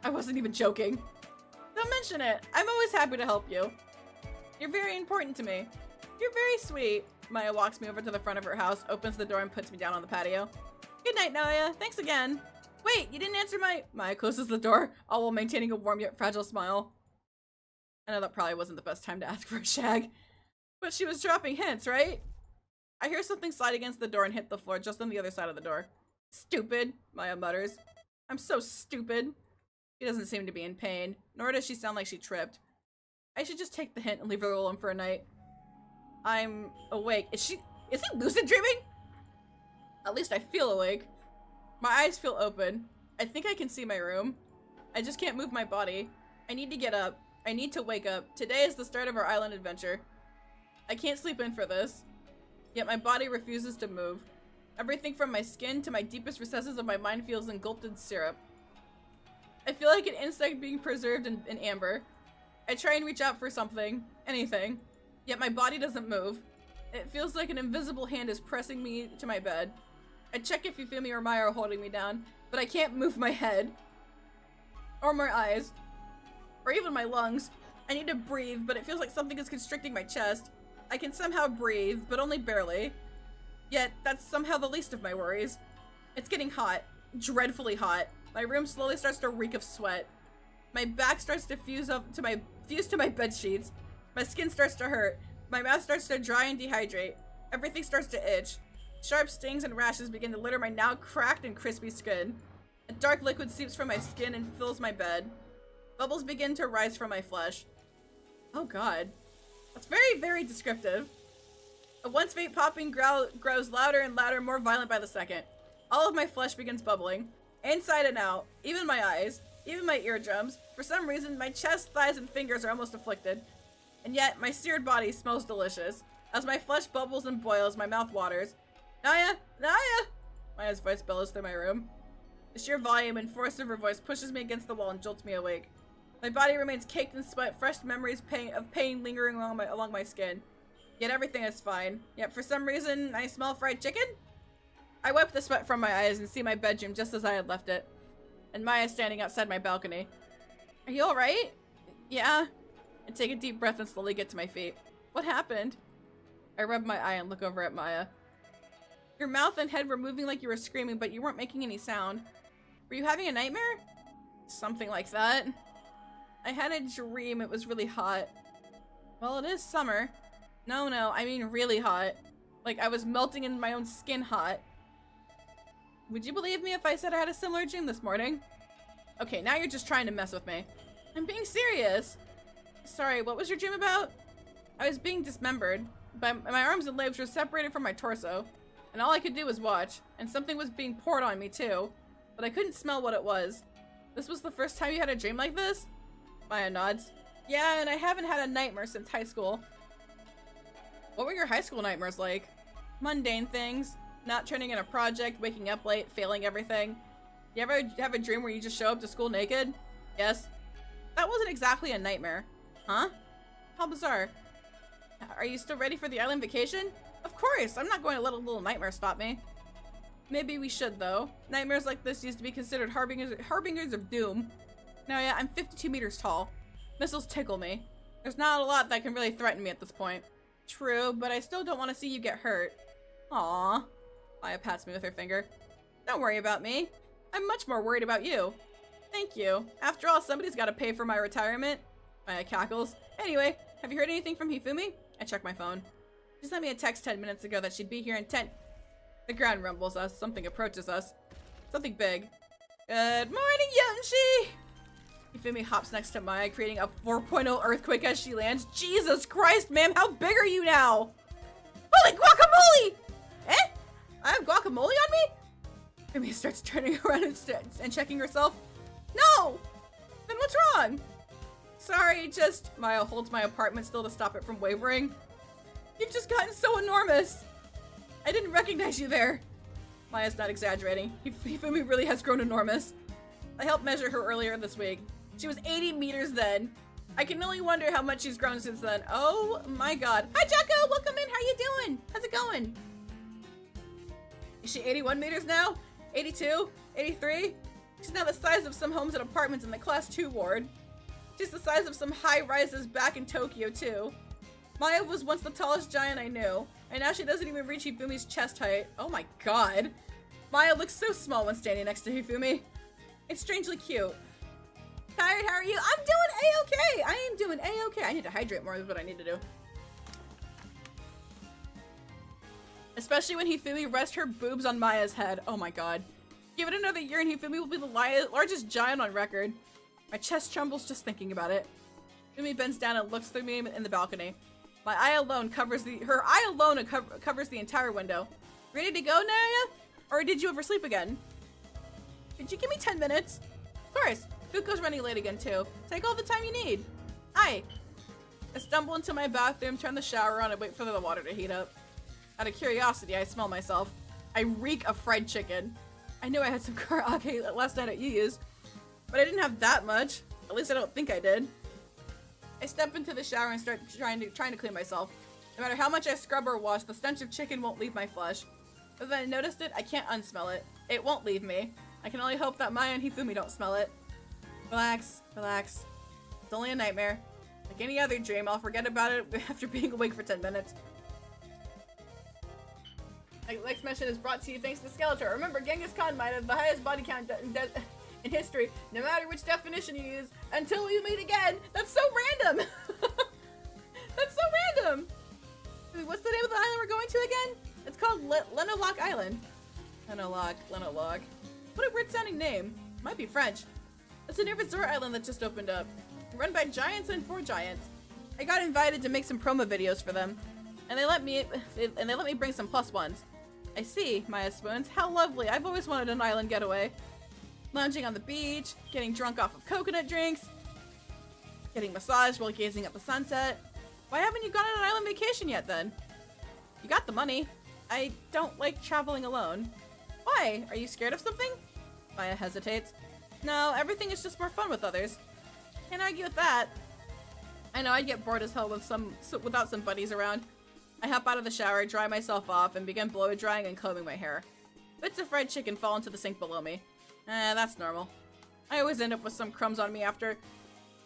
I wasn't even joking. Don't mention it. I'm always happy to help you. You're very important to me. You're very sweet. Maya walks me over to the front of her house, opens the door, and puts me down on the patio. Good night, Noya. Thanks again. Wait, you didn't answer my— Maya closes the door, all while maintaining a warm yet fragile smile. I know that probably wasn't the best time to ask for a shag. But she was dropping hints, right? I hear something slide against the door and hit the floor just on the other side of the door. Stupid, Maya mutters. I'm so stupid. She doesn't seem to be in pain, nor does she sound like she tripped. I should just take the hint and leave her alone for a night. I'm awake. Is he lucid dreaming? At least I feel awake. My eyes feel open. I think I can see my room. I just can't move my body. I need to get up. I need to wake up. Today is the start of our island adventure. I can't sleep in for this. Yet my body refuses to move. Everything from my skin to my deepest recesses of my mind feels engulfed in syrup. I feel like an insect being preserved in amber. I try and reach out for something, anything, yet my body doesn't move. It feels like an invisible hand is pressing me to my bed. I check if Hifumi or Maya are holding me down, but I can't move my head. Or my eyes. Or even my lungs. I need to breathe, but it feels like something is constricting my chest. I can somehow breathe, but only barely. Yet, that's somehow the least of my worries. It's getting hot. Dreadfully hot. My room slowly starts to reek of sweat. My back starts to fuse to my bed sheets. My skin starts to hurt. My mouth starts to dry and dehydrate. Everything starts to itch. Sharp stings and rashes begin to litter my now cracked and crispy skin. A dark liquid seeps from my skin and fills my bed. Bubbles begin to rise from my flesh. Oh god. That's very, very descriptive. A once faint popping growl grows louder and louder, more violent by the second. All of my flesh begins bubbling. Inside and out. Even my eyes. Even my eardrums. For some reason, my chest, thighs, and fingers are almost afflicted. And yet, my seared body smells delicious. As my flesh bubbles and boils, my mouth waters. Naya! Naya! Maya's voice bellows through my room. The sheer volume and force of her voice pushes me against the wall and jolts me awake. My body remains caked in sweat, fresh memories of pain lingering along my skin. Yet everything is fine. Yet for some reason, I smell fried chicken? I wipe the sweat from my eyes and see my bedroom just as I had left it. And Maya standing outside my balcony. Are you alright? Yeah. I take a deep breath and slowly get to my feet. What happened? I rub my eye and look over at Maya. Your mouth and head were moving like you were screaming, but you weren't making any sound. Were you having a nightmare? Something like that. I had a dream it was really hot. Well, it is summer. No, I mean really hot. Like I was melting in my own skin hot. Would you believe me if I said I had a similar dream this morning? Okay, now you're just trying to mess with me. I'm being serious. Sorry, what was your dream about? I was being dismembered. My arms and legs were separated from my torso. And all I could do was watch. And something was being poured on me too. But I couldn't smell what it was. This was the first time you had a dream like this? Maya nods. Yeah, and I haven't had a nightmare since high school. What were your high school nightmares like? Mundane things. Not turning in a project, waking up late, failing everything. You ever have a dream where you just show up to school naked? Yes. That wasn't exactly a nightmare. Huh? How bizarre. Are you still ready for the island vacation? Of course! I'm not going to let a little nightmare stop me. Maybe we should, though. Nightmares like this used to be considered harbingers of doom. Now, yeah, I'm 52 meters tall. Missiles tickle me. There's not a lot that can really threaten me at this point. True, but I still don't want to see you get hurt. Aww. Maya pats me with her finger. Don't worry about me. I'm much more worried about you. Thank you. After all, somebody's got to pay for my retirement. Maya cackles. Anyway, have you heard anything from Hifumi? I check my phone. She sent me a text 10 minutes ago that she'd be here in 10. The ground rumbles us. Something approaches us. Something big. Good morning, Jotun-shi! Hifumi hops next to Maya, creating a 4.0 earthquake as she lands. Jesus Christ, ma'am, how big are you now? Holy guacamole! Eh? I have guacamole on me? Hifumi starts turning around and checking herself. No! Then what's wrong? Sorry, just... Maya holds my apartment still to stop it from wavering. You've just gotten so enormous. I didn't recognize you there. Maya's not exaggerating. Hifumi really has grown enormous. I helped measure her earlier this week. She was 80 meters then. I can only wonder how much she's grown since then. Oh my god. Hi, Jocko! Welcome in! How you doing? How's it going? Is she 81 meters now? 82? 83? She's now the size of some homes and apartments in the Class 2 ward. She's the size of some high-rises back in Tokyo, too. Maya was once the tallest giant I knew, and now she doesn't even reach Hifumi's chest height. Oh my god. Maya looks so small when standing next to Hifumi. It's strangely cute. Tired, how are you? I'm doing A-okay! I am doing A-okay. I need to hydrate more is what I need to do. Especially when Hifumi rests her boobs on Maya's head. Oh my god. Give it another year and Hifumi will be the largest giant on record. My chest trembles just thinking about it. Hifumi bends down and looks through me in the balcony. My eye alone covers her eye alone covers the entire window. Ready to go, Naya? Or did you oversleep again? Could you give me 10 minutes? Of course. Fuko's running late again too. Take all the time you need. Hi. I stumble into my bathroom, turn the shower on, and wait for the water to heat up. Out of curiosity, I smell myself. I reek of fried chicken. I knew I had some karaage last night at Yu's, but I didn't have that much. At least I don't think I did. I step into the shower and start trying to clean myself. No matter how much I scrub or wash, the stench of chicken won't leave my flesh. But then I noticed it, I can't unsmell it. It won't leave me. I can only hope that Maya and Hifumi don't smell it. Relax, relax. It's only a nightmare. Like any other dream, I'll forget about it after being awake for 10 minutes. Next mission is brought to you thanks to Skeletor. Remember, Genghis Khan might have the highest body count in history, no matter which definition you use, until we meet again. That's so random. That's so random. What's the name of the island we're going to again? It's called Lenolok Island. Lenolok. What a weird sounding name. Might be French. It's a new resort island that just opened up. Run by giants and for giants. I got invited to make some promo videos for them. And they let me bring some plus ones. I see, Maya spoons. How lovely. I've always wanted an island getaway. Lounging on the beach, getting drunk off of coconut drinks, getting massaged while gazing at the sunset. Why haven't you gone on an island vacation yet then? You got the money. I don't like traveling alone. Why? Are you scared of something? Maya hesitates. No, everything is just more fun with others. Can't argue with that. I know I'd get bored as hell without some buddies around. I hop out of the shower, dry myself off, and begin blow drying and combing my hair. Bits of fried chicken fall into the sink below me. That's normal. I always end up with some crumbs on me after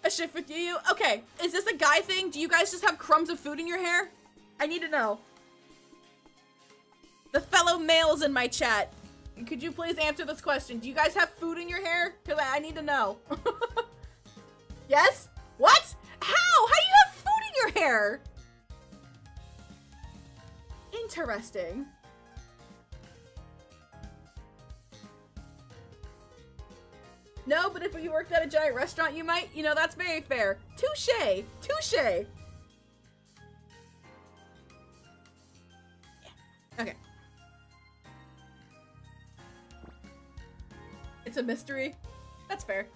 a shift with you. Okay, is this a guy thing? Do you guys just have crumbs of food in your hair? I need to know. The fellow males in my chat, could you please answer this question? Do you guys have food in your hair? Because I need to know. Yes? What? How? How do you have food in your hair? Interesting. No, but if you worked at a giant restaurant, you might. You know, that's very fair. Touche. Touche. Yeah. Okay. It's a mystery. That's fair.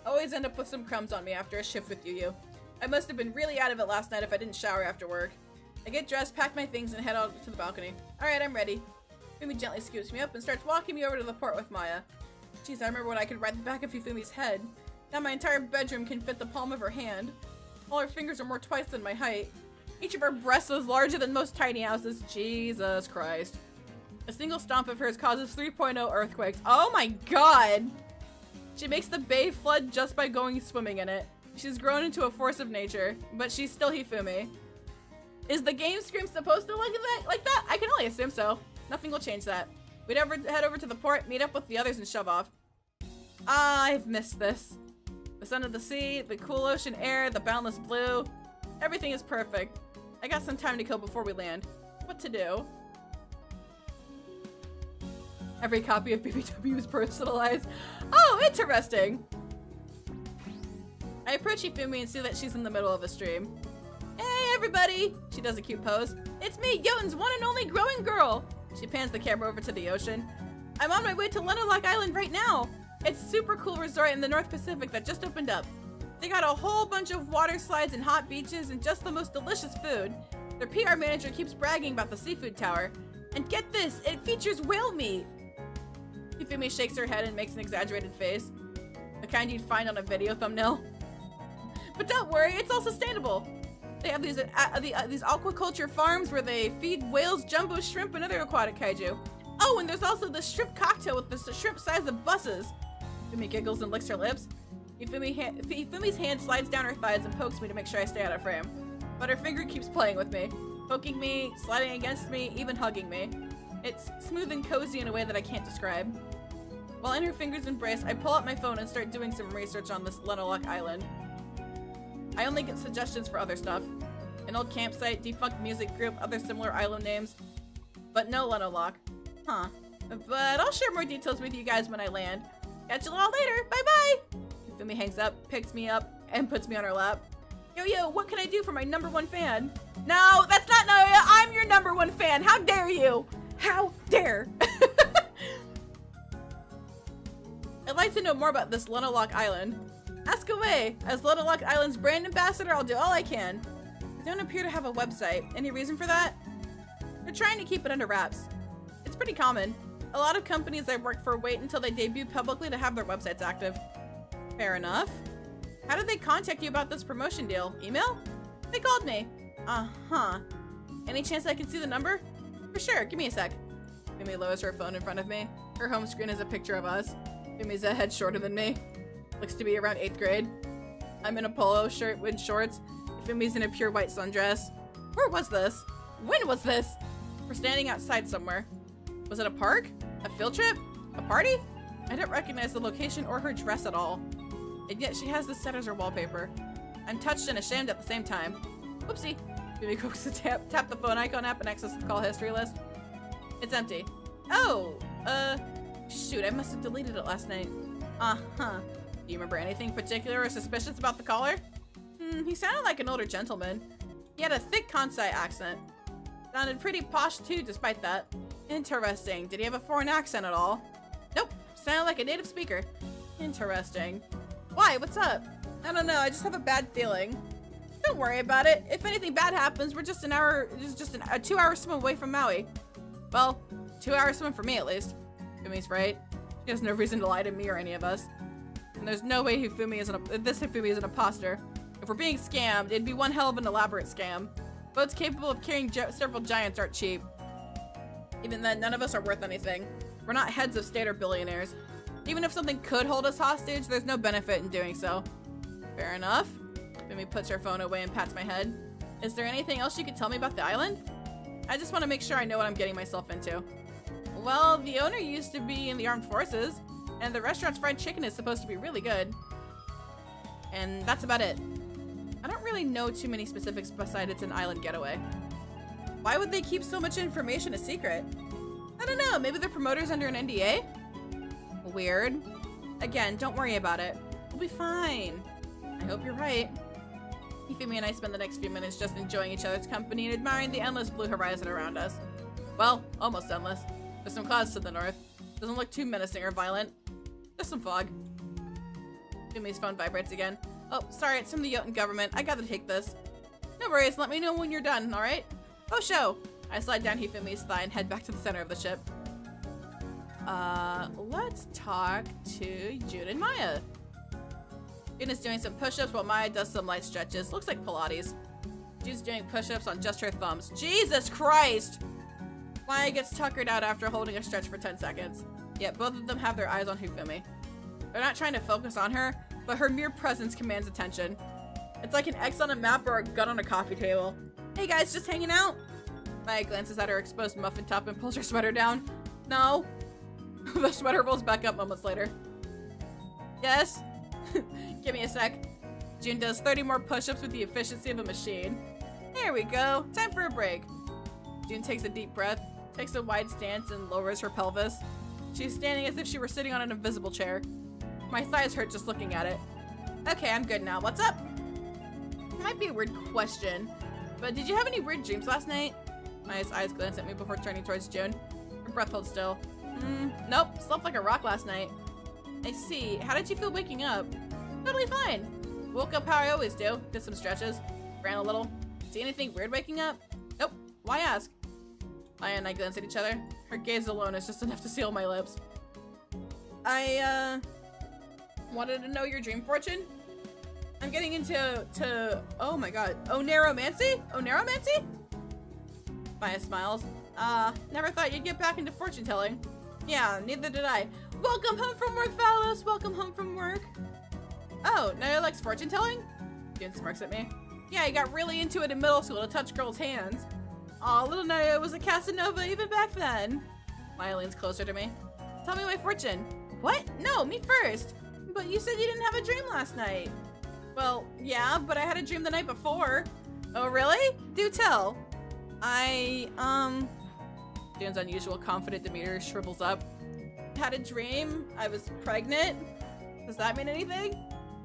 Always end up with some crumbs on me after a shift with you. I must have been really out of it last night if I didn't shower after work. I get dressed, pack my things, and head out to the balcony. Alright, I'm ready. Hifumi gently scoops me up and starts walking me over to the port with Maya. Jeez, I remember when I could ride the back of Hifumi's head. Now my entire bedroom can fit the palm of her hand. All her fingers are more twice than my height. Each of her breasts is larger than most tiny houses. Jesus Christ. A single stomp of hers causes 3.0 earthquakes. Oh my god! She makes the bay flood just by going swimming in it. She's grown into a force of nature, but she's still Hifumi. Is the game scream supposed to look like that? I can only assume so. Nothing will change that. We'd head over to the port, meet up with the others, and shove off. I've missed this. The sun of the sea, the cool ocean air, the boundless blue. Everything is perfect. I got some time to kill before we land. What to do? Every copy of BBW is personalized. Oh, interesting! I approach Hifumi and see that she's in the middle of a stream. Hey, everybody! She does a cute pose. It's me, Jotun's one and only growing girl! She pans the camera over to the ocean. I'm on my way to Lenolok Island right now! It's a super cool resort in the North Pacific that just opened up. They got a whole bunch of water slides and hot beaches and just the most delicious food. Their PR manager keeps bragging about the seafood tower. And get this, it features whale meat! Hifumi shakes her head and makes an exaggerated face. The kind you'd find on a video thumbnail. But don't worry, it's all sustainable. They have these aquaculture farms where they feed whales, jumbo shrimp, and other aquatic kaiju. Oh, and there's also the shrimp cocktail with the shrimp size of buses. Hifumi giggles and licks her lips. Hifumi's hand slides down her thighs and pokes me to make sure I stay out of frame. But her finger keeps playing with me, poking me, sliding against me, even hugging me. It's smooth and cozy in a way that I can't describe. While in her fingers' embrace, I pull out my phone and start doing some research on this Lenolok Island. I only get suggestions for other stuff. An old campsite, defunct music group, other similar island names. But no Lenolok. Huh. But I'll share more details with you guys when I land. Catch you all later. Bye-bye! Hifumi hangs up, picks me up, and puts me on her lap. Yo, what can I do for my #1 fan? No, that's not Noya. I'm your #1 fan. How dare you? How dare? I'd like to know more about this Lenolok Island. Ask away. As Lenolok Island's brand ambassador, I'll do all I can. They don't appear to have a website. Any reason for that? They're trying to keep it under wraps. It's pretty common. A lot of companies I've worked for wait until they debut publicly to have their websites active. Fair enough. How did they contact you about this promotion deal? Email? They called me. Uh-huh. Any chance I can see the number? For sure, give me a sec. Hifumi lowers her phone in front of me. Her home screen is a picture of us. Hifumi's a head shorter than me. Looks to be around 8th grade. I'm in a polo shirt with shorts. Hifumi's in a pure white sundress. Where was this? When was this? We're standing outside somewhere. Was it a park? A field trip? A party? I don't recognize the location or her dress at all. And yet she has this set as her wallpaper. I'm touched and ashamed at the same time. Whoopsie. Hifumi cooks to tap the phone icon app and access the call history list. It's empty. Oh, shoot, I must have deleted it last night. Uh-huh. Do you remember anything particular or suspicious about the caller? He sounded like an older gentleman. He had a thick Kansai accent. Sounded pretty posh too, despite that. Interesting. Did he have a foreign accent at all? Nope. Sounded like a native speaker. Interesting. Why? What's up? I don't know. I just have a bad feeling. Don't worry about it. If anything bad happens, we're just a 2-hour swim away from Maui. Well, 2-hour swim for me at least. Hifumi's right. She has no reason to lie to me or any of us. And there's no way this Hifumi is an imposter. If we're being scammed, it'd be one hell of an elaborate scam. Boats capable of carrying several giants aren't cheap. Even then, none of us are worth anything. We're not heads of state or billionaires. Even if something could hold us hostage, there's no benefit in doing so. Fair enough. Hifumi puts her phone away and pats my head. Is there anything else you could tell me about the island? I just want to make sure I know what I'm getting myself into. Well, the owner used to be in the armed forces, and the restaurant's fried chicken is supposed to be really good. And that's about it. I don't really know too many specifics besides it's an island getaway. Why would they keep so much information a secret? I don't know, maybe the promoter's under an NDA? Weird. Again, don't worry about it. We'll be fine. I hope you're right. Hifumi and I spend the next few minutes just enjoying each other's company and admiring the endless blue horizon around us. Well, almost endless. There's some clouds to the north. Doesn't look too menacing or violent. Just some fog. Hifumi's phone vibrates again. Oh, sorry, it's from the Jotun government. I gotta take this. No worries, let me know when you're done, alright? Oh, show! I slide down Hifumi's thigh and head back to the center of the ship. Let's talk to June and Maya. June is doing some push-ups while Maya does some light stretches. Looks like Pilates. June's doing push-ups on just her thumbs. Jesus Christ! Maya gets tuckered out after holding a stretch for 10 seconds. Yet both of them have their eyes on Hifumi. They're not trying to focus on her, but her mere presence commands attention. It's like an X on a map or a gun on a coffee table. Hey guys, just hanging out? Maya glances at her exposed muffin top and pulls her sweater down. No. The sweater rolls back up moments later. Yes? Give me a sec. June does 30 more push-ups with the efficiency of a machine. There we go. Time for a break. June takes a deep breath, takes a wide stance, and lowers her pelvis. She's standing as if she were sitting on an invisible chair. My thighs hurt just looking at it. Okay, I'm good now. What's up? It might be a weird question, but did you have any weird dreams last night? Maya's eyes glance at me before turning towards June. Her breath holds still. Nope. Slept like a rock last night. I see. How did you feel waking up? Totally fine. Woke up how I always do. Did some stretches. Ran a little. See anything weird waking up? Nope. Why ask? Maya and I glance at each other. Her gaze alone is just enough to seal my lips. I, wanted to know your dream fortune? I'm getting into, oh my god. Oneromancy? Oneromancy? Maya smiles. Never thought you'd get back into fortune telling. Yeah, neither did I. Welcome home from work, fellas! Welcome home from work. Oh, Naya likes fortune telling? June smirks at me. Yeah, he got really into it in middle school to touch girls' hands. Aw, little Naya was a Casanova even back then. Maya leans closer to me. Tell me my fortune. What? No, me first. But you said you didn't have a dream last night. Well, yeah, but I had a dream the night before. Oh, really? Do tell. June's unusual confident demeanor shrivels up. Had a dream. I was pregnant. Does that mean anything?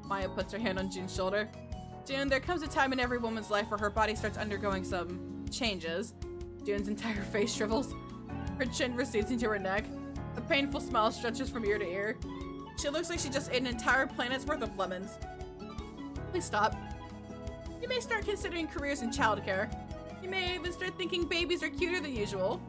Maya puts her hand on June's shoulder. June, there comes a time in every woman's life where her body starts undergoing some changes. June's entire face shrivels. Her chin recedes into her neck. A painful smile stretches from ear to ear. She looks like she just ate an entire planet's worth of lemons. Please stop. You may start considering careers in childcare. You may even start thinking babies are cuter than usual.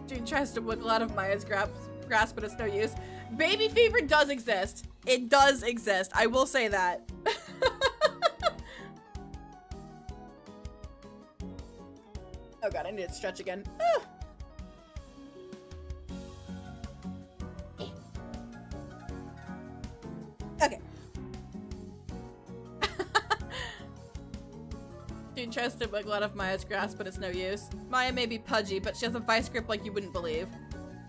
June tries to wiggle out of Maya's grasp, but it's no use. Baby fever does exist. It does exist. I will say that. Oh god, I need to stretch again. Okay. June tries to wiggle out of Maya's grasp, but it's no use. Maya may be pudgy, but she has a vice grip like you wouldn't believe.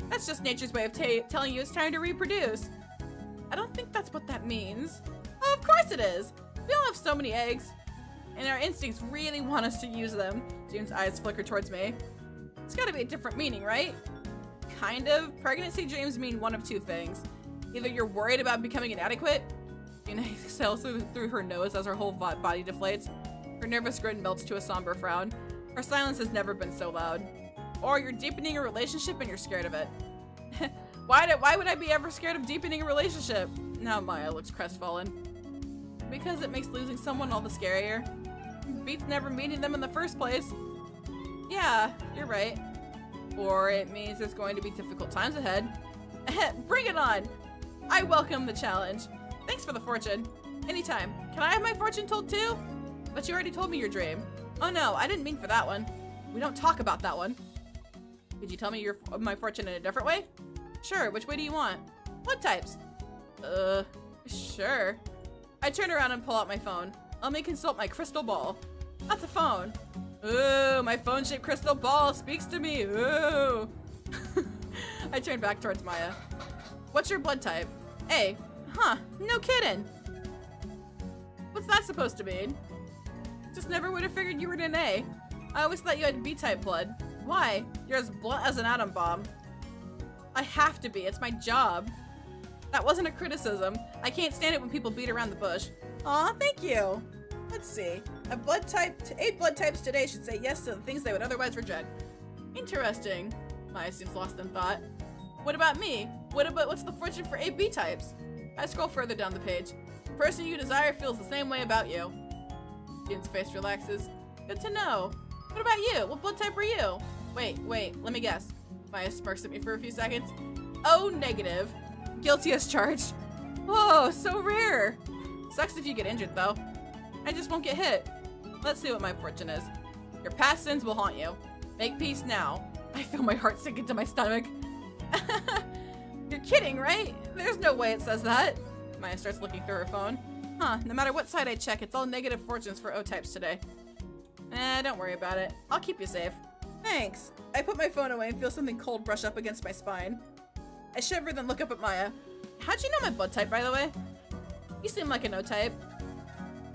That's just nature's way of telling you it's time to reproduce. I don't think that's what that means. Oh, of course it is. We all have so many eggs, and our instincts really want us to use them. June's eyes flicker towards me. It's gotta be a different meaning, right? Kind of. Pregnancy dreams mean one of two things. Either you're worried about becoming inadequate. June exhales through her nose as her whole body deflates. Her nervous grin melts to a somber frown. Her silence has never been so loud. Or you're deepening a relationship and you're scared of it. Why would I be ever scared of deepening a relationship? Now Maya looks crestfallen. Because it makes losing someone all the scarier. Beats never meeting them in the first place. Yeah, you're right. Or it means there's going to be difficult times ahead. Bring it on! I welcome the challenge. Thanks for the fortune. Anytime. Can I have my fortune told too? But you already told me your dream. Oh no, I didn't mean for that one. We don't talk about that one. Could you tell me my fortune in a different way? Sure, which way do you want? What types? Sure. I turn around and pull out my phone. Let me consult my crystal ball. That's a phone. Ooh, my phone-shaped crystal ball speaks to me. Ooh. I turn back towards Maya. What's your blood type? A. Huh, no kidding. What's that supposed to mean? Just never would have figured you were an A. I always thought you had B-type blood. Why? You're as blunt as an atom bomb. I have to be. It's my job. That wasn't a criticism. I can't stand it when people beat around the bush. Aw, thank you. Let's see. Eight blood types today should say yes to the things they would otherwise reject. Interesting. Maya seems lost in thought. What about me? What's the fortune for AB types? I scroll further down the page. The person you desire feels the same way about you. June's face relaxes. Good to know. What about you? What blood type are you? Wait, let me guess. Maya smirks at me for a few seconds. Oh, negative. Guilty as charged. Whoa, so rare. Sucks if you get injured, though. I just won't get hit. Let's see what my fortune is. Your past sins will haunt you. Make peace now. I feel my heart sink into my stomach. You're kidding, right? There's no way it says that. Maya starts looking through her phone. Huh, no matter what side I check, it's all negative fortunes for O-types today. Don't worry about it. I'll keep you safe. Thanks. I put my phone away and feel something cold brush up against my spine. I shiver, then look up at Maya. How'd you know my blood type, by the way? You seem like an O-type.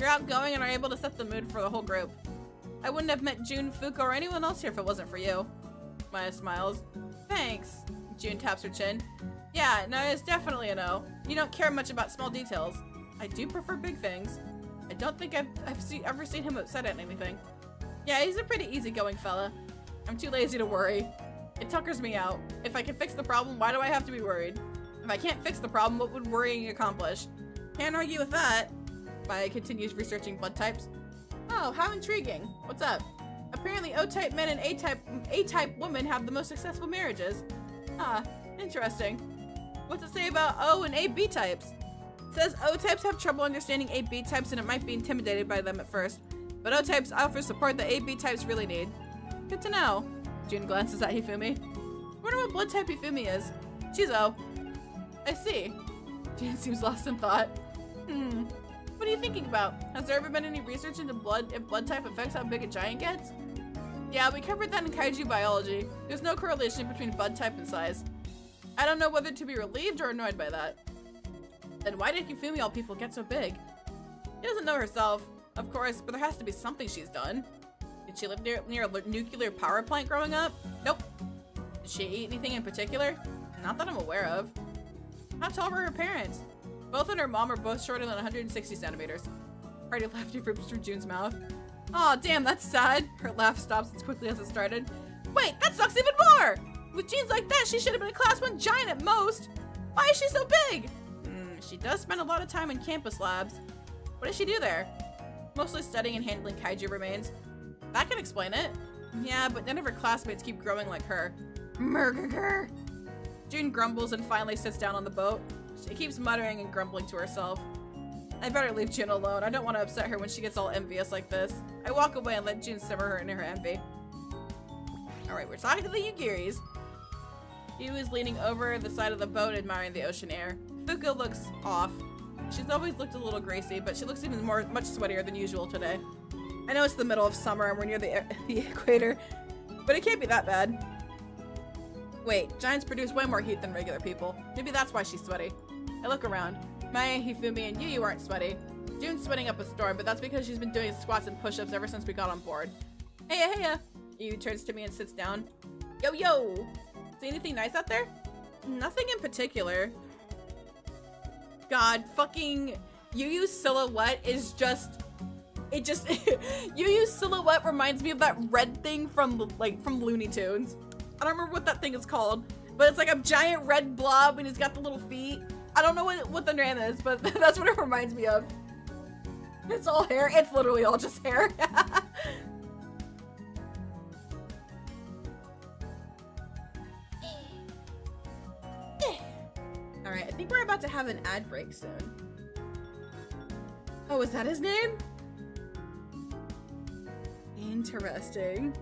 You're outgoing and are able to set the mood for the whole group. I wouldn't have met June, Fuko, or anyone else here if it wasn't for you. Maya smiles. Thanks. June taps her chin. Yeah, no, it's definitely an O. You don't care much about small details. I do prefer big things. I don't think I've ever seen him upset at anything. Yeah, he's a pretty easygoing fella. I'm too lazy to worry. It tuckers me out. If I can fix the problem, why do I have to be worried? If I can't fix the problem, what would worrying accomplish? Can't argue with that. Maya continues researching blood types. Oh, how intriguing. What's up? Apparently O-type men and A-type women have the most successful marriages. Ah, interesting. What's it say about O and AB types? It says O-types have trouble understanding AB types and it might be intimidated by them at first. But O-types offer support that AB types really need. Good to know. June glances at Hifumi. Wonder what blood type Hifumi is. She's O. I see. June seems lost in thought. What are you thinking about? Has there ever been any research into if blood type affects how big a giant gets? Yeah, we covered that in kaiju biology. There's no correlation between blood type and size. I don't know whether to be relieved or annoyed by that. Then why did Hifumi all people get so big? She doesn't know herself, of course, but there has to be something she's done. Did she live near a nuclear power plant growing up? Nope. Did she eat anything in particular? Not that I'm aware of. How tall were her parents? Both and her mom are both shorter than 160 centimeters. Hearty laughter rips through June's mouth. Aw, damn, that's sad. Her laugh stops as quickly as it started. Wait, that sucks even more! With genes like that, she should have been a class 1 giant at most. Why is she so big? She does spend a lot of time in campus labs. What does she do there? Mostly studying and handling kaiju remains. That can explain it. Yeah, but none of her classmates keep growing like her. Murder. June grumbles and finally sits down on the boat. She keeps muttering and grumbling to herself. I better leave June alone. I don't want to upset her when she gets all envious like this. I walk away and let June simmer her in her envy. Alright, we're talking to the Yugiris. Yu is leaning over the side of the boat admiring the ocean air. Fuko looks off. She's always looked a little greasy, but she looks even much sweatier than usual today. I know it's the middle of summer and we're near the equator, but it can't be that bad. Wait, giants produce way more heat than regular people. Maybe that's why she's sweaty. I look around. Maya, Hifumi, and Yu aren't sweaty. June's sweating up a storm, but that's because she's been doing squats and push-ups ever since we got on board. Heya! Yu turns to me and sits down. Yo! See anything nice out there? Nothing in particular. God, fucking Yu's silhouette is just... Yu's silhouette reminds me of that red thing from Looney Tunes. I don't remember what that thing is called, but it's like a giant red blob and he's got the little feet. I don't know what the name is, but that's what it reminds me of. It's all hair. It's literally all just hair. Alright, I think we're about to have an ad break soon. Oh, is that his name? Interesting.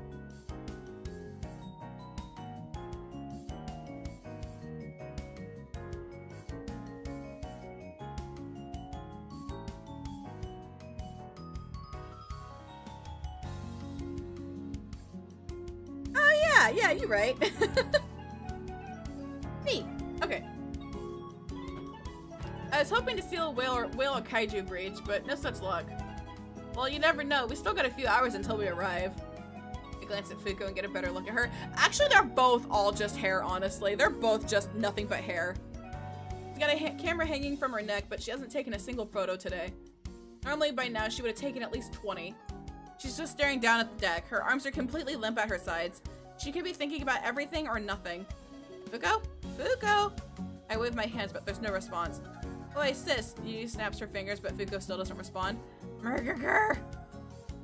Oh yeah, you're right. Neat. Okay. I was hoping to seal a whale or kaiju breach, but no such luck. Well, you never know. We still got a few hours until we arrive. I glance at Fuko and get a better look at her. Actually, they're both all just hair, honestly. They're both just nothing but hair. She's got a camera hanging from her neck, but she hasn't taken a single photo today. Normally, by now, she would have taken at least 20. She's just staring down at the deck. Her arms are completely limp at her sides. She could be thinking about everything or nothing. Fuko? Fuko! I wave my hands, but there's no response. Oi, sis! Yu snaps her fingers, but Fuko still doesn't respond. Murder!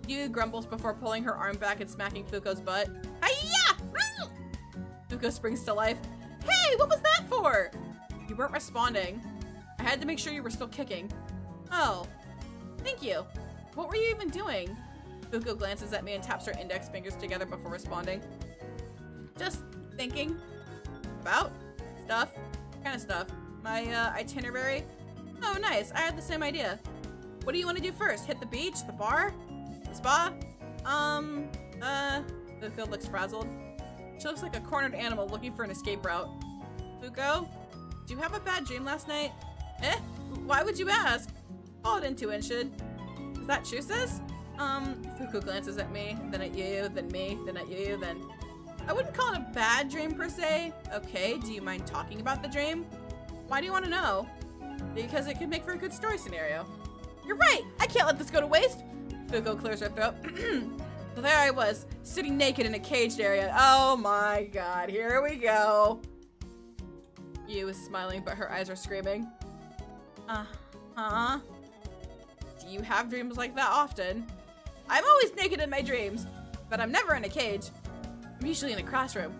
Yu grumbles before pulling her arm back and smacking Fuko's butt. Hiya! Fuko springs to life. Hey, what was that for? You weren't responding. I had to make sure you were still kicking. Oh, thank you. What were you even doing? Fuko glances at me and taps her index fingers together before responding. Just thinking. About? Stuff. What kind of stuff? My, itinerary? Oh, nice. I had the same idea. What do you want to do first? Hit the beach? The bar? The spa? Fuko looks frazzled. She looks like a cornered animal looking for an escape route. Fuko? Did you have a bad dream last night? Eh? Why would you ask? Call it intuition. Is that true, sis? Fuko glances at me, then at you, then me, then at you, then... I wouldn't call it a bad dream per se. Okay, do you mind talking about the dream? Why do you want to know? Because it could make for a good story scenario. You're right! I can't let this go to waste! Fuko clears her throat. So there I was, sitting naked in a caged area. Oh my god, here we go. Yu is smiling, but her eyes are screaming. Uh-huh. Do you have dreams like that often? I'm always naked in my dreams, but I'm never in a cage. I'm usually in a classroom.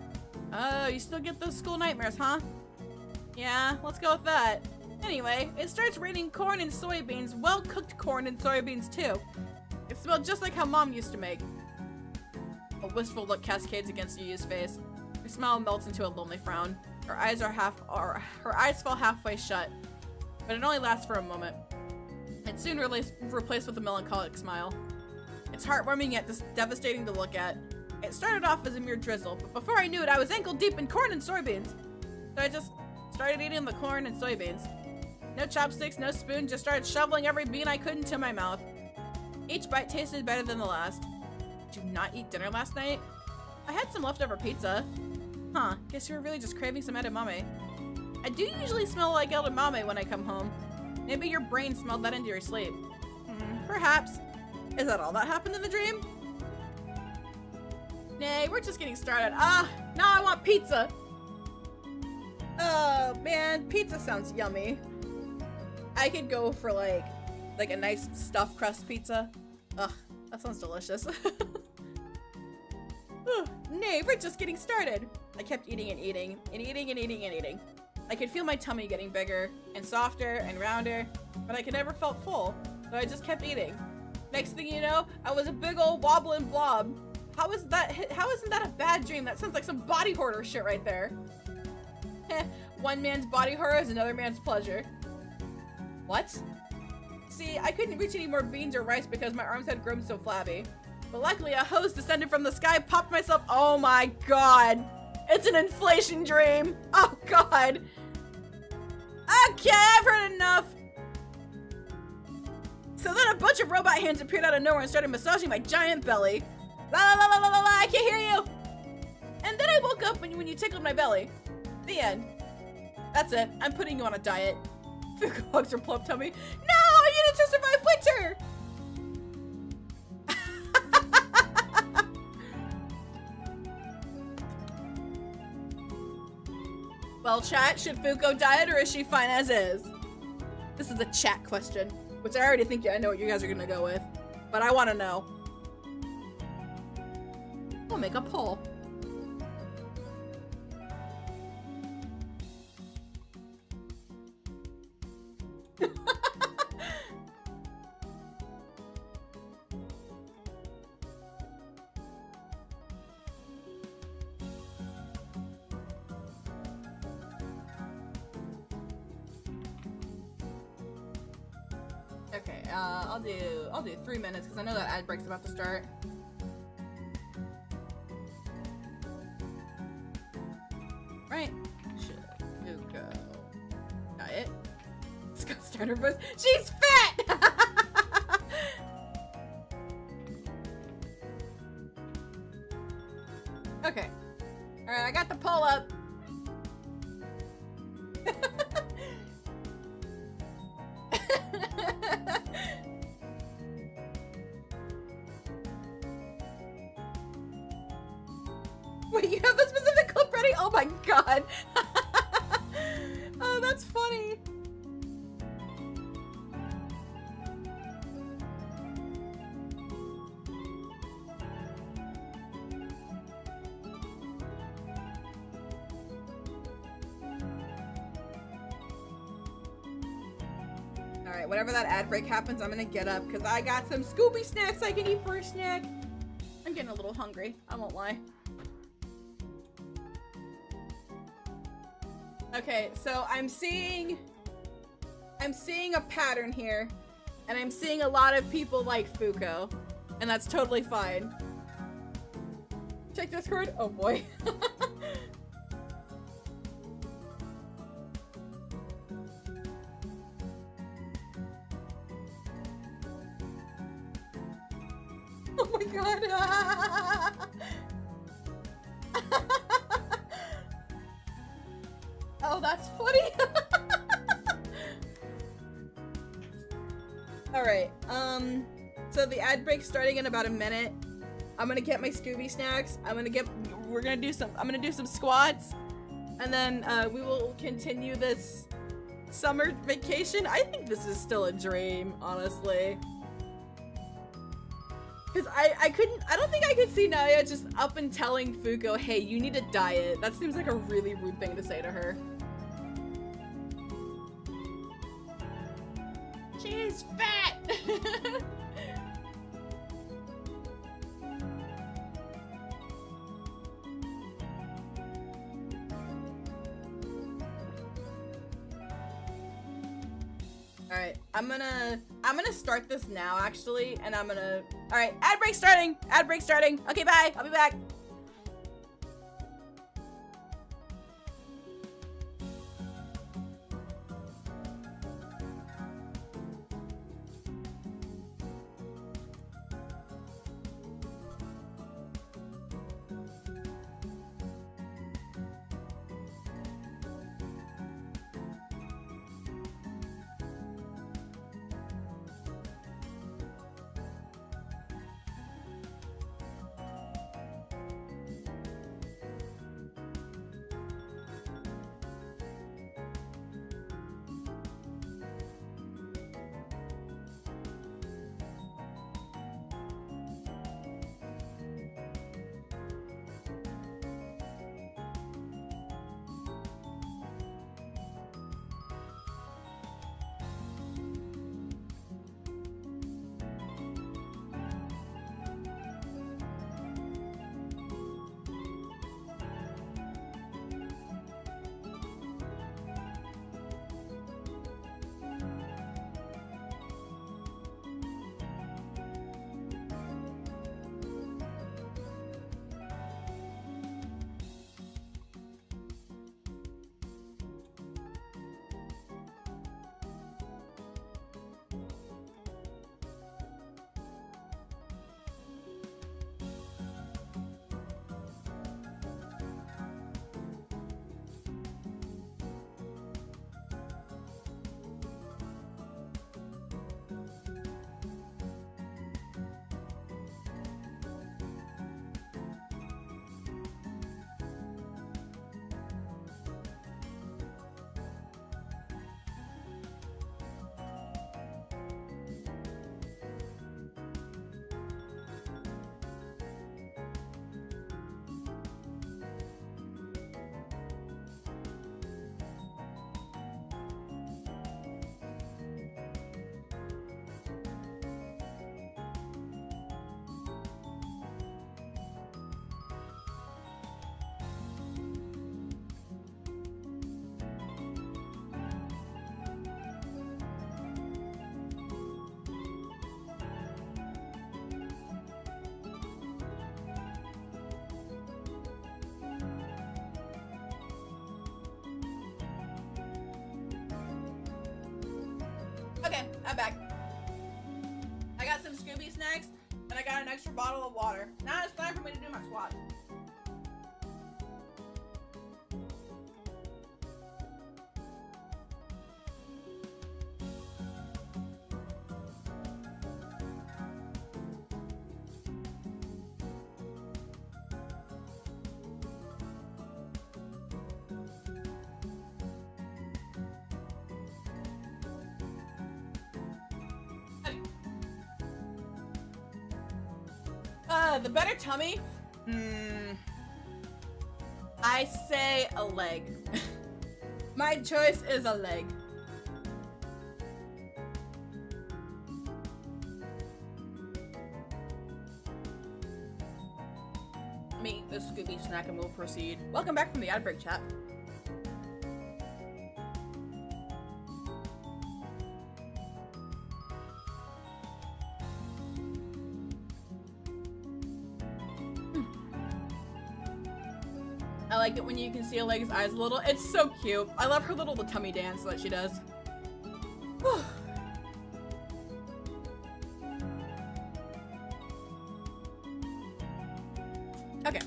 Oh, you still get those school nightmares, huh? Yeah, let's go with that. Anyway, it starts raining corn and soybeans, well-cooked corn and soybeans too. It smelled just like how Mom used to make. A wistful look cascades against Yu's face. Her smile melts into a lonely frown. Her eyes fall halfway shut, but it only lasts for a moment. It's soon replaced with a melancholic smile. It's heartwarming yet devastating to look at. It started off as a mere drizzle, but before I knew it, I was ankle deep in corn and soybeans. So I just started eating the corn and soybeans. No chopsticks, no spoon, just started shoveling every bean I could into my mouth. Each bite tasted better than the last. Did you not eat dinner last night? I had some leftover pizza. Huh, guess you were really just craving some edamame. I do usually smell like edamame when I come home. Maybe your brain smelled that into your sleep. Perhaps. Is that all that happened in the dream? Nay, we're just getting started. Now I want pizza. Oh man, pizza sounds yummy. I could go for like a nice stuffed crust pizza. Ugh, that sounds delicious. nay, we're just getting started. I kept eating and eating and eating and eating and eating. I could feel my tummy getting bigger and softer and rounder, but I could never felt full, so I just kept eating. Next thing you know, I was a big old wobbling blob. How isn't that a bad dream? That sounds like some body horror shit right there. One man's body horror is another man's pleasure. What? See, I couldn't reach any more beans or rice because my arms had grown so flabby. But luckily, a hose descended from the sky, popped myself. Oh my god. It's an inflation dream. Oh god. Okay, I've heard enough. So then a bunch of robot hands appeared out of nowhere and started massaging my giant belly. La la la la la la la, I can't hear you. And then I woke up when you tickled my belly. The end. That's it. I'm putting you on a diet. Fuku hugs her plump tummy. No, I need it to survive winter. Well, chat, should Fuko diet or is she fine as is? This is a chat question, which I already think I know what you guys are gonna go with, but I want to know. We'll make a poll. Okay, I'll do 3 minutes because I know that ad break's about to start. Right? Should you go diet? Let's go start her voice. She's fat! Okay. Alright, I got the poll up. Wait, you have the specific clip ready? Oh my god. Oh, that's funny. Alright, whenever that ad break happens, I'm gonna get up because I got some Scooby snacks I can eat for a snack. I'm getting a little hungry, I won't lie. Okay, so I'm seeing a pattern here, and I'm seeing a lot of people like Fuko, and that's totally fine. Check Discord? Oh boy. Oh my god. Oh, that's funny. Alright, so the ad break's starting in about a minute. I'm gonna get my Scooby snacks. I'm gonna do some squats, and then we will continue this summer vacation. I think this is still a dream, honestly. Cause I don't think I could see Naya just up and telling Fuko, hey, you need a diet. That seems like a really rude thing to say to her. She's fat! Alright, I'm gonna start this now actually, and alright, ad break starting! Ad break starting! Okay, bye! I'll be back! I'm back. I got some Scooby snacks, and I got an extra bottle of water. Now it's time for me to do my squat. The better tummy? I say a leg. My choice is a leg. Let me eat this Scooby snack and we'll proceed. Welcome back from the ad break, chat. I like it when you can see a leg's eyes a little. It's so cute. I love her little tummy dance that she does. Okay.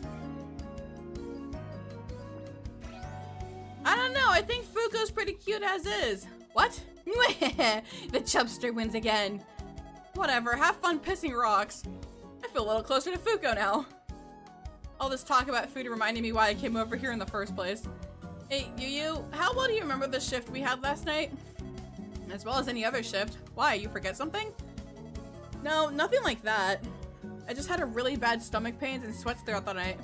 I don't know. I think Fuko's pretty cute as is. What? The chubster wins again. Whatever. Have fun pissing rocks. I feel a little closer to Fuko now. All this talk about food reminded me why I came over here in the first place. Hey, Yu, how well do you remember the shift we had last night? As well as any other shift. Why, you forget something? No, nothing like that. I just had a really bad stomach pains and sweats throughout the night.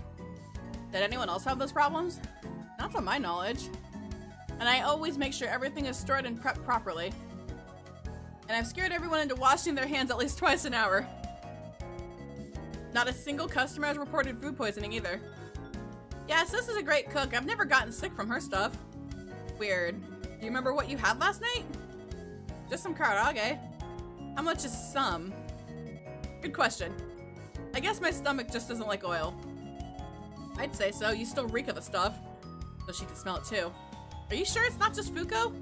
Did anyone else have those problems? Not to my knowledge. And I always make sure everything is stored and prepped properly. And I've scared everyone into washing their hands at least twice an hour. Not a single customer has reported food poisoning either. Yeah, Sis is a great cook. I've never gotten sick from her stuff. Weird. Do you remember what you had last night? Just some karaage. How much is some? Good question. I guess my stomach just doesn't like oil. I'd say so. You still reek of the stuff. So she can smell it too. Are you sure it's not just Fuko?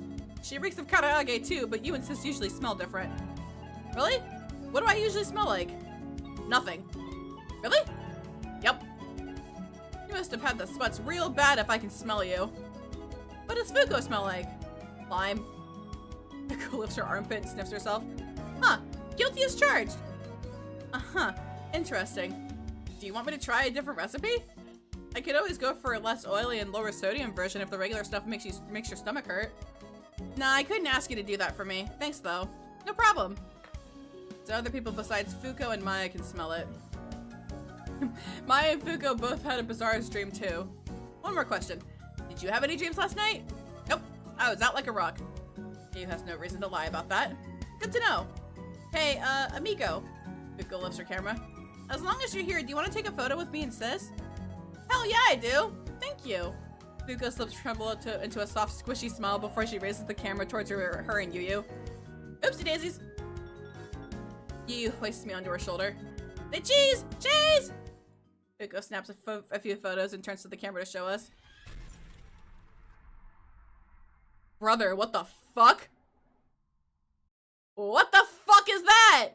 She reeks of karaage too, but you and Sis usually smell different. Really? What do I usually smell like? Nothing. Really? Yep. You must have had the sweats real bad if I can smell you. What does Fuko smell like? Lime. Fuko lifts her armpit and sniffs herself. Huh. Guilty as charged. Uh-huh. Interesting. Do you want me to try a different recipe? I could always go for a less oily and lower sodium version if the regular stuff makes your stomach hurt. Nah, I couldn't ask you to do that for me. Thanks, though. No problem. So other people besides Fuko and Maya can smell it. Maya and Fuko both had a bizarre dream too. One more question. Did you have any dreams last night? Nope. I was out like a rock. You has no reason to lie about that. Good to know. Hey, amigo. Fuko lifts her camera. As long as you're here, do you want to take a photo with me and Sis? Hell yeah, I do. Thank you. Fuko's lips tremble into a soft, squishy smile before she raises the camera towards her and Yu. Oopsie daisies. Yu hoists me onto her shoulder. Say cheese! Cheese! Fuko snaps a few photos and turns to the camera to show us. Brother, what the fuck? What the fuck is that?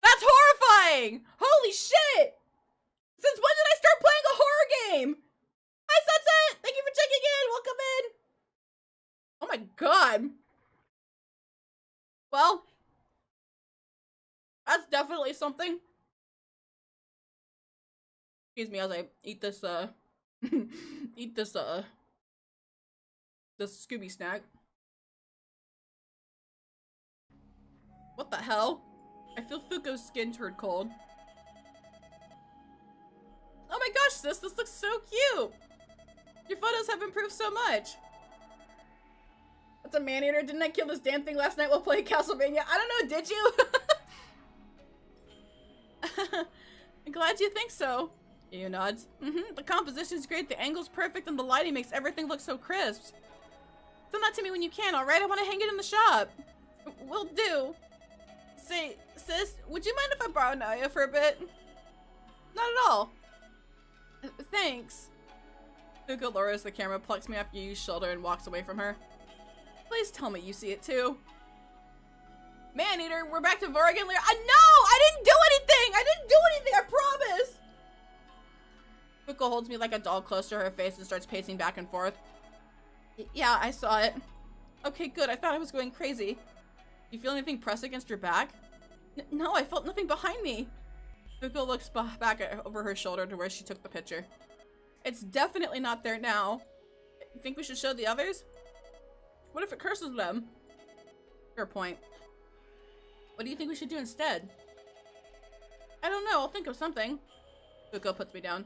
That's horrifying! Holy shit! Since when did I start playing a horror game? Hi, Sunset! Thank you for checking in! Welcome in! Oh my god. Well, that's definitely something. Excuse me as I eat this, this Scooby snack. What the hell? I feel Fuko's skin turned cold. Oh my gosh, Sis, this looks so cute! Your photos have improved so much. That's a man-eater. Didn't I kill this damn thing last night while playing Castlevania? I don't know, did you? I'm glad you think so. Yu nods. The composition's great, the angle's perfect, and the lighting makes everything look so crisp. Send that to me when you can, alright? I want to hang it in the shop. Will do. Say, Sis, would you mind if I borrow Naya for a bit? Not at all. Thanks. Fuko lowers the camera, plucks me off Yu's shoulder, and walks away from her. Please tell me you see it too. Man-eater, we're back to Vor again, Lira. No! I didn't do anything! I didn't do anything, I promise! Fuko holds me like a doll close to her face and starts pacing back and forth. Yeah, I saw it. Okay, good. I thought I was going crazy. You feel anything press against your back? No, I felt nothing behind me. Fuko looks back over her shoulder to where she took the picture. It's definitely not there now. You think we should show the others? What if it curses them? Fair point. What do you think we should do instead? I don't know. I'll think of something. Fuko puts me down.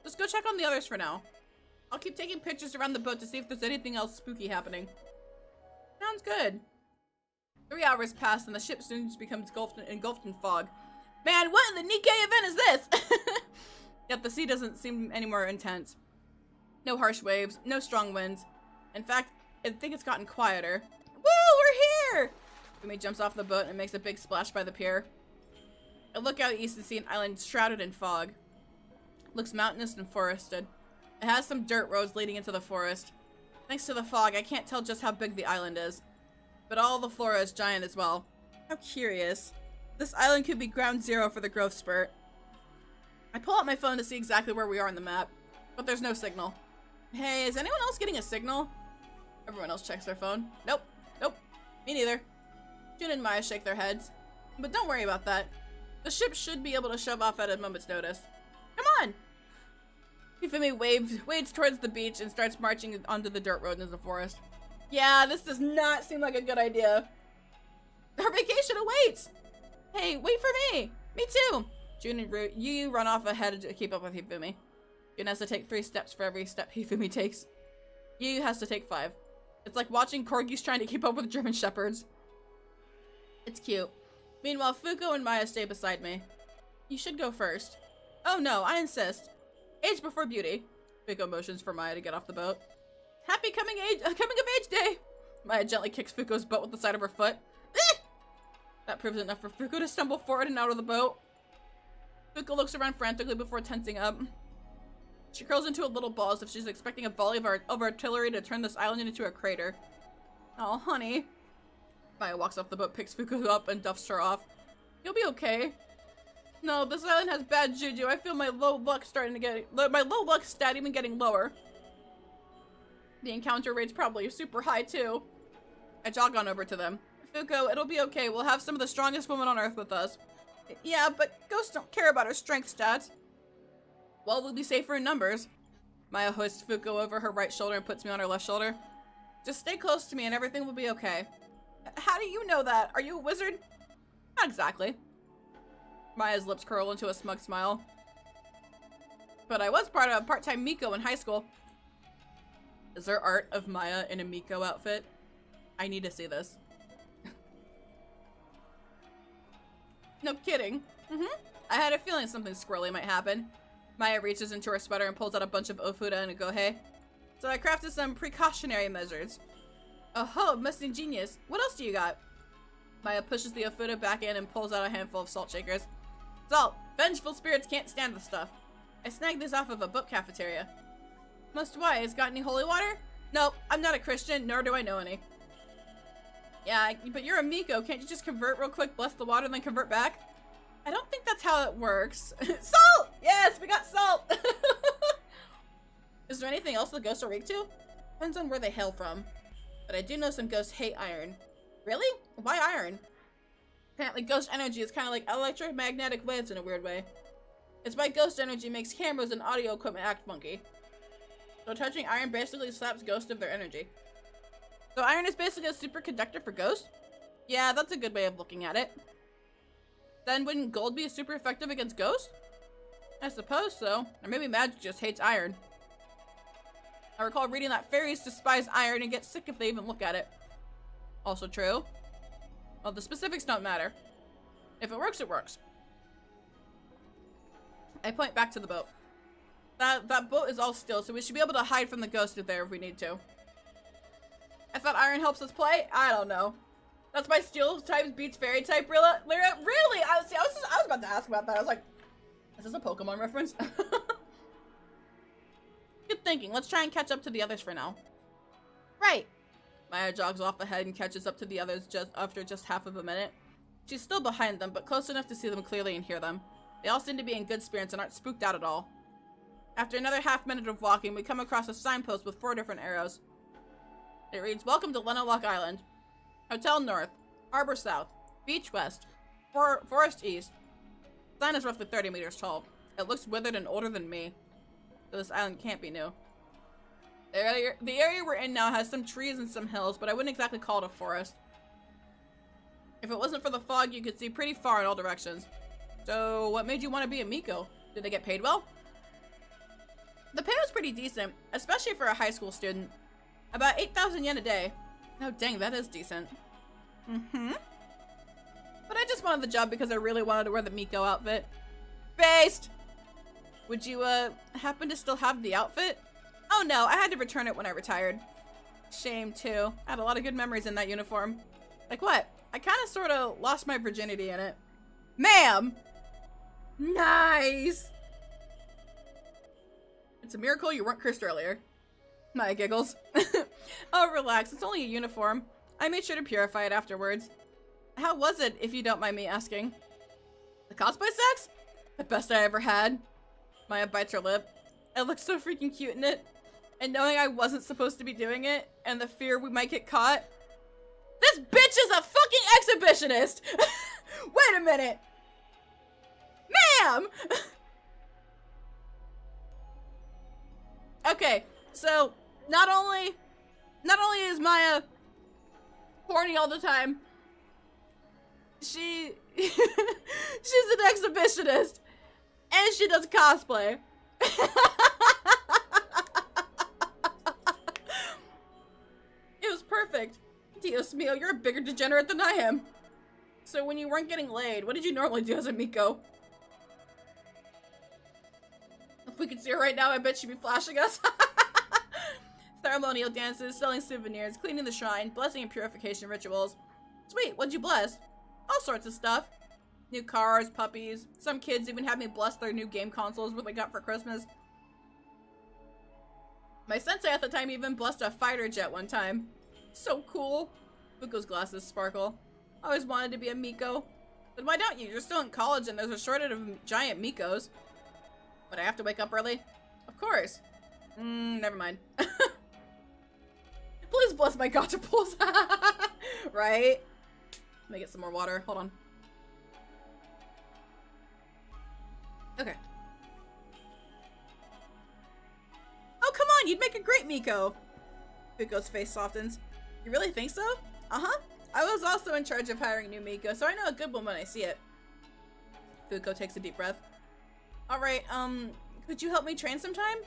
Just go check on the others for now. I'll keep taking pictures around the boat to see if there's anything else spooky happening. Sounds good. 3 hours pass and the ship soon becomes engulfed in fog. Man, what in the Nikkei event is this? Yet the sea doesn't seem any more intense. No harsh waves, no strong winds. In fact, I think it's gotten quieter. Woo, we're here! Hifumi jumps off the boat and makes a big splash by the pier. I look out east and see an island shrouded in fog. It looks mountainous and forested. It has some dirt roads leading into the forest. Thanks to the fog, I can't tell just how big the island is. But all the flora is giant as well. How curious. This island could be ground zero for the growth spurt. I pull out my phone to see exactly where we are on the map, but there's no signal. Hey, is anyone else getting a signal? Everyone else checks their phone. Nope. Nope. Me neither. Jun and Maya shake their heads. But don't worry about that. The ship should be able to shove off at a moment's notice. Come on! Hifumi wades towards the beach and starts marching onto the dirt road into the forest. Yeah, this does not seem like a good idea. Our vacation awaits! Hey, wait for me! Me too! Jun and you run off ahead to keep up with Hifumi. Jun has to take 3 steps for every step Hifumi takes. Yu has to take 5. It's like watching corgis trying to keep up with German shepherds. It's cute. Meanwhile, Fuko and Maya stay beside me. You should go first. Oh no, I insist. Age before beauty. Fuko motions for Maya to get off the boat. Happy coming of age day! Maya gently kicks Fuko's butt with the side of her foot. That proves enough for Fuko to stumble forward and out of the boat. Fuko looks around frantically before tensing up. She curls into a little ball as if she's expecting a volley of artillery to turn this island into a crater. Oh, honey. Maya walks off the boat, picks Fuko up, and duffs her off. You'll be okay. No, this island has bad juju. I feel my low luck stat even getting lower. The encounter rate's probably super high too. I jog on over to them. Fuko, it'll be okay. We'll have some of the strongest women on Earth with us. Yeah, but ghosts don't care about our strength stats. Well, we'll be safer in numbers. Maya hoists Fuko over her right shoulder and puts me on her left shoulder. Just stay close to me and everything will be okay. How do you know that? Are you a wizard? Not exactly. Maya's lips curl into a smug smile. But I was part of a part-time Miko in high school. Is there art of Maya in a Miko outfit? I need to see this. No kidding. I had a feeling something squirrely might happen. Maya reaches into her sweater and pulls out a bunch of ofuda and a gohei. So I crafted some precautionary measures. Oh, must ingenious. What else do you got? Maya pushes the ofuda back in and pulls out a handful of salt shakers. Salt! Vengeful spirits can't stand the stuff. I snagged this off of a book cafeteria. Most wise. Got any holy water? Nope, I'm not a Christian, nor do I know any. Yeah, but you're a Miko. Can't you just convert real quick, bless the water, and then convert back? I don't think that's how it works. Salt! Yes, we got salt! Is there anything else the ghosts are weak to? Depends on where they hail from. But I do know some ghosts hate iron. Really? Why iron? Apparently ghost energy is kind of like electromagnetic waves in a weird way. It's why ghost energy makes cameras and audio equipment act funky. So touching iron basically slaps ghosts of their energy. So iron is basically a superconductor for ghosts? Yeah, that's a good way of looking at it. Then wouldn't gold be super effective against ghosts? I suppose so. Or maybe magic just hates iron. I recall reading that fairies despise iron and get sick if they even look at it. Also true. Well, the specifics don't matter. If it works, it works. I point back to the boat. That boat is all still, so we should be able to hide from the ghost there if we need to. I thought iron helps us play? I don't know. That's why steel type beats fairy type, Lira? Really? I was about to ask about that. I was like, is this a Pokemon reference? Good thinking. Let's try and catch up to the others for now. Right. Maya jogs off ahead and catches up to the others after just half of a minute. She's still behind them, but close enough to see them clearly and hear them. They all seem to be in good spirits and aren't spooked out at all. After another half minute of walking, we come across a signpost with 4 different arrows. It reads, "Welcome to Lenowalk Island. Hotel North, Harbor South, Beach West, Forest East." The sign is roughly 30 meters tall. It looks withered and older than me, so this island can't be new. The area we're in now has some trees and some hills, but I wouldn't exactly call it a forest. If it wasn't for the fog, you could see pretty far in all directions. So, what made you want to be a Miko? Did they get paid well? The pay was pretty decent, especially for a high school student. About 8,000 yen a day. Oh dang, that is decent. But I just wanted the job because I really wanted to wear the Miko outfit. Based! Would you, happen to still have the outfit? Oh no, I had to return it when I retired. Shame, too. I had a lot of good memories in that uniform. Like what? I kinda sorta lost my virginity in it. Ma'am! Nice! It's a miracle you weren't cursed earlier. Maya giggles. Oh, relax. It's only a uniform. I made sure to purify it afterwards. How was it, if you don't mind me asking? The cosplay sex? The best I ever had. Maya bites her lip. I looked so freaking cute in it. And knowing I wasn't supposed to be doing it, and the fear we might get caught. This bitch is a fucking exhibitionist! Wait a minute! Ma'am! Okay, so not only is Maya horny all the time, she's an exhibitionist, and she does cosplay. It was perfect. Dios mio, you're a bigger degenerate than I am. So when you weren't getting laid, what did you normally do as a Miko? If we could see her right now, I bet she'd be flashing us. Ceremonial dances, selling souvenirs, cleaning the shrine, blessing and purification rituals. Sweet, what'd you bless? All sorts of stuff. New cars, puppies. Some kids even had me bless their new game consoles what they got for Christmas. My sensei at the time even blessed a fighter jet one time. So cool. Fuko's glasses sparkle. I always wanted to be a Miko. But why don't you? You're still in college and there's a shortage of giant Mikos. But I have to wake up early? Of course. Never mind. Please bless my gacha pulls. Right? Let me get some more water. Hold on. Okay. Oh, come on! You'd make a great Miko! Fuko's face softens. You really think so? Uh-huh. I was also in charge of hiring new Miko, so I know a good one when I see it. Fuko takes a deep breath. Alright, could you help me train sometime?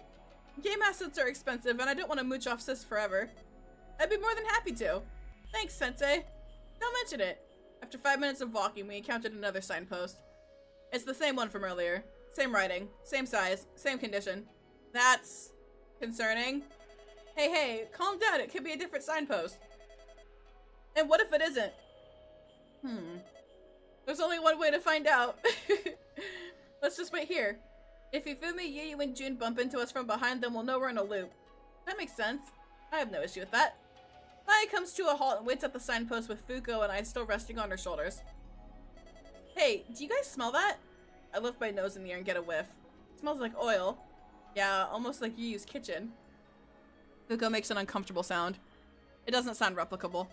Game assets are expensive, and I don't want to mooch off sis forever. I'd be more than happy to. Thanks, sensei. Don't mention it. After 5 minutes of walking, we encountered another signpost. It's the same one from earlier. Same writing, same size, same condition. That's concerning. Hey, calm down. It could be a different signpost. And what if it isn't? There's only one way to find out. Let's just wait here. If Hifumi, Yu, and Jun bump into us from behind, then we'll know we're in a loop. That makes sense. I have no issue with that. Maya comes to a halt and waits at the signpost with Fuko and I still resting on her shoulders. Hey, do you guys smell that? I lift my nose in the air and get a whiff. It smells like oil. Yeah, almost like Yu's kitchen. Fuko makes an uncomfortable sound. It doesn't sound replicable.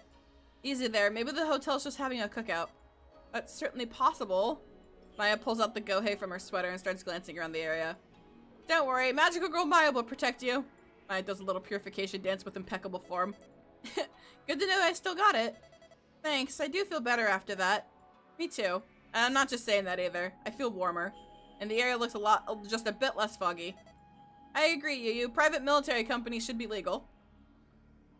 Easy there, maybe the hotel's just having a cookout. That's certainly possible. Maya pulls out the gohei from her sweater and starts glancing around the area. Don't worry, magical girl Maya will protect you. Maya does a little purification dance with impeccable form. Good to know I still got it. Thanks, I do feel better after that. Me too. And I'm not just saying that either. I feel warmer. And the area looks just a bit less foggy. I agree, Yu. Private military companies should be legal.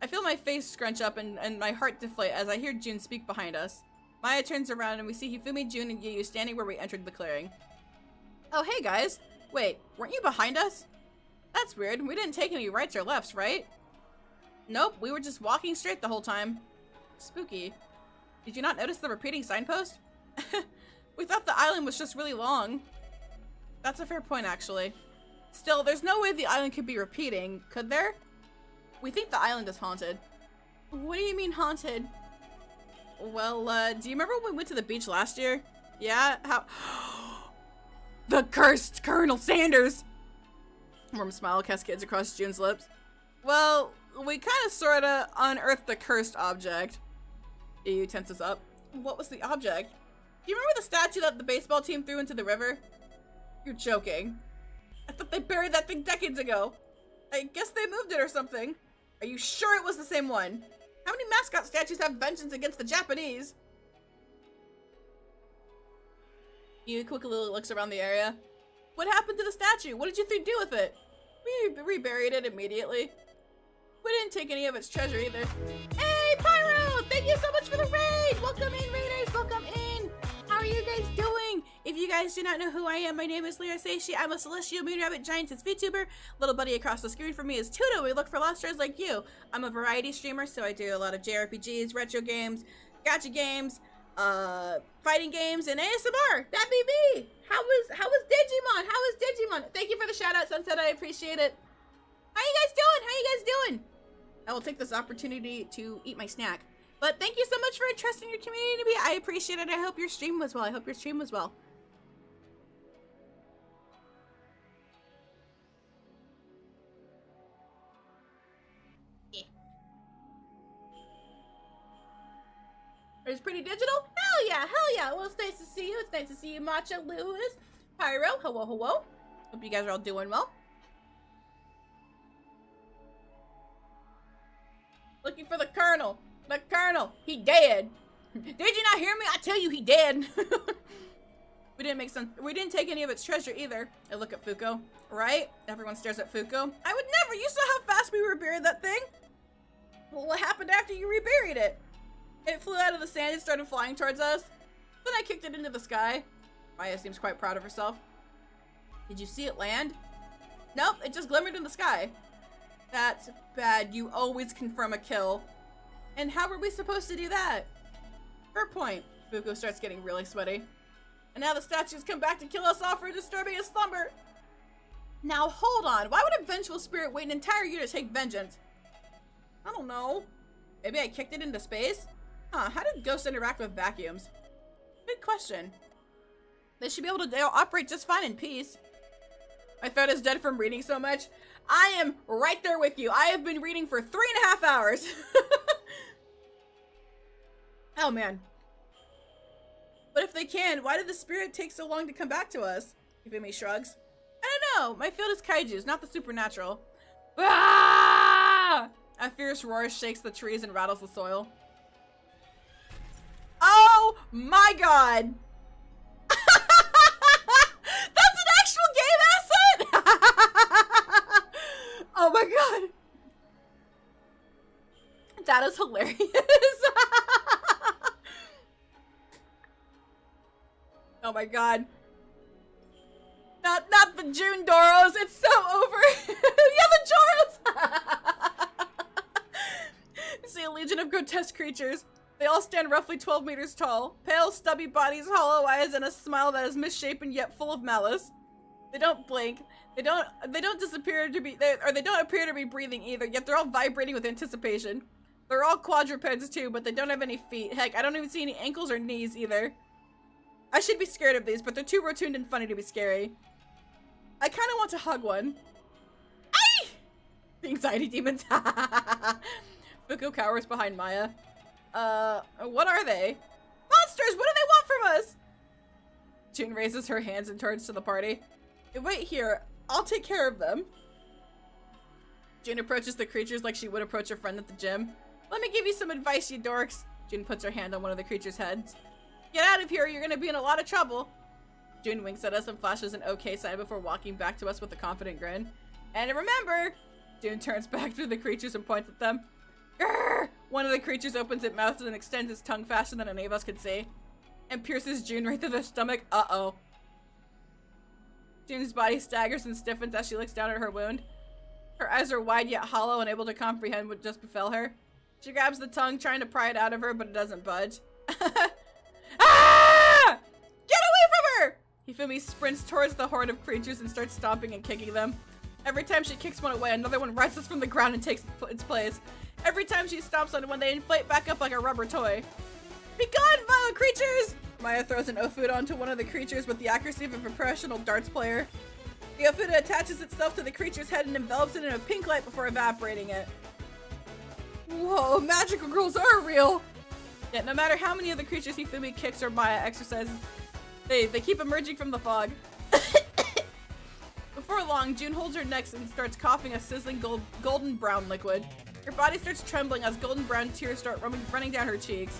I feel my face scrunch up and my heart deflate as I hear Jun speak behind us. Maya turns around and we see Hifumi, Jun, and Yu standing where we entered the clearing. Oh, hey guys. Wait, weren't you behind us? That's weird. We didn't take any rights or lefts, right? Nope, we were just walking straight the whole time. Spooky. Did you not notice the repeating signpost? We thought the island was just really long. That's a fair point, actually. Still, there's no way the island could be repeating, could there? We think the island is haunted. What do you mean haunted? Well, do you remember when we went to the beach last year? Yeah? How? The cursed Colonel Sanders! Warm smile cascades across June's lips. Well, we kind of sort of unearthed the cursed object. EU tenses up. What was the object? Do you remember the statue that the baseball team threw into the river? You're joking. I thought they buried that thing decades ago. I guess they moved it or something. Are you sure it was the same one? How many mascot statues have vengeance against the Japanese? You quickly looks around the area. What happened to the statue? What did you three do with it? We reburied it immediately. We didn't take any of its treasure either. Hey, Pyro! Thank you so much for the raid! Welcome in, raiders! Welcome in! How are you guys doing? If you guys do not know who I am, my name is Lira Seishi. I'm a celestial moon rabbit giantess VTuber. Little buddy across the screen from me is Tudo. We look for lost stars like you. I'm a variety streamer, so I do a lot of JRPGs, retro games, gacha games, fighting games, and ASMR. That be me. How was Digimon? How was Digimon? Thank you for the shout out, Sunset. I appreciate it. How you guys doing? How you guys doing? I will take this opportunity to eat my snack. But thank you so much for entrusting your community to me. I appreciate it. I hope your stream was well. I hope your stream was well. Yeah. It's pretty digital? Hell yeah, hell yeah. Well, it's nice to see you. It's nice to see you, Matcha Lewis. Pyro, hello, hello. Hope you guys are all doing well. Looking for the Colonel. The Colonel. He dead. Did you not hear me? I tell you he dead. We didn't take any of its treasure either. I look at Fuko. Right? Everyone stares at Fuko. I would never. You saw how fast we reburied that thing? Well, what happened after you reburied it? It flew out of the sand and started flying towards us. Then I kicked it into the sky. Maya seems quite proud of herself. Did you see it land? Nope, it just glimmered in the sky. That's bad. You always confirm a kill. And how were we supposed to do that? Fair point. Fuko starts getting really sweaty. And now the statues come back to kill us all for disturbing his slumber. Now hold on. Why would a vengeful spirit wait an entire year to take vengeance? I don't know. Maybe I kicked it into space? Huh, how did ghosts interact with vacuums? Good question. They should be able to operate just fine in peace. My throat is dead from reading so much. I am right there with you. I have been reading for 3.5 hours. Oh man. But if they can, why did the spirit take so long to come back to us? Hifumi shrugs. I don't know. My field is kaijus, not the supernatural. Ah! A fierce roar shakes the trees and rattles the soil. Oh my god! That's an actual game asset! Oh my god! That is hilarious. Oh my god. Not the June Doros, it's so over. Yeah, the Joros! You see a legion of grotesque creatures. They all stand roughly 12 meters tall. Pale, stubby bodies, hollow eyes, and a smile that is misshapen yet full of malice. They don't blink. They don't appear to be breathing either, yet they're all vibrating with anticipation. They're all quadrupeds too, but they don't have any feet. Heck, I don't even see any ankles or knees either. I should be scared of these, but they're too rotund and funny to be scary. I kind of want to hug one. Aye! The anxiety demons. Fuko cowers behind Maya. What are they? Monsters! What do they want from us? June raises her hands and turns to the party. Wait here. I'll take care of them. June approaches the creatures like she would approach her friend at the gym. Let me give you some advice, you dorks. June puts her hand on one of the creature's heads. Get out of here, you're gonna be in a lot of trouble. June winks at us and flashes an okay sign before walking back to us with a confident grin. And remember! June turns back to the creatures and points at them. Grrr! One of the creatures opens its mouth and extends its tongue faster than any of us could see. And pierces June right through the stomach. Uh-oh. June's body staggers and stiffens as she looks down at her wound. Her eyes are wide yet hollow, unable to comprehend what just befell her. She grabs the tongue, trying to pry it out of her, but it doesn't budge. Ah! Get away from her! Hifumi sprints towards the horde of creatures and starts stomping and kicking them. Every time she kicks one away, another one rises from the ground and takes its place. Every time she stomps on one, they inflate back up like a rubber toy. Be gone, vile creatures! Maya throws an Ofuda onto one of the creatures with the accuracy of a professional darts player. The Ofuda attaches itself to the creature's head and envelops it in a pink light before evaporating it. Whoa, magical girls are real! Yet no matter how many of the creatures Hifumi kicks or Maya exercises, they keep emerging from the fog. Before long, June holds her neck and starts coughing a sizzling golden brown liquid. Her body starts trembling as golden brown tears start running down her cheeks.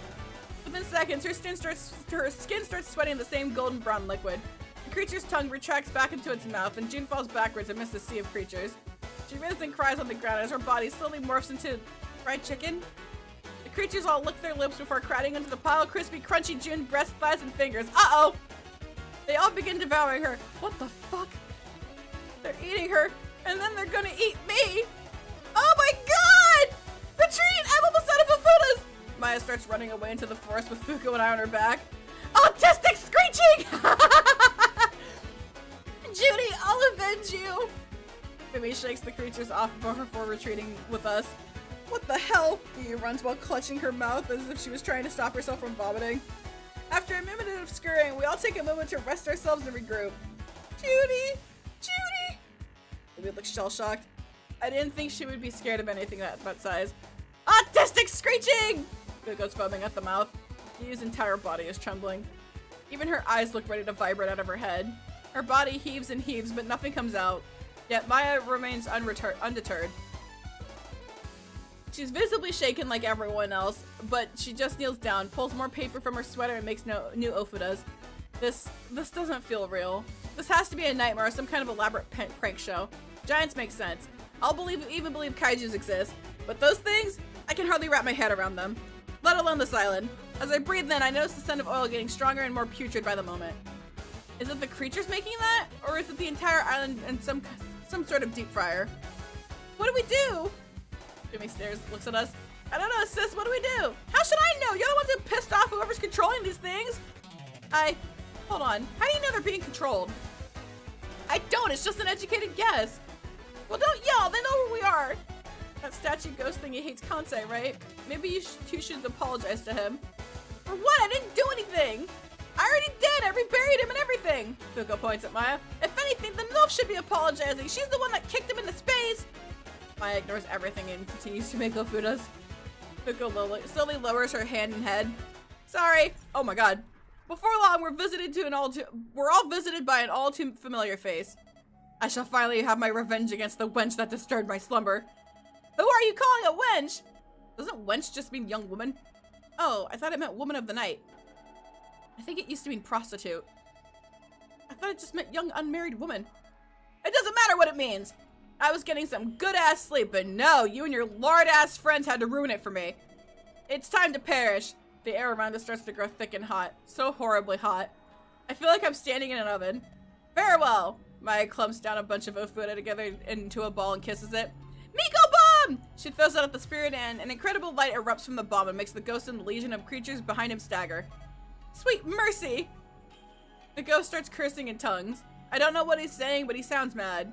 Within seconds, her skin starts sweating the same golden brown liquid. The creature's tongue retracts back into its mouth, and June falls backwards amidst a sea of creatures. She writhes and cries on the ground as her body slowly morphs into fried chicken. The creatures all lick their lips before crowding into the pile of crispy, crunchy June breasts, thighs, and fingers. Uh-oh! They all begin devouring her. What the fuck? They're eating her, and then they're gonna eat me! Oh my god! Retreat! I'm almost out of Ofudas! Maya starts running away into the forest with Fuko and I on her back. Autistic screeching! Judy, I'll avenge you! Mimi shakes the creatures off before retreating with us. What the hell? Yu runs while clutching her mouth as if she was trying to stop herself from vomiting. After a minute of scurrying, we all take a moment to rest ourselves and regroup. Judy! Judy! Mimi looks shell-shocked. I didn't think she would be scared of anything that size. Autistic screeching! Fuko's foaming at the mouth. Yu's entire body is trembling. Even her eyes look ready to vibrate out of her head. Her body heaves and heaves, but nothing comes out. Yet Maya remains undeterred. She's visibly shaken like everyone else, but she just kneels down, pulls more paper from her sweater, and makes new Ofudas. This doesn't feel real. This has to be a nightmare or some kind of elaborate prank show. Giants make sense. I'll even believe kaijus exist, but those things, I can hardly wrap my head around them. Let alone this island. As I breathe in, I notice the scent of oil getting stronger and more putrid by the moment. Is it the creatures making that? Or is it the entire island in some sort of deep fryer? What do we do? Jimmy stares, looks at us. I don't know, sis, what do we do? How should I know? You're the ones who pissed off whoever's controlling these things. Hold on. How do you know they're being controlled? I don't, it's just an educated guess. Well, don't yell, they know where we are. That statue ghost thingy hates Kansai, right? Maybe you two should apologize to him. For what? I didn't do anything. I already did. I reburied him and everything. Fuko points at Maya. If anything, the MILF should be apologizing. She's the one that kicked him into space. Maya ignores everything and continues to make Ofudas. Fuko slowly lowers her hand and head. Sorry. Oh my god. Before long, we're all visited by an all too familiar face. I shall finally have my revenge against the wench that disturbed my slumber. Who are you calling a wench? Doesn't wench just mean young woman? Oh, I thought it meant woman of the night. I think it used to mean prostitute. I thought it just meant young unmarried woman. It doesn't matter what it means. I was getting some good ass sleep, but no, you and your lard ass friends had to ruin it for me. It's time to perish. The air around us starts to grow thick and hot. So horribly hot. I feel like I'm standing in an oven. Farewell. Maya clumps down a bunch of Ofuda together into a ball and kisses it. Miko bomb! She throws out at the spirit and an incredible light erupts from the bomb and makes the ghost and the legion of creatures behind him stagger. Sweet mercy! The ghost starts cursing in tongues. I don't know what he's saying, but he sounds mad.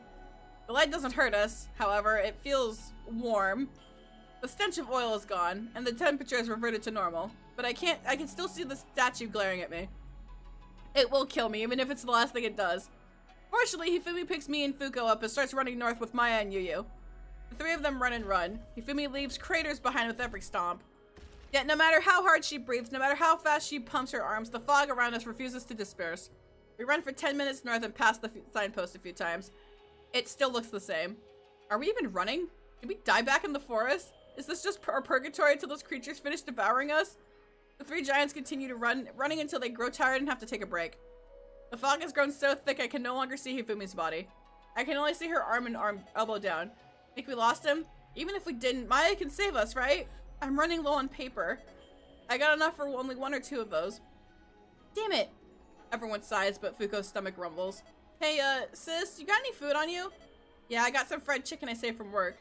The light doesn't hurt us, however, it feels warm. The stench of oil is gone, and the temperature has reverted to normal. But I can still see the statue glaring at me. It will kill me, even if it's the last thing it does. Fortunately, Hifumi picks me and Fuko up and starts running north with Maya and Yuyu. The three of them run and run. Hifumi leaves craters behind with every stomp. Yet no matter how hard she breathes, no matter how fast she pumps her arms, the fog around us refuses to disperse. We run for 10 minutes north and pass the signpost a few times. It still looks the same. Are we even running? Did we die back in the forest? Is this just our purgatory until those creatures finish devouring us? The three giants continue to running until they grow tired and have to take a break. The fog has grown so thick I can no longer see Hifumi's body. I can only see her arm and elbow down. Think we lost him? Even if we didn't, Maya can save us, right? I'm running low on paper. I got enough for only 1 or 2 of those. Damn it! Everyone sighs, but Fuko's stomach rumbles. Hey, sis, you got any food on you? Yeah, I got some fried chicken I saved from work.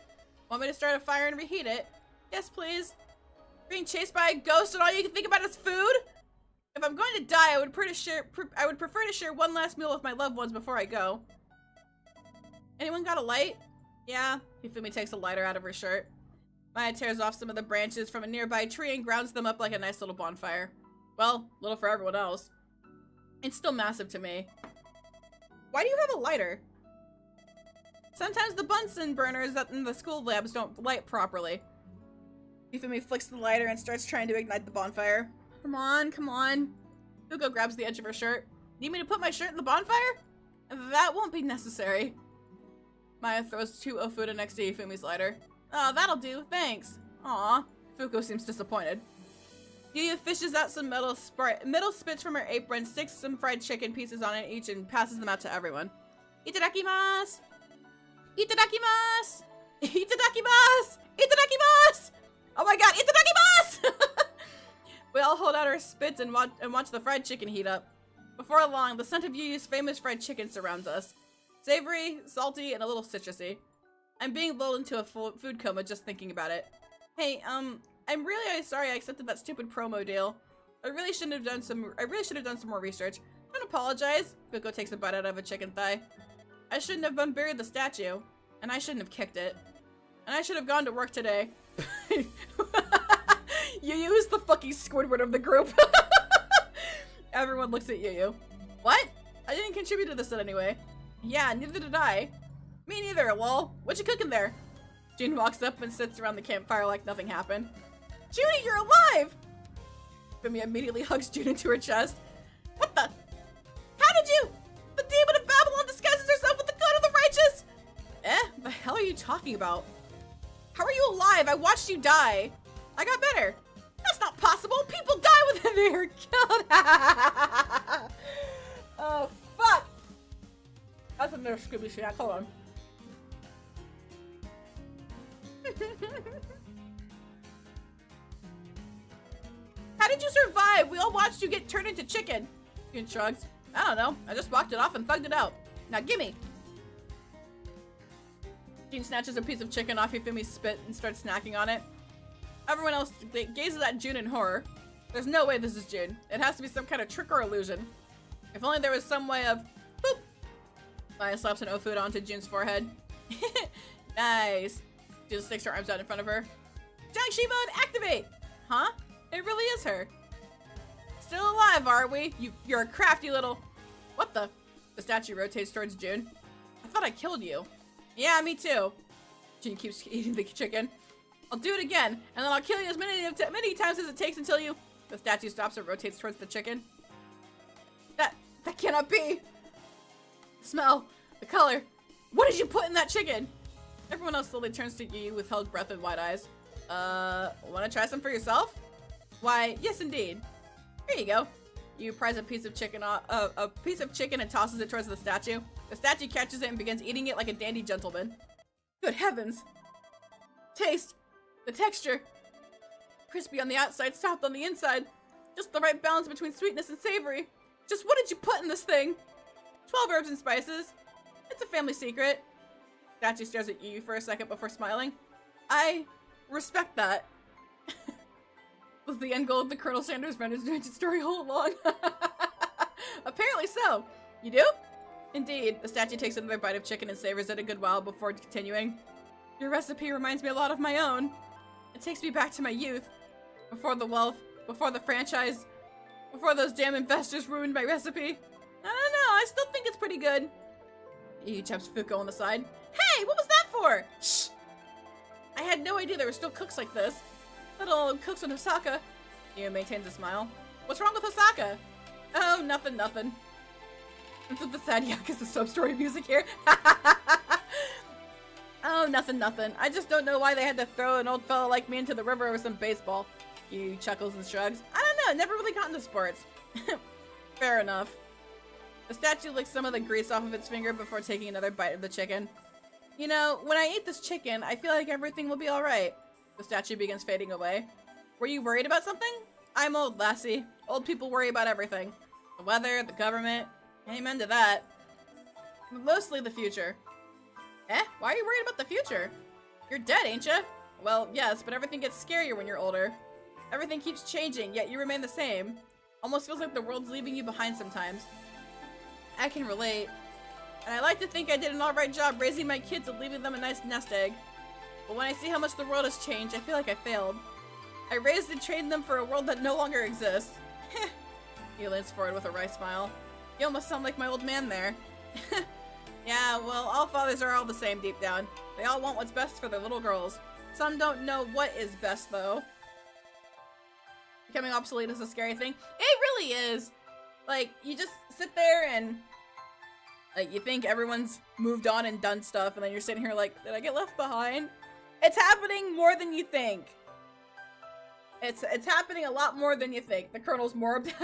Want me to start a fire and reheat it? Yes, please. Being chased by a ghost and all you can think about is food? If I'm going to die, I would prefer to share one last meal with my loved ones before I go. Anyone got a light? Yeah. Hifumi takes a lighter out of her shirt. Maya tears off some of the branches from a nearby tree and grounds them up like a nice little bonfire. Well, little for everyone else. It's still massive to me. Why do you have a lighter? Sometimes the Bunsen burners in the school labs don't light properly. Hifumi flicks the lighter and starts trying to ignite the bonfire. Come on, come on. Fuko grabs the edge of her shirt. Need me to put my shirt in the bonfire? That won't be necessary. Maya throws 2 ofuda next to Hifumi's lighter. Oh, that'll do, thanks. Aw. Fuko seems disappointed. Yuya fishes out some metal spits from her apron, sticks some fried chicken pieces on it each, and passes them out to everyone. Itadakimasu! Itadakimasu! Itadakimasu! Itadakimasu! Oh my god, itadakimasu! We all hold out our spits and watch the fried chicken heat up. Before long, the scent of Yuyu's famous fried chicken surrounds us. Savory, salty, and a little citrusy. I'm being lulled into a food coma just thinking about it. Hey, I'm really sorry I accepted that stupid promo deal. I really should have done some more research. Don't apologize. Fuko takes a bite out of a chicken thigh. I shouldn't have unburied the statue. And I shouldn't have kicked it. And I should have gone to work today. Yuyu is the fucking Squidward of the group. Everyone looks at Yuyu. What? I didn't contribute to this in any way. Yeah, neither did I. Me neither, lol. What you cooking there? June walks up and sits around the campfire like nothing happened. Junie, you're alive! Fumi immediately hugs June into her chest. What the? How did you? The demon of Babylon disguises herself with the good of the righteous! The hell are you talking about? How are you alive? I watched you die. I got better. That's not possible. People die when they are killed. Oh, fuck. That's another Scooby Snack. Hold on. How did you survive? We all watched you get turned into chicken. June shrugs. I don't know. I just walked it off and thugged it out. Now gimme. June snatches a piece of chicken off Hifumi's spit and starts snacking on it. Everyone else gazes at June in horror. There's no way this is June. It has to be some kind of trick or illusion. If only there was some way of... Boop! Maya slaps an ofuda onto June's forehead. Nice. June sticks her arms out in front of her. Jiangshi mode, activate! Huh? It really is her. Still alive, are we? You're a crafty little... What the? The statue rotates towards June. I thought I killed you. Yeah, me too. June keeps eating the chicken. I'll do it again, and then I'll kill you as many times as it takes until you... The statue stops and rotates towards the chicken. That cannot be! The smell, the color. What did you put in that chicken? Everyone else slowly turns to you with held breath and wide eyes. Wanna try some for yourself? Why, yes indeed. Here you go. You prise a piece of chicken and tosses it towards the statue. The statue catches it and begins eating it like a dandy gentleman. Good heavens! Taste! The texture! Crispy on the outside, soft on the inside. Just the right balance between sweetness and savory. Just what did you put in this thing? 12 herbs and spices. It's a family secret. Statue stares at you for a second before smiling. I respect that. Was the end goal of the Colonel Sanders Render's story all along? Apparently so. You do? Indeed. The statue takes another bite of chicken and savors it a good while before continuing. Your recipe reminds me a lot of my own. It takes me back to my youth. Before the wealth, before the franchise, before those damn investors ruined my recipe. I don't know, I still think it's pretty good. He taps Fuko on the side. Hey, what was that for? Shh! I had no idea there were still cooks like this. Little cooks in Osaka. Io maintains a smile. What's wrong with Osaka? Oh, nothing. That's what the sad Yakuza sub-story music here. Oh, nothing. I just don't know why they had to throw an old fella like me into the river with some baseball. Yu chuckles and shrugs. I don't know, never really got into sports. Fair enough. The statue licks some of the grease off of its finger before taking another bite of the chicken. You know, when I eat this chicken, I feel like everything will be alright. The statue begins fading away. Were you worried about something? I'm old, lassie. Old people worry about everything. The weather, the government. Amen to that. But mostly the future. Why are you worried about the future? You're dead, ain't ya? Well, yes, but everything gets scarier when you're older. Everything keeps changing, yet you remain the same. Almost feels like the world's leaving you behind sometimes. I can relate. And I like to think I did an alright job raising my kids and leaving them a nice nest egg. But when I see how much the world has changed, I feel like I failed. I raised and trained them for a world that no longer exists. He leans forward with a wry smile. You almost sound like my old man there. Yeah, well, all fathers are all the same deep down. They all want what's best for their little girls. Some don't know what is best, though. Becoming obsolete is a scary thing. It really is. Like, you just sit there and like you think everyone's moved on and done stuff, and then you're sitting here like, did I get left behind? It's happening more than you think. It's happening a lot more than you think. The Colonel's morbid.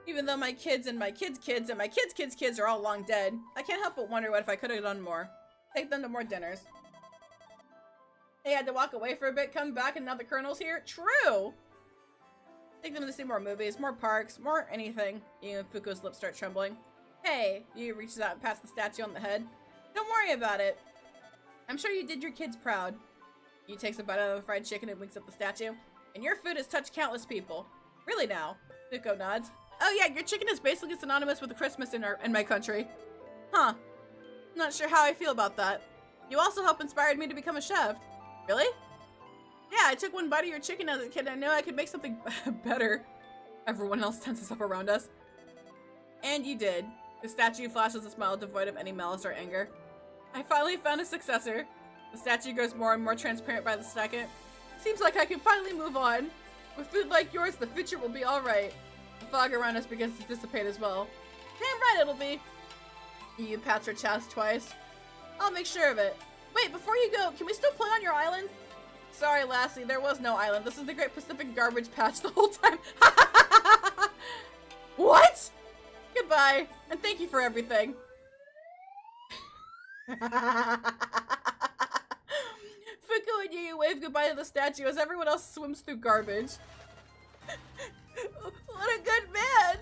Even though my kids and my kids' kids and my kids' kids' kids are all long dead, I can't help but wonder what if I could have done more. Take them to more dinners. They had to walk away for a bit, come back, and now the Colonel's here? True! Take them to see more movies, more parks, more anything. You and Fuku's lips start trembling. Hey! Yu reaches out and pats the statue on the head. Don't worry about it. I'm sure you did your kids proud. Yu takes a bite out of the fried chicken and winks at the statue. And your food has touched countless people. Really now? Fuku nods. Oh yeah, your chicken is basically synonymous with Christmas in my country. Huh. Not sure how I feel about that. You also helped inspired me to become a chef. Really? Yeah, I took one bite of your chicken as a kid and I knew I could make something better. Everyone else tenses up around us. And you did. The statue flashes a smile devoid of any malice or anger. I finally found a successor. The statue grows more and more transparent by the second. Seems like I can finally move on. With food like yours, the future will be alright. The fog around us begins to dissipate as well. Damn right it'll be. Yu pats her chest twice. I'll make sure of it. Wait, before you go, can we still play on your island? Sorry, Lassie, there was no island. This is the Great Pacific Garbage Patch the whole time. What? Goodbye, and thank you for everything. Fuku and Yu wave goodbye to the statue as everyone else swims through garbage. What a good man!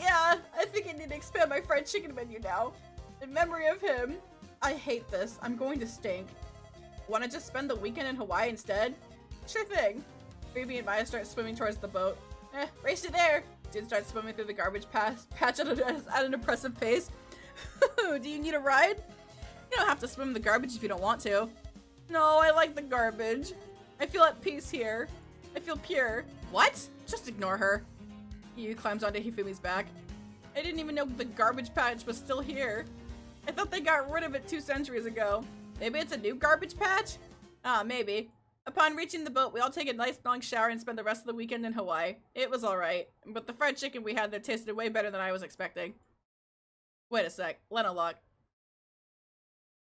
Yeah, I think I need to expand my fried chicken menu now. In memory of him. I hate this. I'm going to stink. Wanna just spend the weekend in Hawaii instead? Sure thing. Phoebe and Maya start swimming towards the boat. Race you there! Jin starts swimming through the garbage patch at an impressive pace. Do you need a ride? You don't have to swim in the garbage if you don't want to. No, I like the garbage. I feel at peace here. I feel pure. What? Just ignore her. Yu climbs onto Hifumi's back. I didn't even know the garbage patch was still here. I thought they got rid of it 2 centuries ago. Maybe it's a new garbage patch? Ah, maybe. Upon reaching the boat, we all take a nice long shower and spend the rest of the weekend in Hawaii. It was alright, but the fried chicken we had there tasted way better than I was expecting. Wait a sec, Lena lock.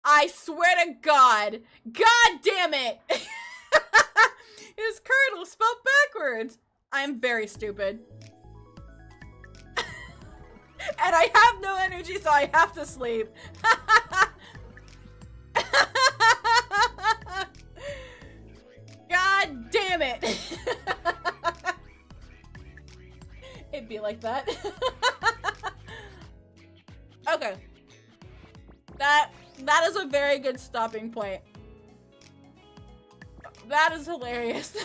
I swear to God! God damn it! His Colonel spelled backwards! I am very stupid. And I have no energy, so I have to sleep. God damn it! It'd be like that. Okay. That is a very good stopping point. That is hilarious.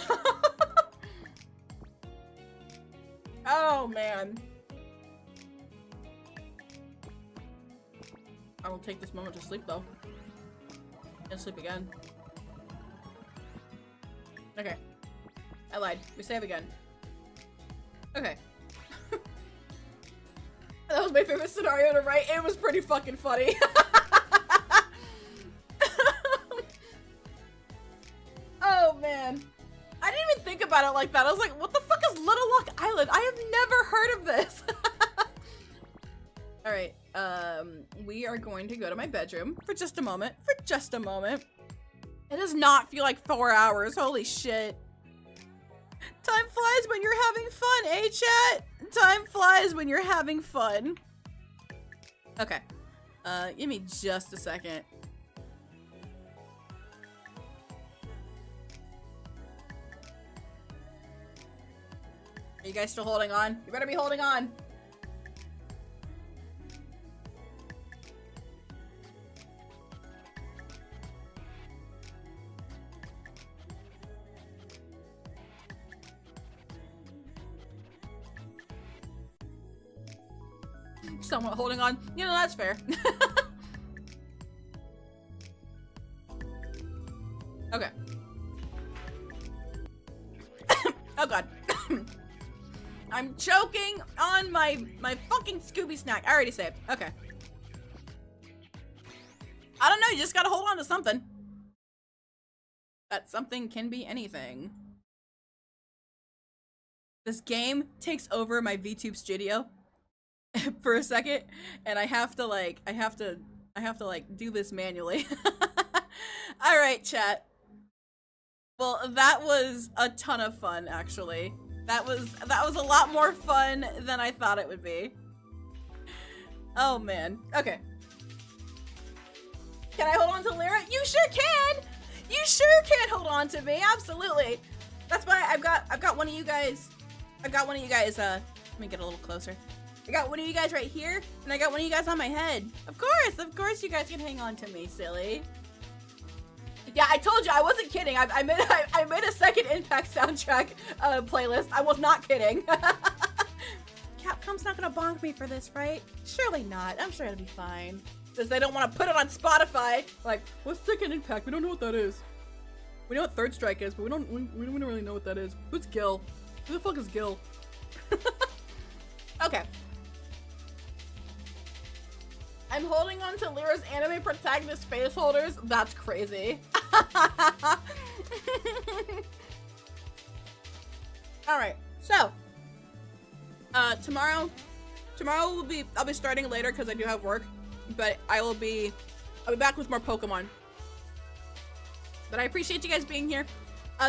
Oh man. I will take this moment to sleep though. And sleep again. Okay. I lied. We save again. Okay. That was my favorite scenario to write. It was pretty fucking funny. Oh man. I didn't even think about it like that. I was like, what the fuck is Little Lock Island? I have never heard of this. Alright, we are going to go to my bedroom for just a moment. It does not feel like 4 hours. Holy shit. Time flies when you're having fun, eh, chat? Time flies when you're having fun. Okay. Give me just a second. Are you guys still holding on? You better be holding on. Somewhat holding on. You know, that's fair. Okay. Oh god. I'm choking on my fucking Scooby snack. I already saved. Okay. I don't know, you just gotta hold on to something. That something can be anything. This game takes over my VTube studio for a second, and I have to like do this manually. All right, chat. Well, that was a ton of fun, actually. That was a lot more fun than I thought it would be. Oh man. Okay. Can I hold on to Lira? You sure can. You sure can hold on to me. Absolutely. That's why I've got one of you guys. Let me get a little closer. I got one of you guys right here, and I got one of you guys on my head. Of course you guys can hang on to me, silly. Yeah, I told you, I wasn't kidding. I made a second Impact soundtrack playlist. I was not kidding. Capcom's not gonna bonk me for this, right? Surely not. I'm sure it'll be fine. Since they don't want to put it on Spotify. Like, what's second Impact? We don't know what that is. We know what Third Strike is, but we don't really know what that is. Who's Gil? Who the fuck is Gil? Okay. I'm holding on to Lyra's anime protagonist face holders. That's crazy. Alright, so tomorrow I'll be starting later because I do have work, but I'll be back with more Pokemon. But I appreciate you guys being here.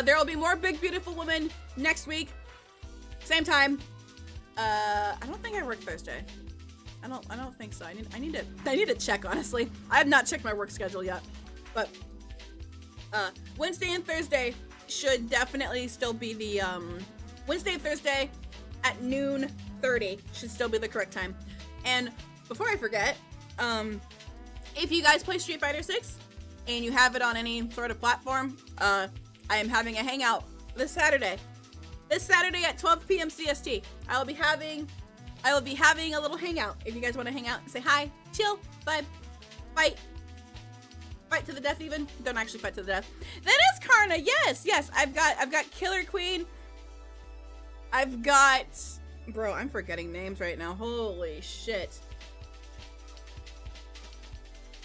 There will be more Big Beautiful Women next week. Same time. I don't think I work Thursday. I don't think so. I need to check, honestly. I have not checked my work schedule yet. But Wednesday and Thursday should definitely still be the Wednesday and Thursday at noon 30 should still be the correct time. And before I forget, if you guys play Street Fighter 6 and you have it on any sort of platform, I am having a hangout this Saturday. This Saturday at 12 p.m. CST. I will be having a little hangout. If you guys want to hang out and say hi, chill, vibe, fight to the death even. Don't actually fight to the death. That is Karna. Yes. I've got Killer Queen. I've got, bro, I'm forgetting names right now. Holy shit.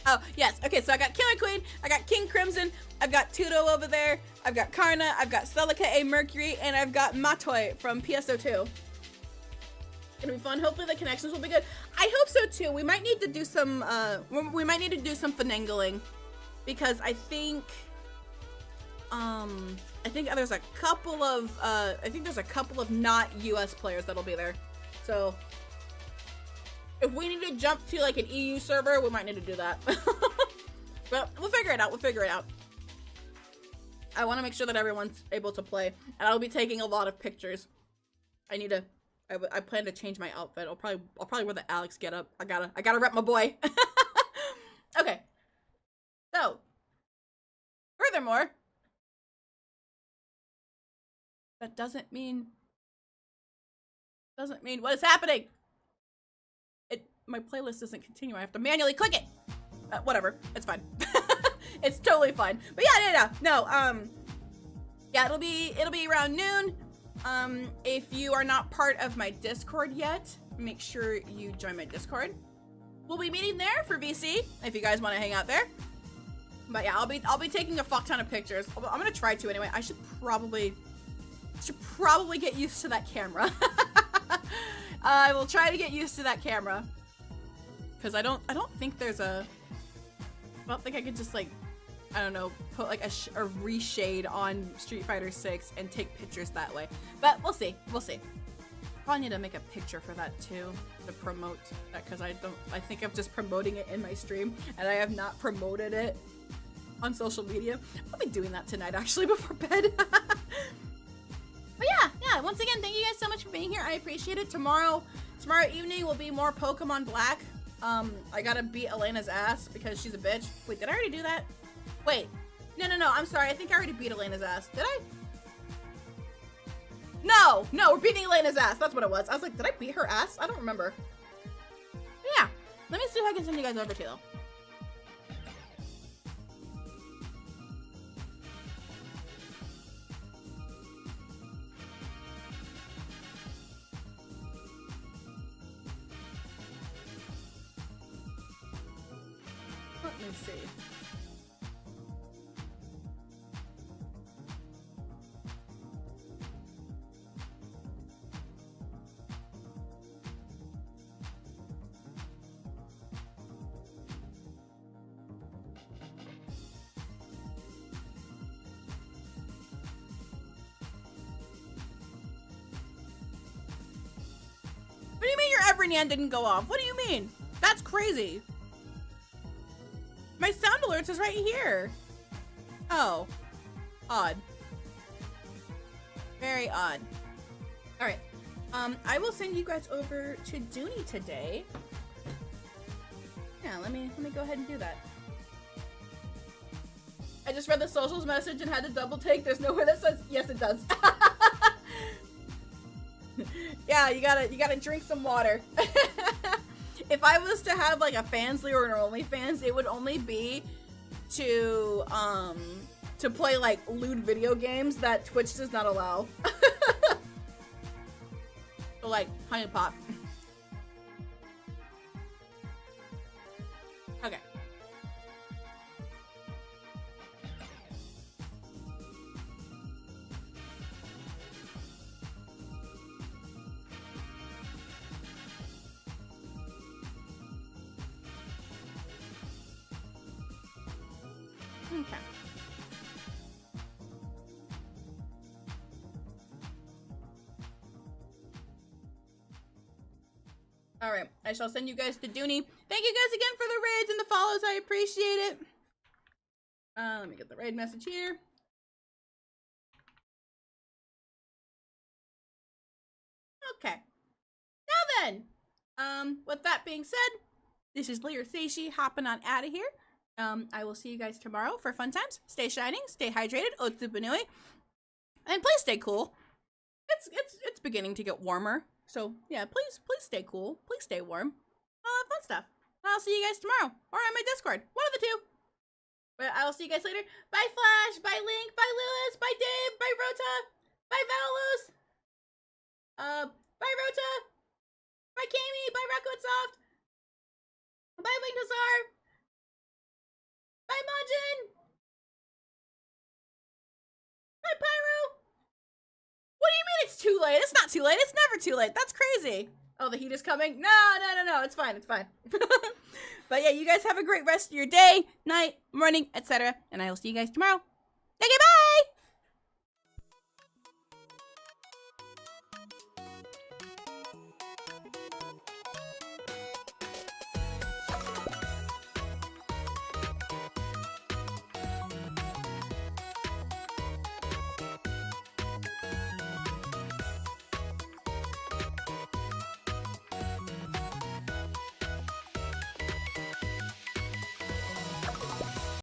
Oh, yes. Okay, so I got Killer Queen, I got King Crimson, I've got Tudo over there, I've got Karna, I've got Celica A. Mercury, and I've got Matoi from PSO2. Gonna be fun. Hopefully the connections will be good. I hope so too. We might need to do some finagling because I think there's a couple of not US players that'll be there. So if we need to jump to like an EU server, we might need to do that. But we'll figure it out. I want to make sure that everyone's able to play, and I'll be taking a lot of pictures. I plan to change my outfit. I'll probably wear the Alex getup. I gotta rep my boy. Okay. So, furthermore, that doesn't mean what is happening. My playlist doesn't continue. I have to manually click it. Whatever. It's fine. It's totally fine. But yeah. Yeah, it'll be around noon. If you are not part of my Discord yet, make sure you join my Discord. We'll be meeting there for VC if you guys want to hang out there. But yeah, I'll be taking a fuck ton of pictures. I'm gonna try to anyway. I should probably get used to that camera. I will try to get used to that camera because I don't think I could just like, I don't know, put like a reshade on Street Fighter 6 and take pictures that way. But we'll see. Probably need to make a picture for that too to promote that because I think I'm just promoting it in my stream and I have not promoted it on social media. I'll be doing that tonight actually before bed. But yeah, once again, thank you guys so much for being here. I appreciate it. Tomorrow evening will be more Pokemon Black. I gotta beat Elena's ass because she's a bitch. Wait, did I already do that? Wait. No, I'm sorry. I think I already beat Elena's ass. Did I? No, we're beating Elena's ass. That's what it was. I was like, did I beat her ass? I don't remember. Let me see if I can send you guys over to though. Let me see. What do you mean your every Nan didn't go off? What do you mean? That's crazy. My sound alerts is right here. Oh. Odd. Very odd. Alright. I will send you guys over to Dooney today. Yeah, let me go ahead and do that. I just read the socials message and had to double take. There's nowhere that says yes it does. Yeah, you gotta drink some water. If I was to have like a Fansly or an OnlyFans, it would only be to play like lewd video games that Twitch does not allow. So like Honey Pop. Okay. Okay. All right, I shall send you guys to Dooney. Thank you guys again for the raids and the follows. I appreciate it. Let me get the raid message here. Okay. Now then, with that being said, this is Lira Seishi hopping on out of here. I will see you guys tomorrow for fun times. Stay shining, stay hydrated, bnnuy, and please stay cool. It's beginning to get warmer, so yeah, please stay cool, please stay warm. All that fun stuff. I'll see you guys tomorrow or on my Discord, one of the two. But I will see you guys later. Bye Flash, bye Link, bye Lewis, bye Dave, bye Rota, bye Valus, bye Rota, bye Kami, bye Rockosoft, bye Link Nazar. Bye, Majin! Bye, Pyro! What do you mean it's too late? It's not too late. It's never too late. That's crazy. Oh, the heat is coming? No. It's fine. It's fine. But yeah, you guys have a great rest of your day, night, morning, etc. And I will see you guys tomorrow. Okay, bye!